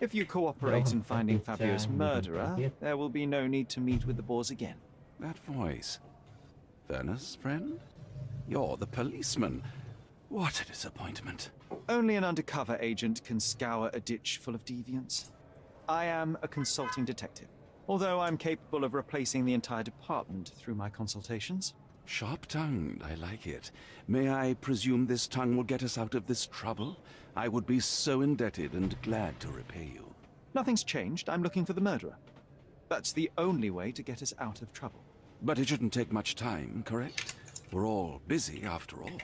If you cooperate in finding Fabio's murderer, there will be no need to meet with the Boers again. That voice. Werner's friend? You're the policeman. What a disappointment. Only an undercover agent can scour a ditch full of deviants. I am a consulting detective, although I'm capable of replacing the entire department through my consultations. Sharp-tongued, I like it. May I presume this tongue will get us out of this trouble? I would be so indebted and glad to repay you. Nothing's changed. I'm looking for the murderer. That's the only way to get us out of trouble. But it shouldn't take much time, correct? We're all busy after all.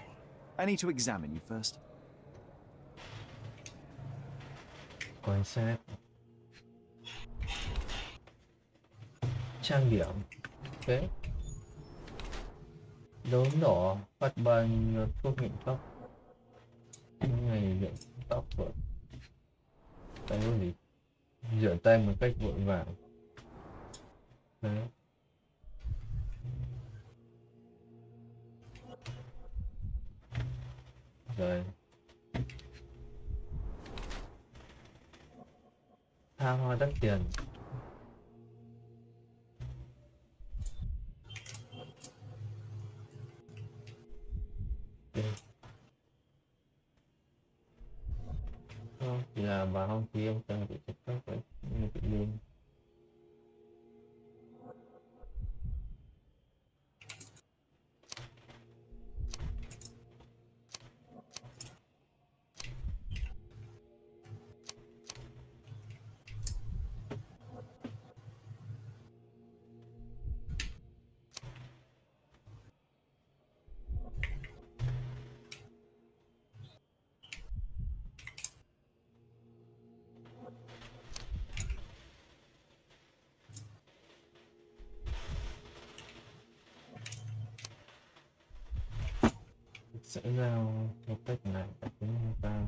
I need to examine you first. Quan sát. Trang điểm. Ok. Đốm đỏ phát ban thuốc nhuộm tóc. Ngày nhuộm tóc rồi. Cái gì? Rửa tay một cách vội vàng. Đấy. Rồi. Tha hoa đắt tiền. Không, chỉ là bà không thì ông cần phải chụp các cái tự nhiên. Sẽ ra một cách này tại chúng ta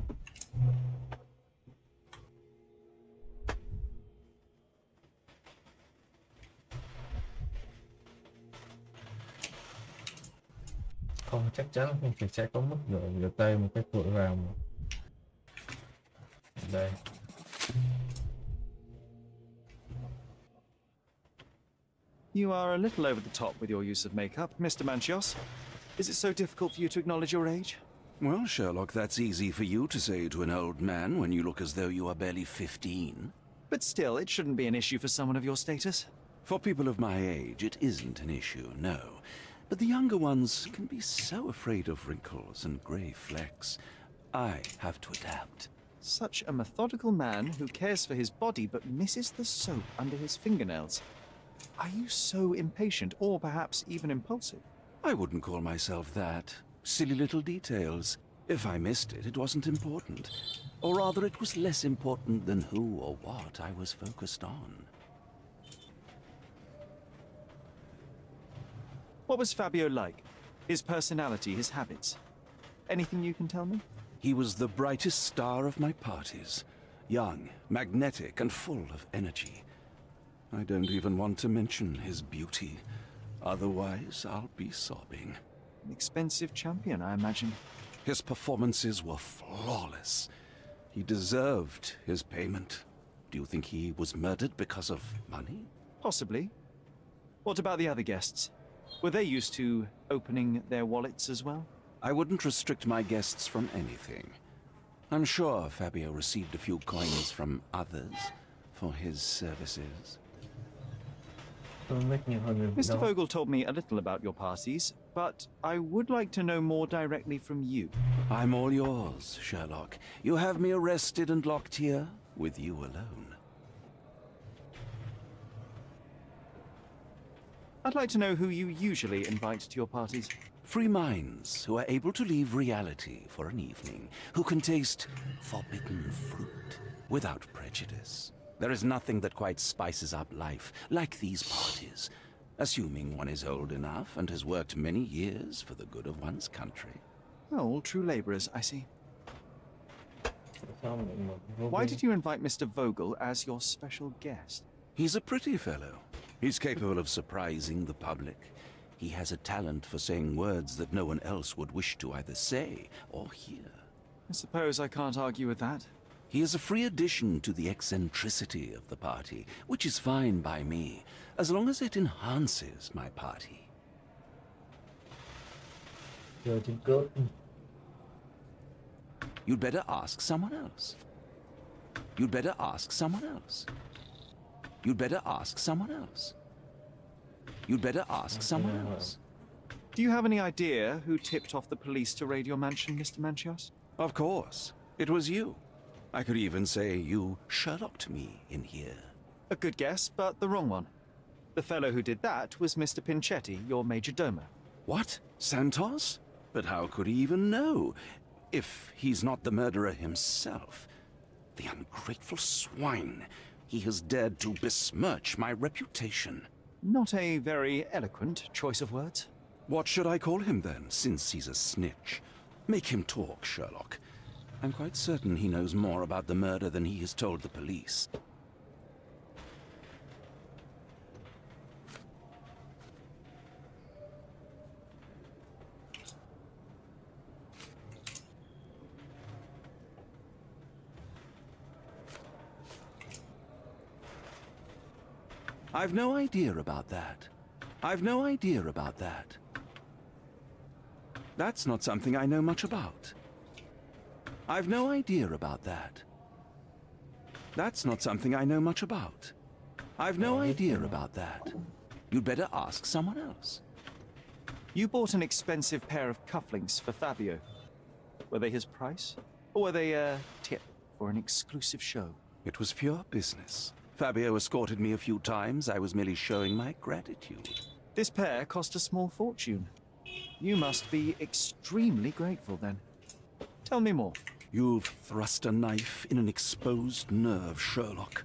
không chắc chắn không thì sẽ có mức rửa tay một cách vội vàng. Đây. You are a little over the top with your use of makeup, Mr. Manchios. Is it so difficult for you to acknowledge your age? Well, Sherlock, that's easy for you to say to an old man when you look as though you are barely 15. But still, it shouldn't be an issue for someone of your status. For people of my age, it isn't an issue, no. But the younger ones can be so afraid of wrinkles and grey flecks. I have to adapt. Such a methodical man who cares for his body but misses the soap under his fingernails. Are you so impatient, or perhaps even impulsive? I wouldn't call myself that. Silly little details. If I missed it, it wasn't important. Or rather, it was less important than who or what I was focused on. What was Fabio like? His personality, his habits? Anything you can tell me? He was the brightest star of my parties. Young, magnetic, and full of energy. I don't even want to mention his beauty. Otherwise, I'll be sobbing. An expensive champion, I imagine. His performances were flawless. He deserved his payment. Do you think he was murdered because of money? Possibly. What about the other guests? Were they used to opening their wallets as well? I wouldn't restrict my guests from anything. I'm sure Fabio received a few coins from others for his services. Mr. Vogel told me a little about your parties, but I would like to know more directly from you. I'm all yours, Sherlock. You have me arrested and locked here with you alone. I'd like to know who you usually invite to your parties. Free minds who are able to leave reality for an evening, who can taste forbidden fruit without prejudice. There is nothing that quite spices up life like these parties, assuming one is old enough and has worked many years for the good of one's country. Oh, all true labourers, I see. Why did you invite Mr. Vogel as your special guest? He's a pretty fellow. He's capable of surprising the public. He has a talent for saying words that no one else would wish to either say or hear. I suppose I can't argue with that. He is a free addition to the eccentricity of the party, which is fine by me, as long as it enhances my party. You'd better ask someone else. You'd better ask someone else. You'd better ask someone else. You'd better ask someone else. Do you have any idea who tipped off the police to raid your mansion, Mr. Manchios? Of course. It was you. I could even say you Sherlocked me in here. A good guess, but the wrong one. The fellow who did that was Mr. Pinchetti, your major domo. What? Santos? But how could he even know? If he's not the murderer himself. The ungrateful swine. He has dared to besmirch my reputation. Not a very eloquent choice of words. What should I call him then, since he's a snitch? Make him talk, Sherlock. I'm quite certain he knows more about the murder than he has told the police. I've no idea about that. I've no idea about that. That's not something I know much about. I've no idea about that. That's not something I know much about. I've no idea about that. You'd better ask someone else. You bought an expensive pair of cufflinks for Fabio. Were they his price? Or were they a tip for an exclusive show? It was pure business. Fabio escorted me a few times. I was merely showing my gratitude. This pair cost a small fortune. You must be extremely grateful then. Tell me more. You've thrust a knife in an exposed nerve, Sherlock.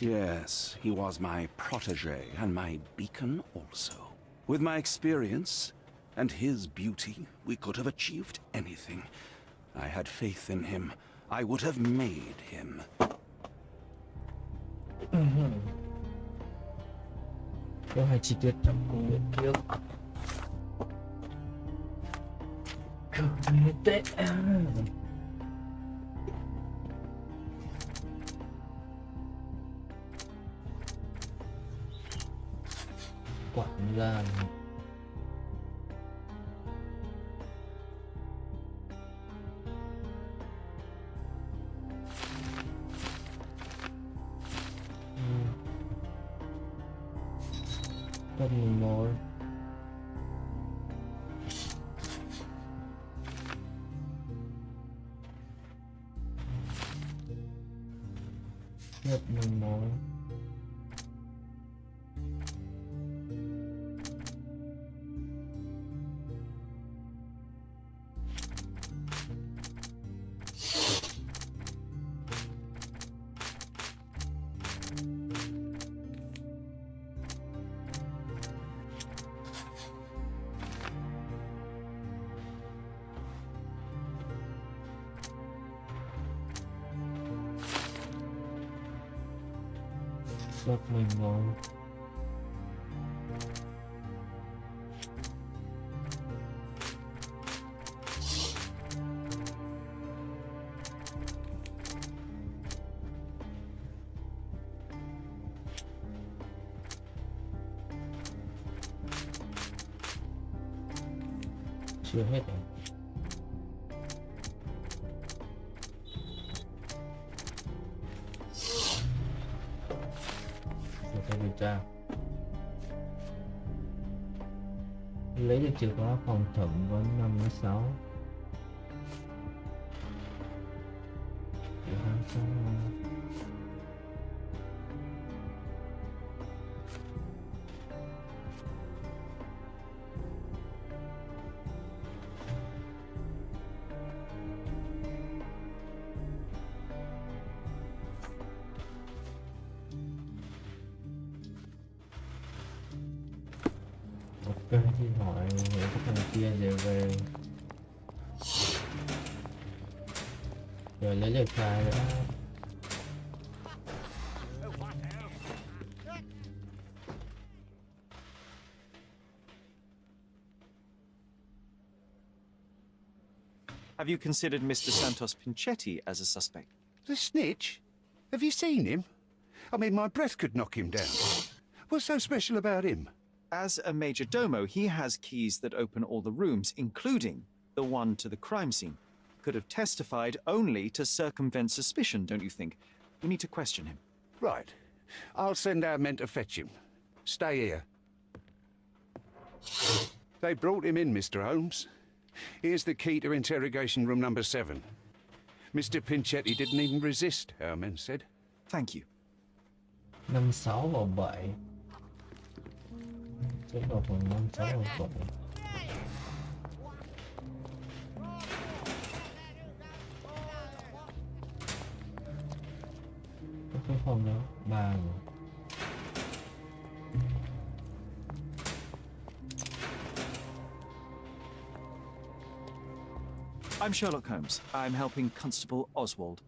Yes, he was my protege and my beacon also. With my experience and his beauty, we could have achieved anything. I had faith in him. I would have made him. Có hai chi tiết trong công việc kia. Không tệ. Quản gia. One more. Yep, one more. Lượt mình rồi. Chưa hết rồi. Điều tra lấy được chìa khóa phòng thẩm vấn 56 ok thì hỏi những cái thằng kia đều về rồi lấy lời khai đó. Have you considered Mr. Santos Pinchetti as a suspect? The snitch? Have you seen him? I mean, my breath could knock him down. What's so special about him? As a major domo, he has keys that open all the rooms, including the one to the crime scene. Could have testified only to circumvent suspicion, don't you think? We need to question him. Right. I'll send our men to fetch him. Stay here. They brought him in, Mr. Holmes. Here's the key to interrogation room number 7. Mr. Pinchetti didn't even resist, our men said. Thank you. 5, 6 và 7. Sẽ vào khoảng 5, 6 và 7. Cái phòng đó 3 rồi. I'm Sherlock Holmes. I'm helping Constable Oswald.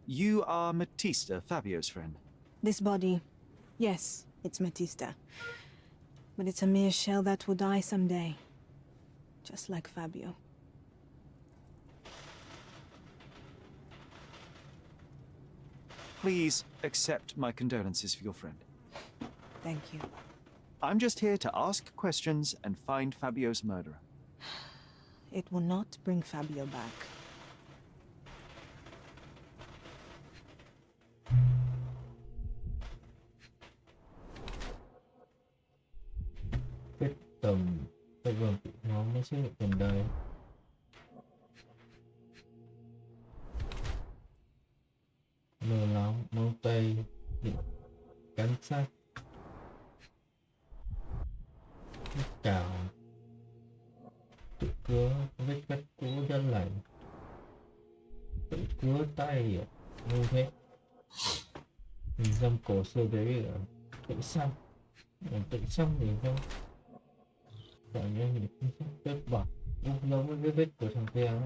You are Matista, Fabio's friend. This body, yes, it's Matista. But it's a mere shell that will die someday. Just like Fabio. Please accept my condolences for your friend. Thank you. I'm just here to ask questions and find Fabio's murderer. It will not bring Fabio back. Cái tầm tôi vừa bị nó mới xuất hiện gần đây. Mưa nóng, mông tây, bị cắn sát, vết cào, tự cứa, vết cắt cũ rất lạnh, tự cứa tay như thế, mình dâm cổ xưa đấy ở tự xăm thì không, cảm giác như vết bỏng, giống với cái vết của thằng kia đó.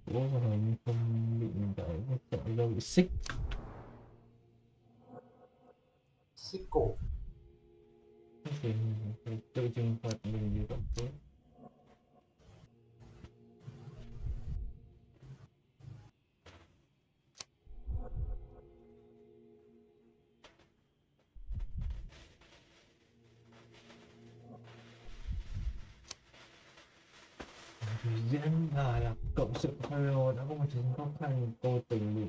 Ủa mà hình như không bị mình đợi cái tội đâu bị xích cổ thì tự trừng phạt mình như vậy thôi. Diễn và là cộng sự Hero đã có một chuyến khó khăn, cô từng bị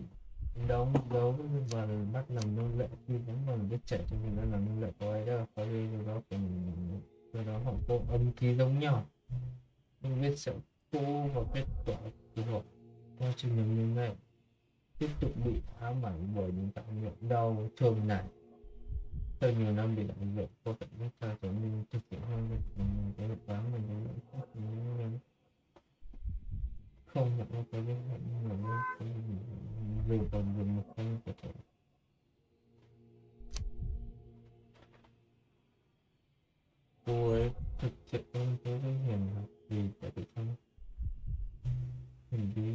đóng dấu và bắt làm nô lệ khi vẫn còn biết trẻ cho mình đã làm nô lệ của ấy đó, có đi do đó cùng do đó họ cô âm ký giống nhau nhưng vết sẹo cũ và kết quả của họ theo trường hợp như này tiếp tục bị ám ảnh bởi những cảm nhận đau thương này. Sau nhiều năm bị đại dược, cô tận biết sao trở nên thực hiện hơn cái việc bám mình những không nhận ra cái liên hệ như là dù còn dùng một không có thể. Cô ấy thực sự không thấy cái hiền học gì tại vì không hình bí.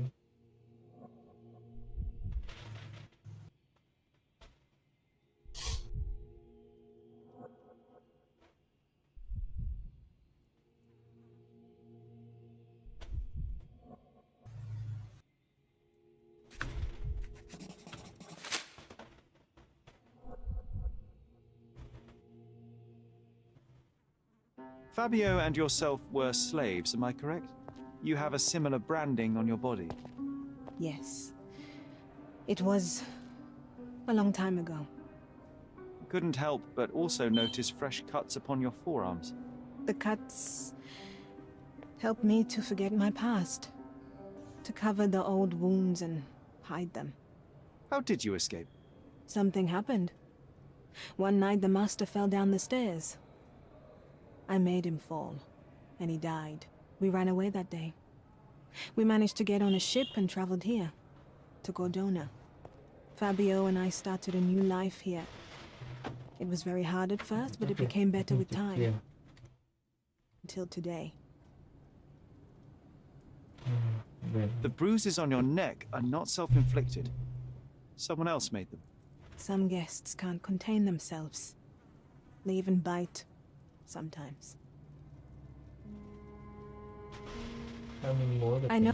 Fabio and yourself were slaves, am I correct? You have a similar branding on your body. Yes. It was a long time ago. Couldn't help but also notice fresh cuts upon your forearms. The cuts helped me to forget my past, to cover the old wounds and hide them. How did you escape? Something happened. One night the master fell down the stairs. I made him fall, and he died. We ran away that day. We managed to get on a ship and traveled here, to Cordona. Fabio and I started a new life here. It was very hard at first, but it became better with time. Until today. The bruises on your neck are not self-inflicted. Someone else made them. Some guests can't contain themselves. They even bite. Sometimes. I know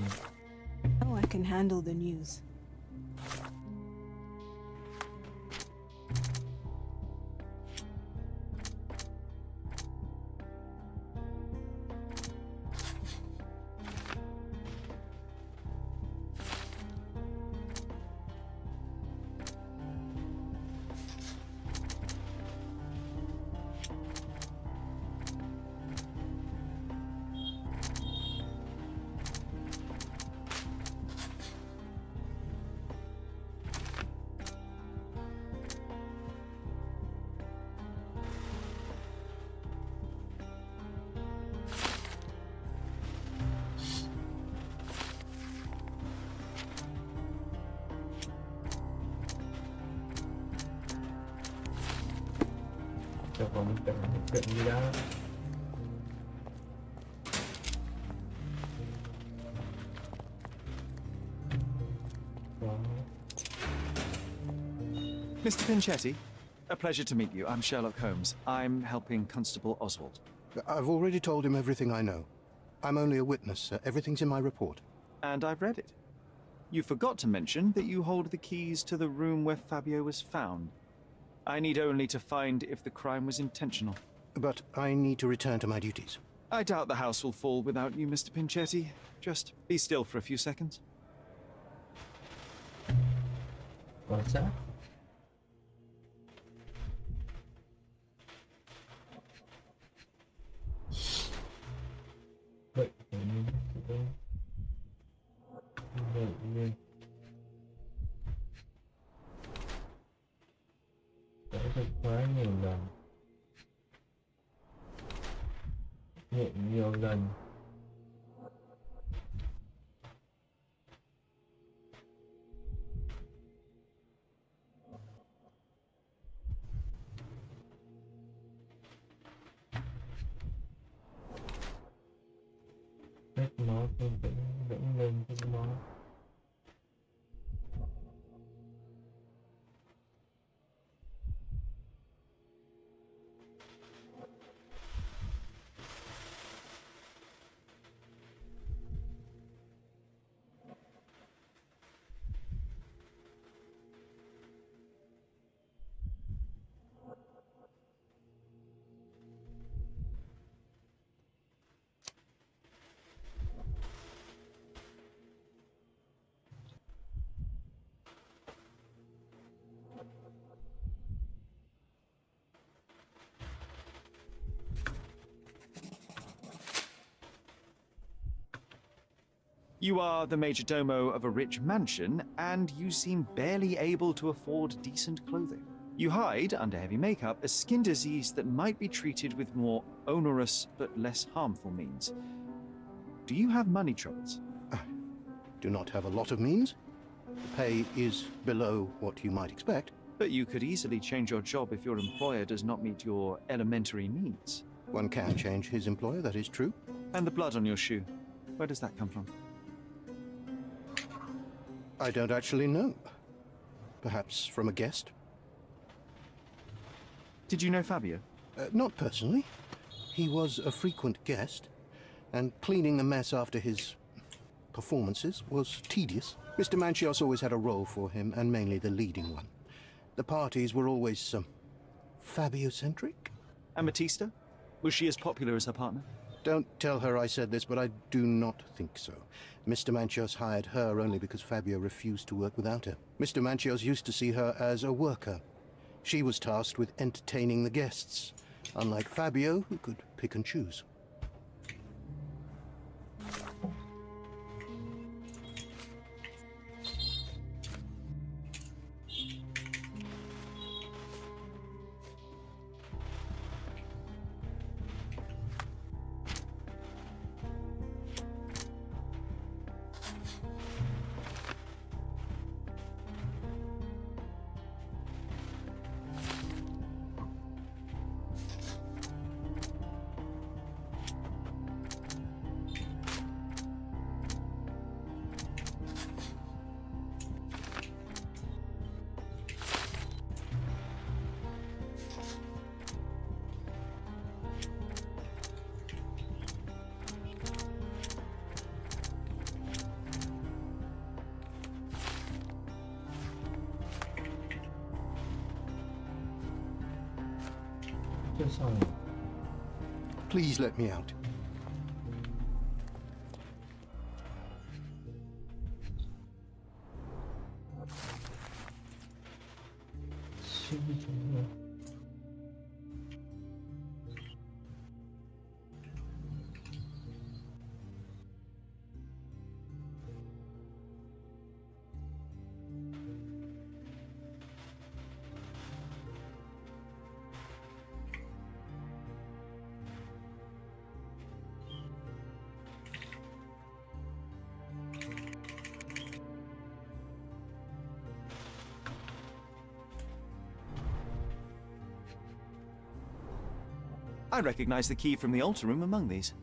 I can handle the news. còn chuyện gì đó. Mr. Pinchetti, a pleasure to meet you. I'm Sherlock Holmes. I'm helping Constable Oswald. I've already told him everything I know. I'm only a witness, sir. Everything's in my report. And I've read it. You forgot to mention that you hold the keys to the room where Fabio was found. I need only to find if the crime was intentional. But I need to return to my duties. I doubt the house will fall without you, Mr. Pinchetti. Just be still for a few seconds. What's that? Vậy tự nhiên đã được quá nhiều lần, nhiều lần. Vết máu tôi vẫn lên vết máu. You are the major domo of a rich mansion, and you seem barely able to afford decent clothing. You hide under heavy makeup a skin disease that might be treated with more onerous but less harmful means. Do you have money troubles? I do not have a lot of means. The pay is below what you might expect. But you could easily change your job if your employer does not meet your elementary needs. One can change his employer, that is true. And the blood on your shoe, where does that come from? I don't actually know. Perhaps from a guest? Did you know Fabio? Not personally. He was a frequent guest, and cleaning the mess after his performances was tedious. Mr. Manchios always had a role for him, and mainly the leading one. The parties were always Fabio-centric. And Matista? Was she as popular as her partner? Don't tell her I said this, but I do not think so. Mr. Manchios hired her only because Fabio refused to work without her. Mr. Manchios used to see her as a worker. She was tasked with entertaining the guests, unlike Fabio, who could pick and choose. Please let me out. I recognize the key from the altar room among these.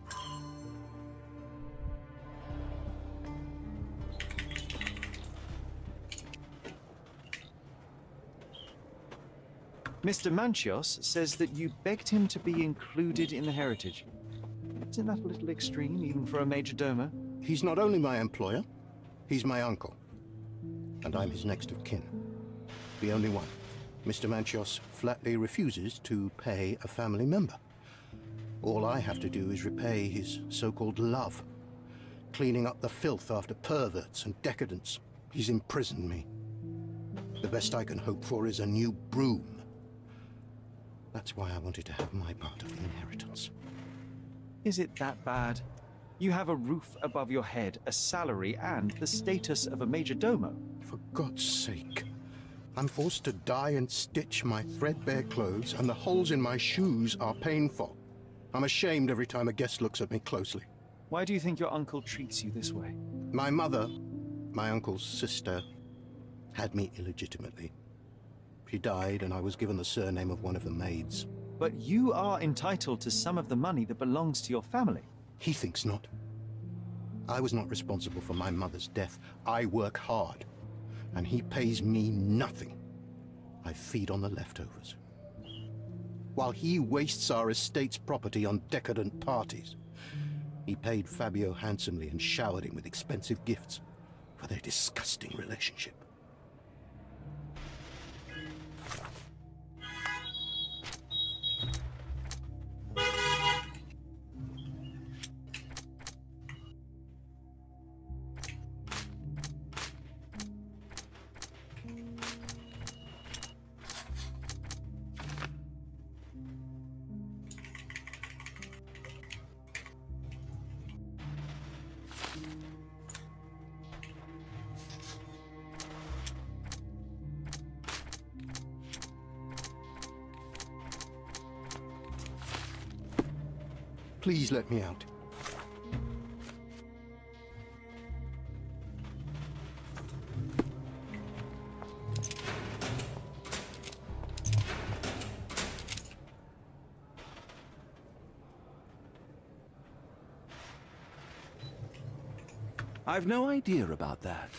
Mr. Manchios says that you begged him to be included in the heritage. Isn't that a little extreme, even for a major domo? He's not only my employer, he's my uncle. And I'm his next of kin. The only one. Mr. Manchios flatly refuses to pay a family member. All I have to do is repay his so-called love. Cleaning up the filth after perverts and decadents. He's imprisoned me. The best I can hope for is a new broom. That's why I wanted to have my part of the inheritance. Is it that bad? You have a roof above your head, a salary, and the status of a major domo. For God's sake. I'm forced to dye and stitch my threadbare clothes, and the holes in my shoes are painful. I'm ashamed every time a guest looks at me closely. Why do you think your uncle treats you this way? My mother, my uncle's sister, had me illegitimately. She died, and I was given the surname of one of the maids. But you are entitled to some of the money that belongs to your family. He thinks not. I was not responsible for my mother's death. I work hard, and he pays me nothing. I feed on the leftovers. While he wastes our estate's property on decadent parties, he paid Fabio handsomely and showered him with expensive gifts for their disgusting relationship. Please let me out. I've no idea about that.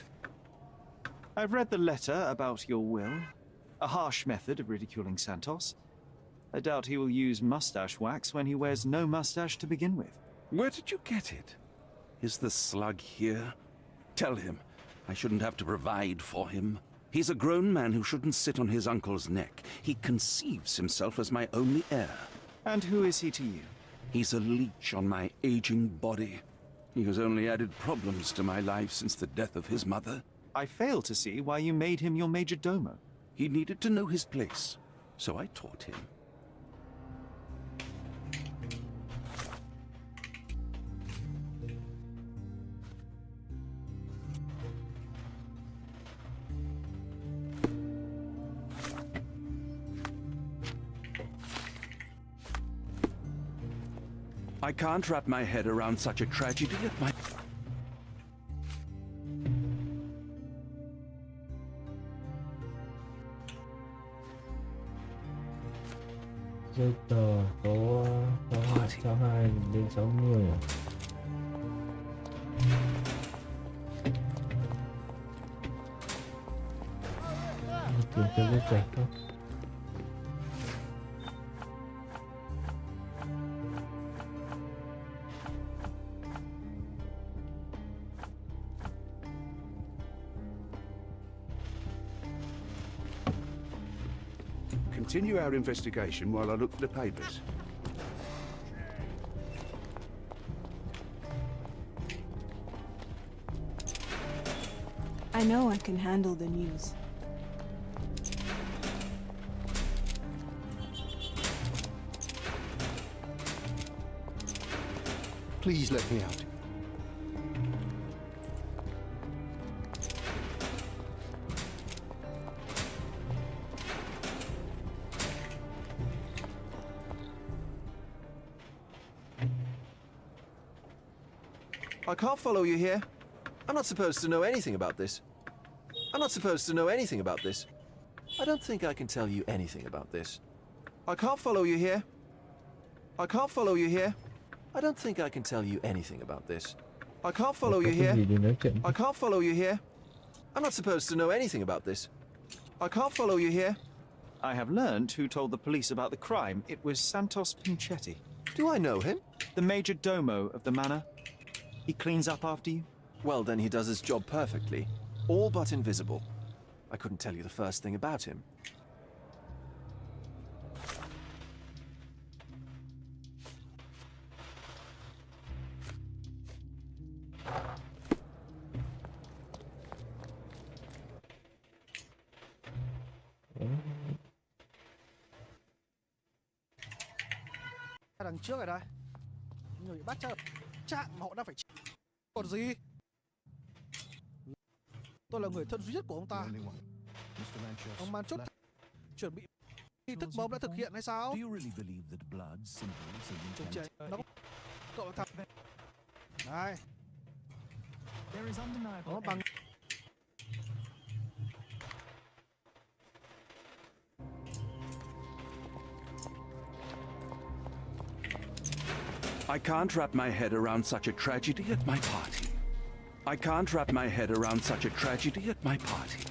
I've read the letter about your will. A harsh method of ridiculing Santos. I doubt he will use mustache wax when he wears no mustache to begin with. Where did you get it? Is the slug here? Tell him I shouldn't have to provide for him. He's a grown man who shouldn't sit on his uncle's neck. He conceives himself as my only heir. And who is he to you? He's a leech on my aging body. He has only added problems to my life since the death of his mother. I fail to see why you made him your major domo. He needed to know his place, so I taught him. I can't wrap my head around such a tragedy at my... Giấy tờ có 62 đến 60 à? Tìm cho giấy tờ không? Continue our investigation while I look for the papers. I know I can handle the news. Please let me out. I can't follow you here. I'm not supposed to know anything about this. I'm not supposed to know anything about this. I don't think I can tell you anything about this. I can't follow you here. I can't follow you here. I don't think I can tell you anything about this. I can't follow you here. I can't follow you here. I'm not supposed to know anything about this. I can't follow you here. I have learned who told the police about the crime. It was Santos Pinchetti. Do I know him? The major domo of the manor. He cleans up after you? Well, then he does his job perfectly. All but invisible. I couldn't tell you the first thing about him. Đằng trước ở đây. Người bị bắt chơi chạm mà họ đang phải còn gì. Tôi là người thân duy nhất của ông ta. Ông Man chốt chuẩn bị nghi thức bom đã thực hiện hay sao? Trông trẻ nó cậu là thằng này. Nó bằng I can't wrap my head around such a tragedy at my party. I can't wrap my head around such a tragedy at my party.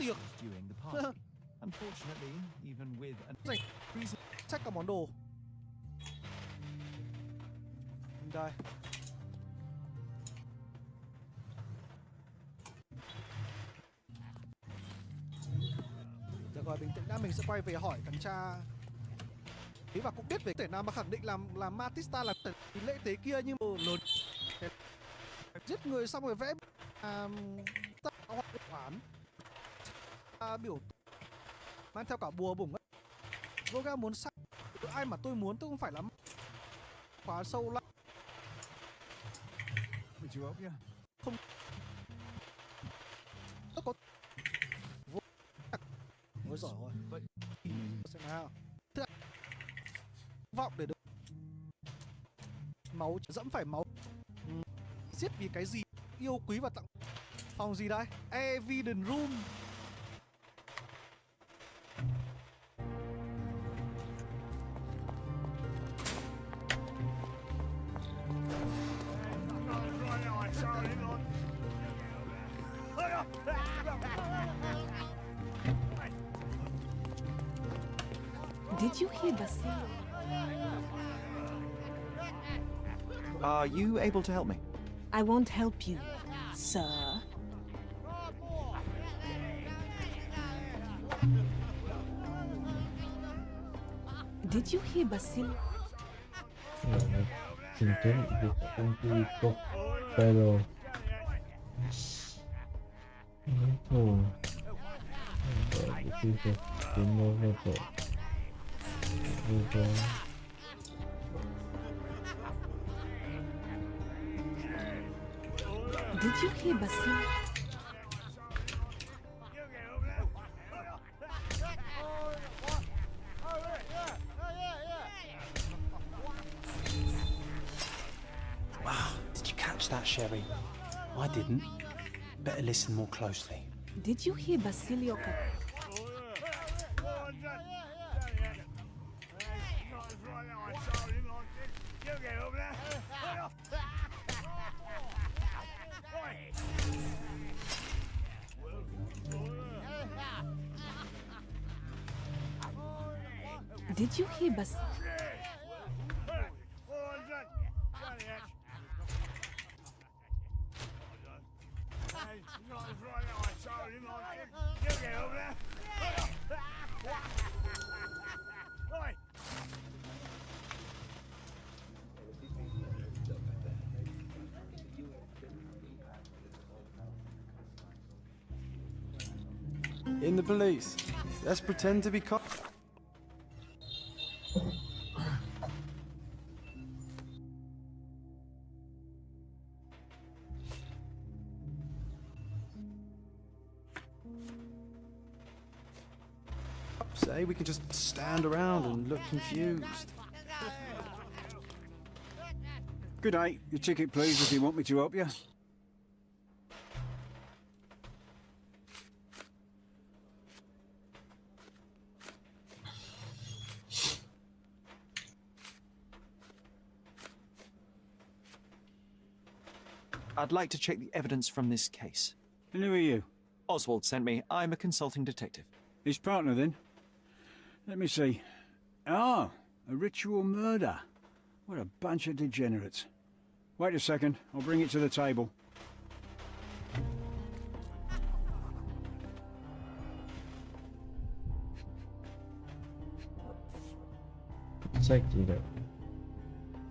tiệc. During the party. Unfortunately, even with a reason. Xách cả món đồ. Đây. Được rồi, bình tĩnh đã, mình sẽ quay về hỏi thằng cha. Thế và cũng biết về thể nào mà khẳng định là Matista là lễ tế kia, nhưng mà lớn giết người xong rồi vẽ hoặc khoản biểu mang theo cả bùa bủng ấy. Voga muốn sát ai mà tôi muốn, tôi không phải là khóa sâu lắm. Không. Tôi có ôi giỏi rồi. Xem nào. Vọng để được máu dẫm phải máu. Giết vì cái gì yêu quý và tặng. Phòng gì đây? Evidence room. Did you hear Basil? Are you able to help me? I won't help you, sir. Did you hear Basil? Intento un público, pero Did you hear Basil? Wow, did you catch that, Sherry? I didn't. Better listen more closely. Did you hear Basilio? Did you hear Basil? In the police. Let's pretend to be say? We can just stand around and look confused. Good day. Your ticket, please, if you want me to help you. I'd like to check the evidence from this case. And who are you? Oswald sent me. I'm a consulting detective. His partner, then? Let me see. Ah, a ritual murder. What a bunch of degenerates. Wait a second. I'll bring it to the table.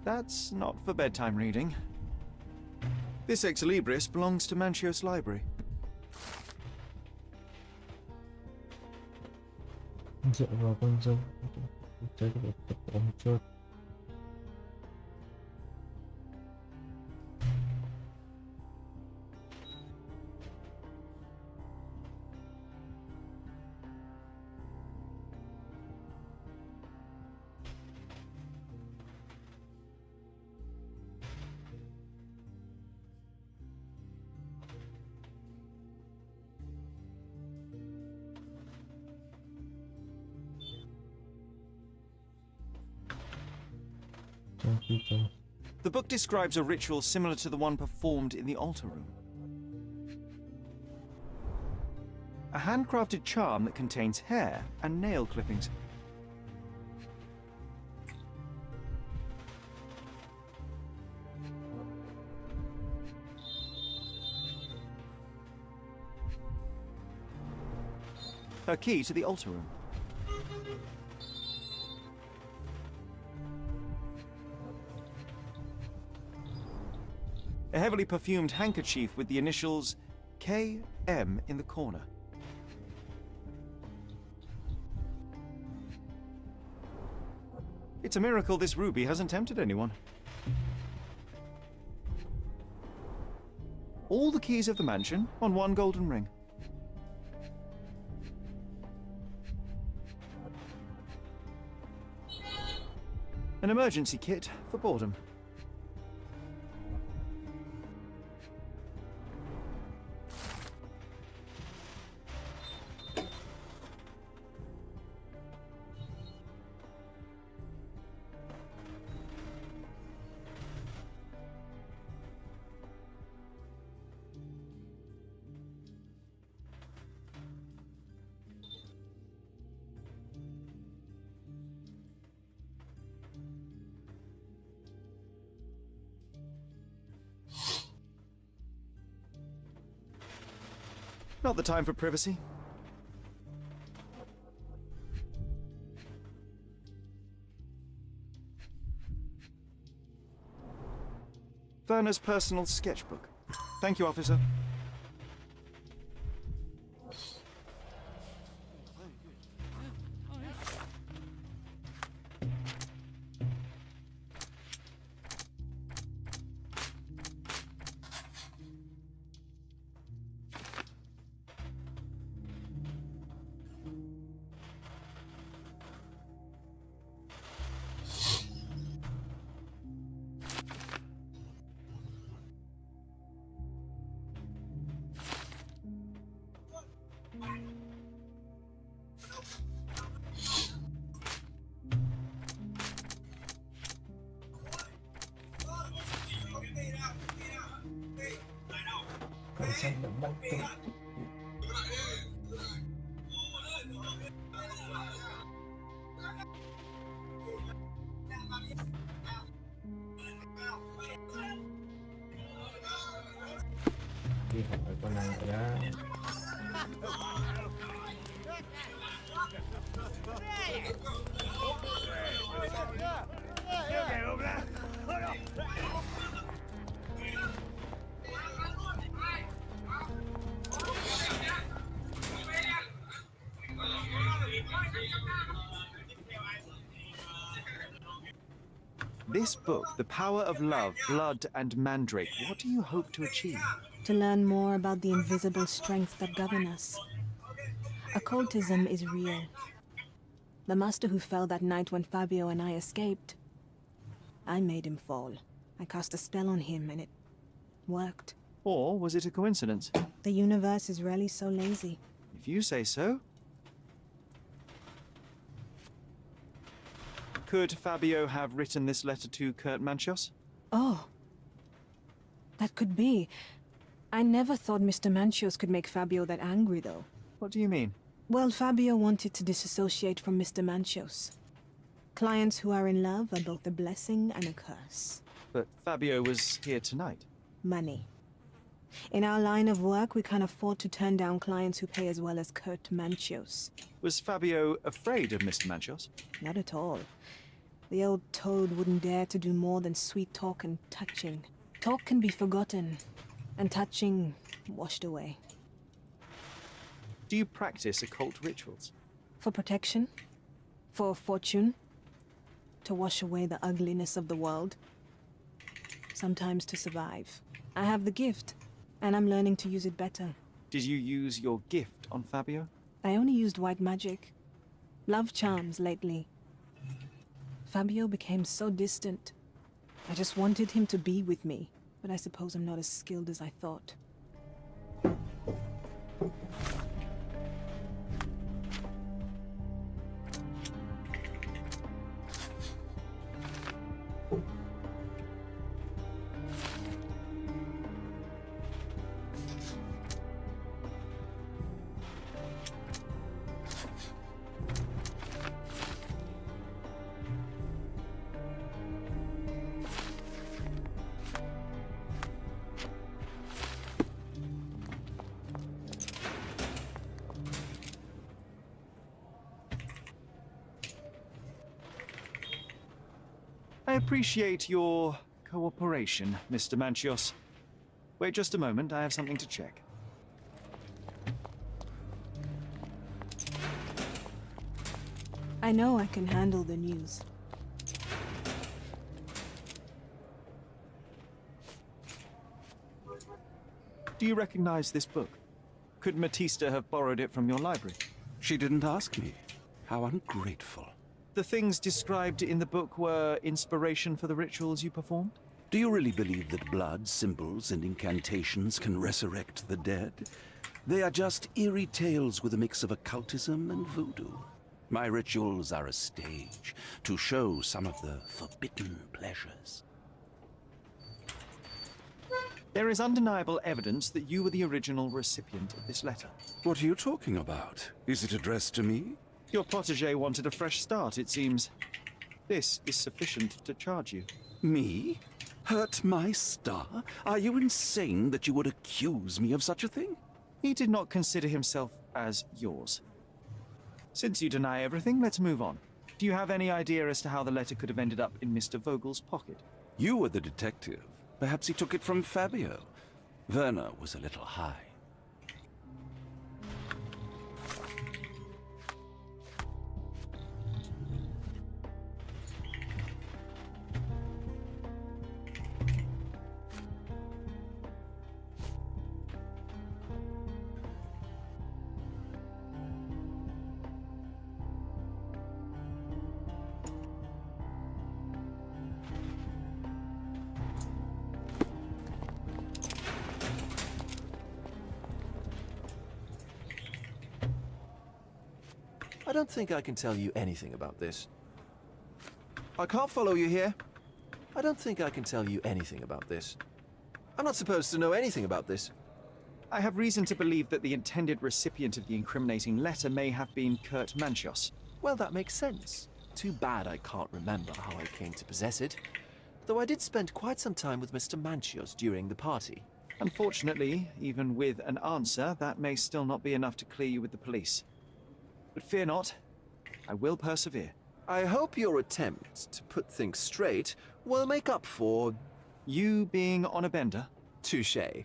That's not for bedtime reading. This ex libris belongs to Manchios Library. Dựa vào con dâu chơi cái việc tập ống chốt. The book describes a ritual similar to the one performed in the altar room. A handcrafted charm that contains hair and nail clippings. Her key to the altar room. A heavily perfumed handkerchief with the initials KM in the corner. It's a miracle this ruby hasn't tempted anyone. All the keys of the mansion on one golden ring. An emergency kit for boredom. Not the time for privacy. Werner's personal sketchbook. Thank you, officer. Đi học ở con này đã. This book, The Power of Love, Blood and Mandrake, what do you hope to achieve? To learn more about the invisible strengths that govern us. Occultism is real. The master who fell that night when Fabio and I escaped. I made him fall. I cast a spell on him and it worked. Or was it a coincidence? The universe is rarely so lazy. If you say so. Could Fabio have written this letter to Kurt Manchios? Oh. That could be. I never thought Mr. Manchios could make Fabio that angry, though. What do you mean? Well, Fabio wanted to disassociate from Mr. Manchios. Clients who are in love are both a blessing and a curse. But Fabio was here tonight. Money. In our line of work, we can't afford to turn down clients who pay as well as Kurt Manchios. Was Fabio afraid of Mr. Manchios? Not at all. The old toad wouldn't dare to do more than sweet talk and touching. Talk can be forgotten, and touching washed away. Do you practice occult rituals? For protection? For fortune? To wash away the ugliness of the world? Sometimes to survive. I have the gift, and I'm learning to use it better. Did you use your gift on Fabio? I only used white magic. Love charms lately. Fabio became so distant. I just wanted him to be with me, but I suppose I'm not as skilled as I thought. I appreciate your cooperation, Mr. Manchios. Wait just a moment, I have something to check. I know I can handle the news. Do you recognize this book? Could Matista have borrowed it from your library? She didn't ask me. How ungrateful. The things described in the book were inspiration for the rituals you performed? Do you really believe that blood, symbols, and incantations can resurrect the dead? They are just eerie tales with a mix of occultism and voodoo. My rituals are a stage to show some of the forbidden pleasures. There is undeniable evidence that you were the original recipient of this letter. What are you talking about? Is it addressed to me? Your protégé wanted a fresh start, it seems. This is sufficient to charge you. Me? Hurt my star? Are you insane that you would accuse me of such a thing? He did not consider himself as yours. Since you deny everything, let's move on. Do you have any idea as to how the letter could have ended up in Mr. Vogel's pocket? You were the detective. Perhaps he took it from Fabio. Werner was a little high. I don't think I can tell you anything about this. I can't follow you here. I don't think I can tell you anything about this. I'm not supposed to know anything about this. I have reason to believe that the intended recipient of the incriminating letter may have been Kurt Manchios. Well, that makes sense. Too bad I can't remember how I came to possess it. Though I did spend quite some time with Mr. Manchios during the party. Unfortunately, even with an answer, that may still not be enough to clear you with the police. But fear not, I will persevere. I hope your attempt to put things straight will make up for... you being on a bender? Touché.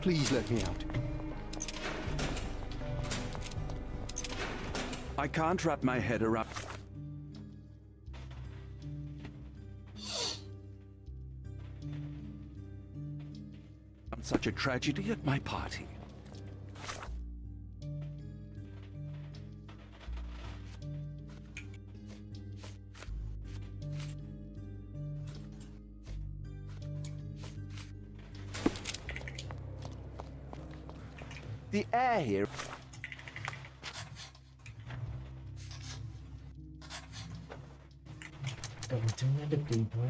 Please let me out. I can't wrap my head around... such a tragedy at my party. The air here... Cầm chứng đã được tìm thôi.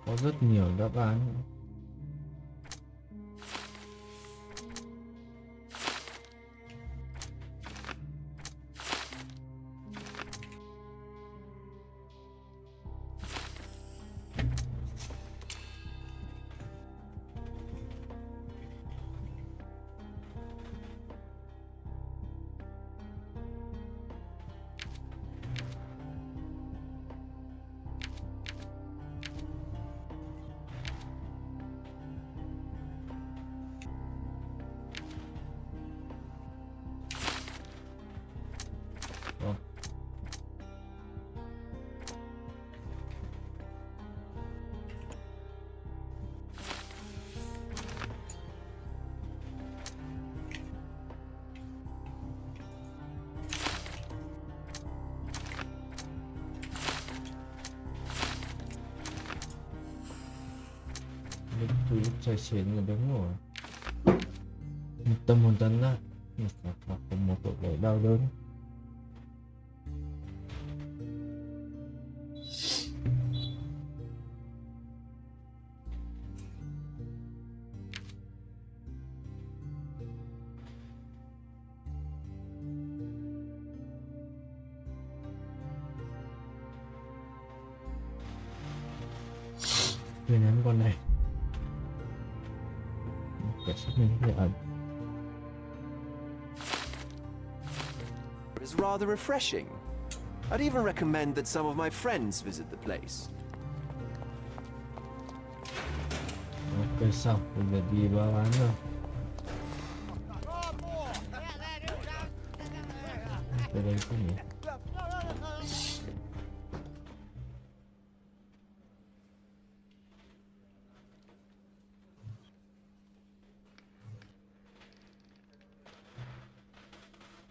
Có rất nhiều đáp án. Lúc chơi xuyến là đúng rồi. Một tâm hồn tấn á, một phạt hoặc một tội lỗi đau đớn. Quyền án con này. It's rather refreshing. I'd even recommend that some of my friends visit the place. Ok xong, bây giờ đi báo án rồi. Cái đây cái gì?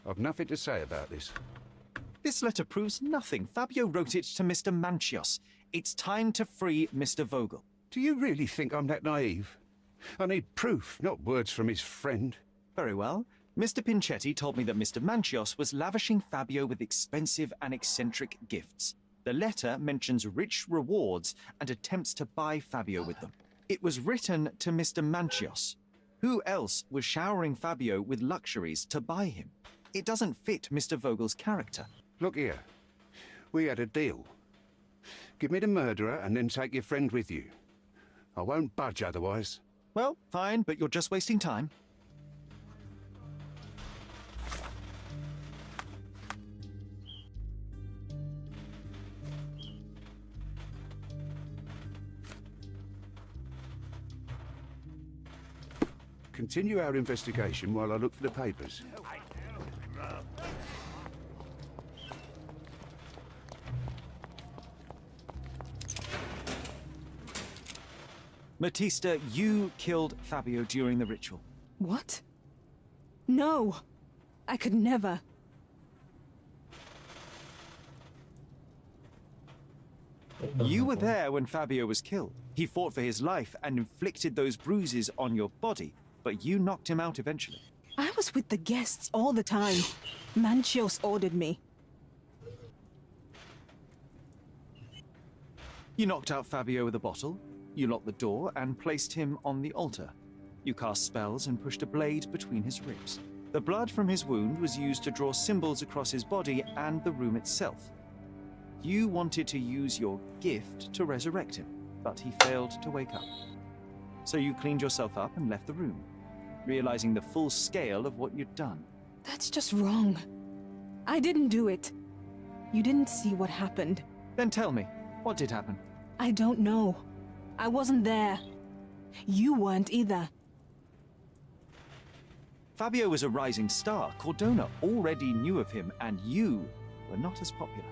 I've nothing to say about this. This letter proves nothing. Fabio wrote it to Mr. Manchios. It's time to free Mr. Vogel. Do you really think I'm that naive? I need proof, not words from his friend. Very well. Mr. Pinchetti told me that Mr. Manchios was lavishing Fabio with expensive and eccentric gifts. The letter mentions rich rewards and attempts to buy Fabio with them. It was written to Mr. Manchios. Who else was showering Fabio with luxuries to buy him? It doesn't fit Mr. Vogel's character. Look here. We had a deal. Give me the murderer and then take your friend with you. I won't budge otherwise. Well, fine, but you're just wasting time. Continue our investigation while I look for the papers. Matista, you killed Fabio during the ritual. What? No! I could never. You were there when Fabio was killed. He fought for his life and inflicted those bruises on your body, but you knocked him out eventually. I was with the guests all the time. Manchios ordered me. You knocked out Fabio with a bottle, you locked the door and placed him on the altar. You cast spells and pushed a blade between his ribs. The blood from his wound was used to draw symbols across his body and the room itself. You wanted to use your gift to resurrect him, but he failed to wake up. So you cleaned yourself up and left the room, realizing the full scale of what you'd done. That's just wrong. I didn't do it. You didn't see what happened. Then tell me, what did happen? I don't know. I wasn't there. You weren't either. Fabio was a rising star. Cordona already knew of him, and you were not as popular.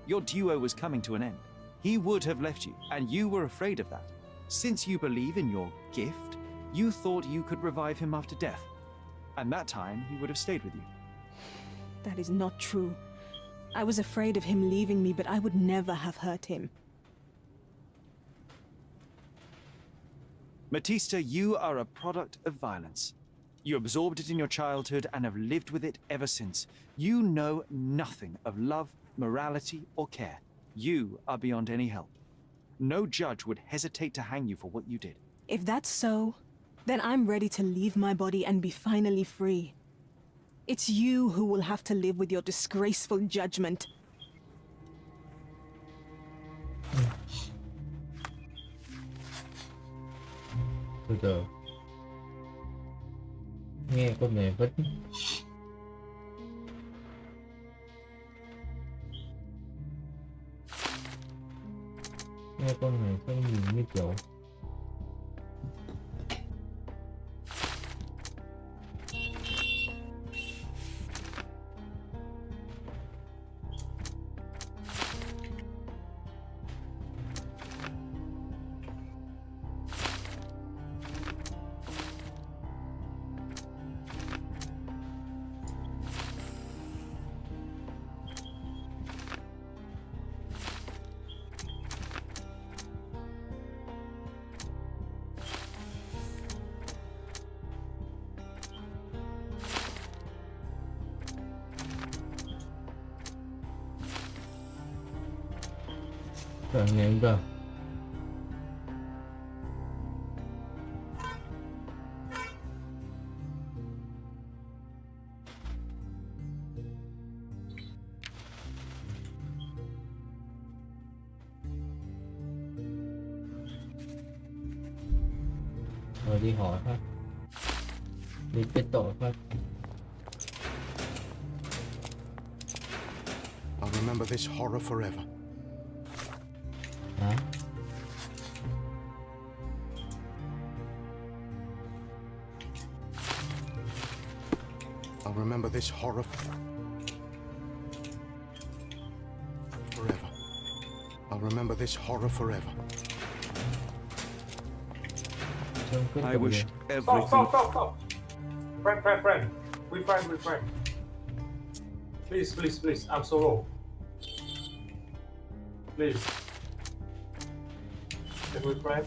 Your duo was coming to an end. He would have left you, and you were afraid of that. Since you believe in your gift, you thought you could revive him after death. And that time, he would have stayed with you. That is not true. I was afraid of him leaving me, but I would never have hurt him. Matista, you are a product of violence. You absorbed it in your childhood and have lived with it ever since. You know nothing of love, morality, or care. You are beyond any help. No judge would hesitate to hang you for what you did. If that's so, then I'm ready to leave my body and be finally free. It's you who will have to live with your disgraceful judgment. Từ từ. Nghe con này vẫn nghe con này sao nhìn như kiểu nghe cơ. Rồi đi hỏi phát. Đi kết tội phát. I'll remember this horror forever. Hả? I'll remember this horror forever. I'll remember this horror forever. I wish everything... Stop! Friend. We friend. Please. I'm solo. Please. Can we friend?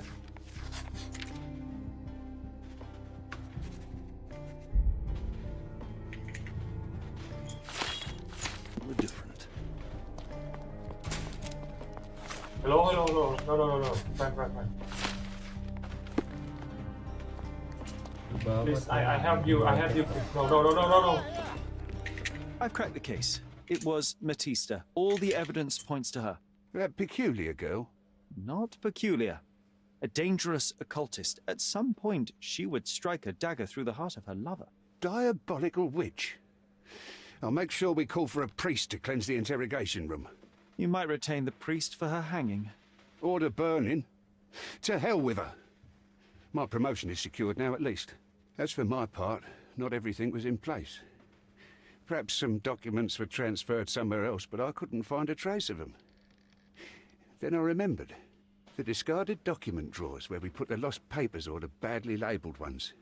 We're different. Hello. No. Friend. Please, I help you. No. I've cracked the case. It was Matista. All the evidence points to her. That peculiar girl? Not peculiar. A dangerous occultist. At some point, she would strike a dagger through the heart of her lover. Diabolical witch. I'll make sure we call for a priest to cleanse the interrogation room. You might retain the priest for her hanging. Order burning. To hell with her. My promotion is secured now at least. As for my part, not everything was in place. Perhaps some documents were transferred somewhere else, but I couldn't find a trace of them. Then I remembered. The discarded document drawers where we put the lost papers or the badly labelled ones.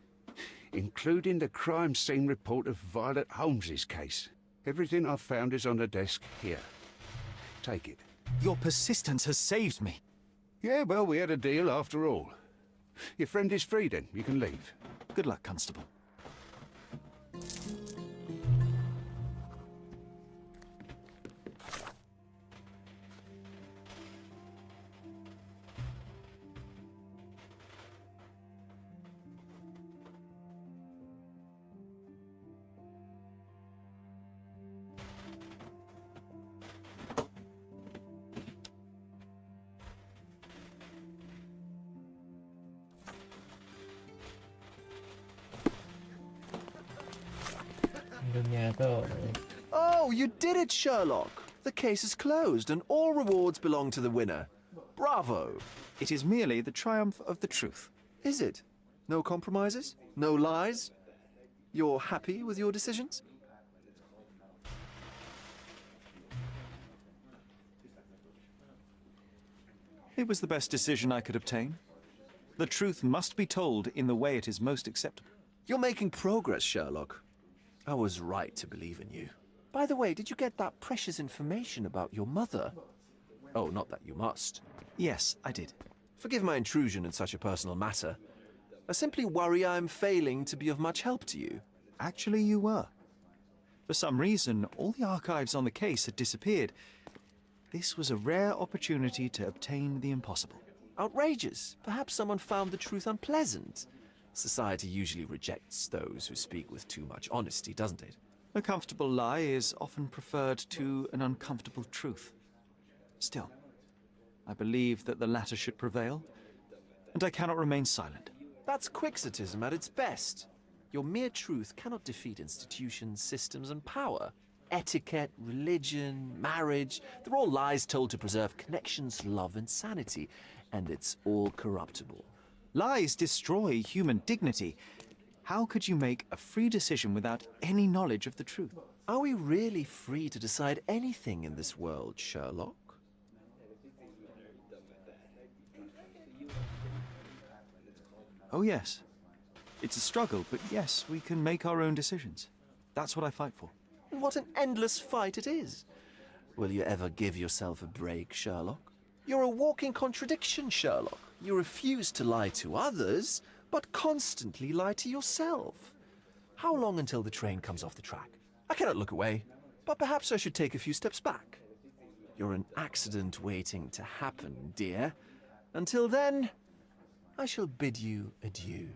Including the crime scene report of Violet Holmes's case. Everything I've found is on the desk here. Take it. Your persistence has saved me. Yeah, well, we had a deal after all. Your friend is free then. You can leave. Good luck, Constable. Oh, you did it, Sherlock! The case is closed and all rewards belong to the winner. Bravo! It is merely the triumph of the truth. Is it? No compromises? No lies? You're happy with your decisions? It was the best decision I could obtain. The truth must be told in the way it is most acceptable. You're making progress, Sherlock. I was right to believe in you. By the way, did you get that precious information about your mother? Oh, not that you must. Yes, I did. Forgive my intrusion in such a personal matter. I simply worry I'm failing to be of much help to you. Actually, you were. For some reason, all the archives on the case had disappeared. This was a rare opportunity to obtain the impossible. Outrageous. Perhaps someone found the truth unpleasant. Society usually rejects those who speak with too much honesty, doesn't it? A comfortable lie is often preferred to an uncomfortable truth. Still, I believe that the latter should prevail, and I cannot remain silent. That's quixotism at its best. Your mere truth cannot defeat institutions, systems, and power. Etiquette, religion, marriage, they're all lies told to preserve connections, love, and sanity, and it's all corruptible. Lies destroy human dignity. How could you make a free decision without any knowledge of the truth? Are we really free to decide anything in this world, Sherlock? Oh yes. It's a struggle, but yes, we can make our own decisions. That's what I fight for. What an endless fight it is. Will you ever give yourself a break, Sherlock? You're a walking contradiction, Sherlock. You refuse to lie to others, but constantly lie to yourself. How long until the train comes off the track? I cannot look away, but perhaps I should take a few steps back. You're an accident waiting to happen, dear. Until then, I shall bid you adieu.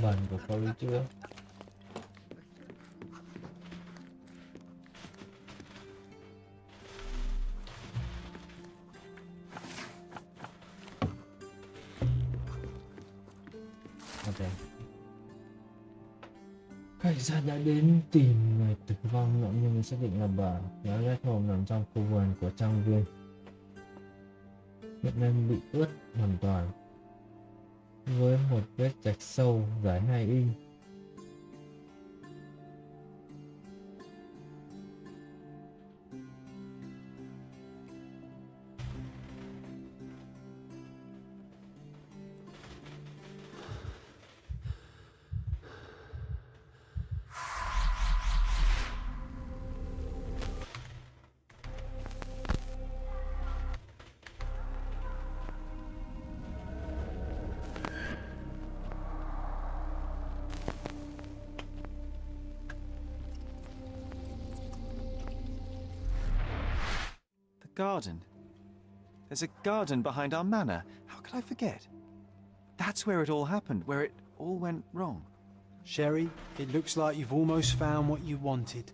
Bản của Paul chưa? Okay. Cảnh sát đã đến tìm người tử vong, nạn nhân xác định là bà Sherlock Holmes nằm trong khu vườn của trang viên. Hiện nhân bị ướt hoàn toàn với một vết rạch sâu dài 2 inch. Garden. There's a garden behind our manor. How could I forget? That's where it all happened, where it all went wrong. Sherry, it looks like you've almost found what you wanted.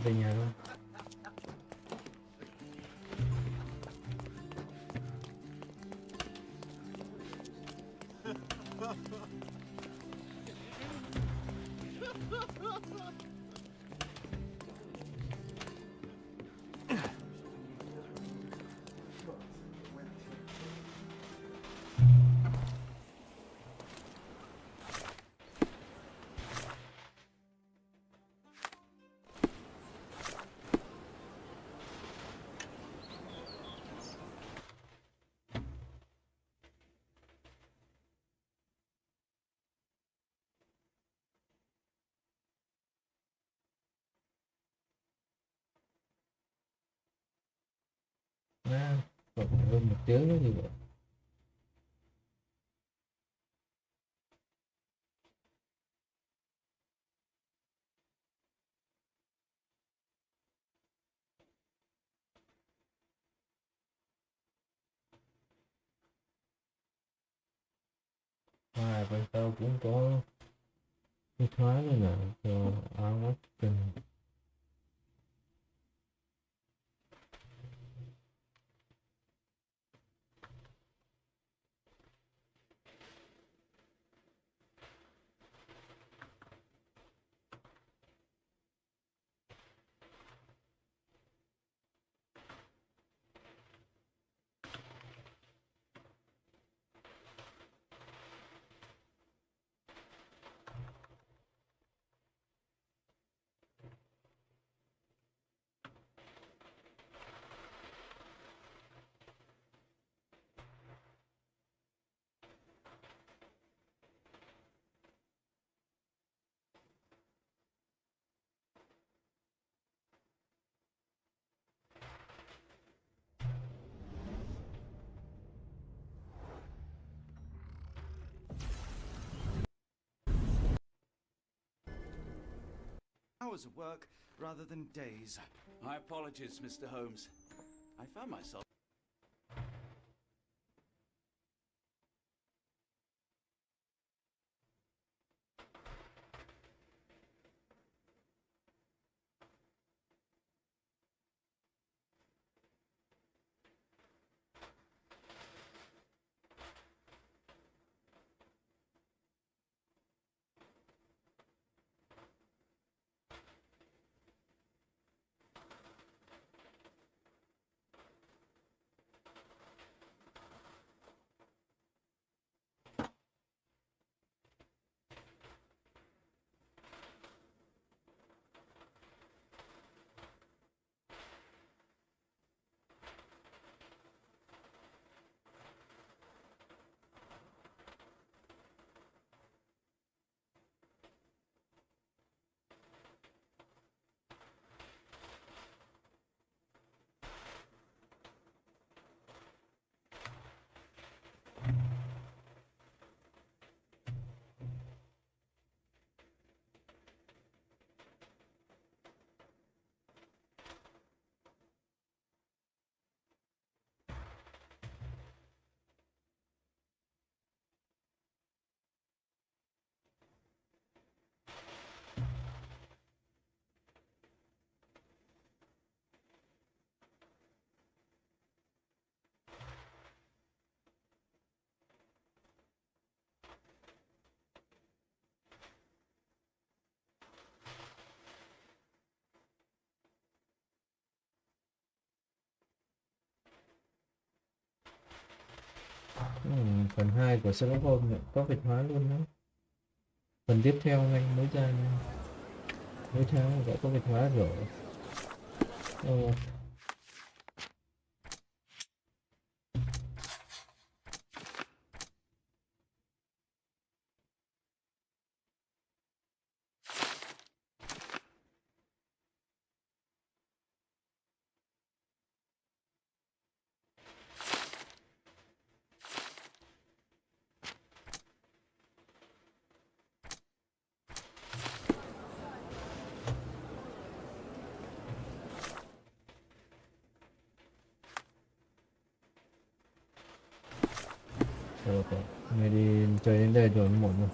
về nhà luôn. Còn hơn 1 tiếng nữa như vậy. Bên tao cũng có cái thoái này nè, cho áo cần. Hours of work rather than days. My apologies, Mr. Holmes. I found myself... Phần 2 của Sherlock Holmes có vệt hóa luôn đó. Phần tiếp theo anh mới ra nha. Mới theo đã có vệt hóa rồi. Rồi, mày đi chơi đến đây rồi muộn rồi.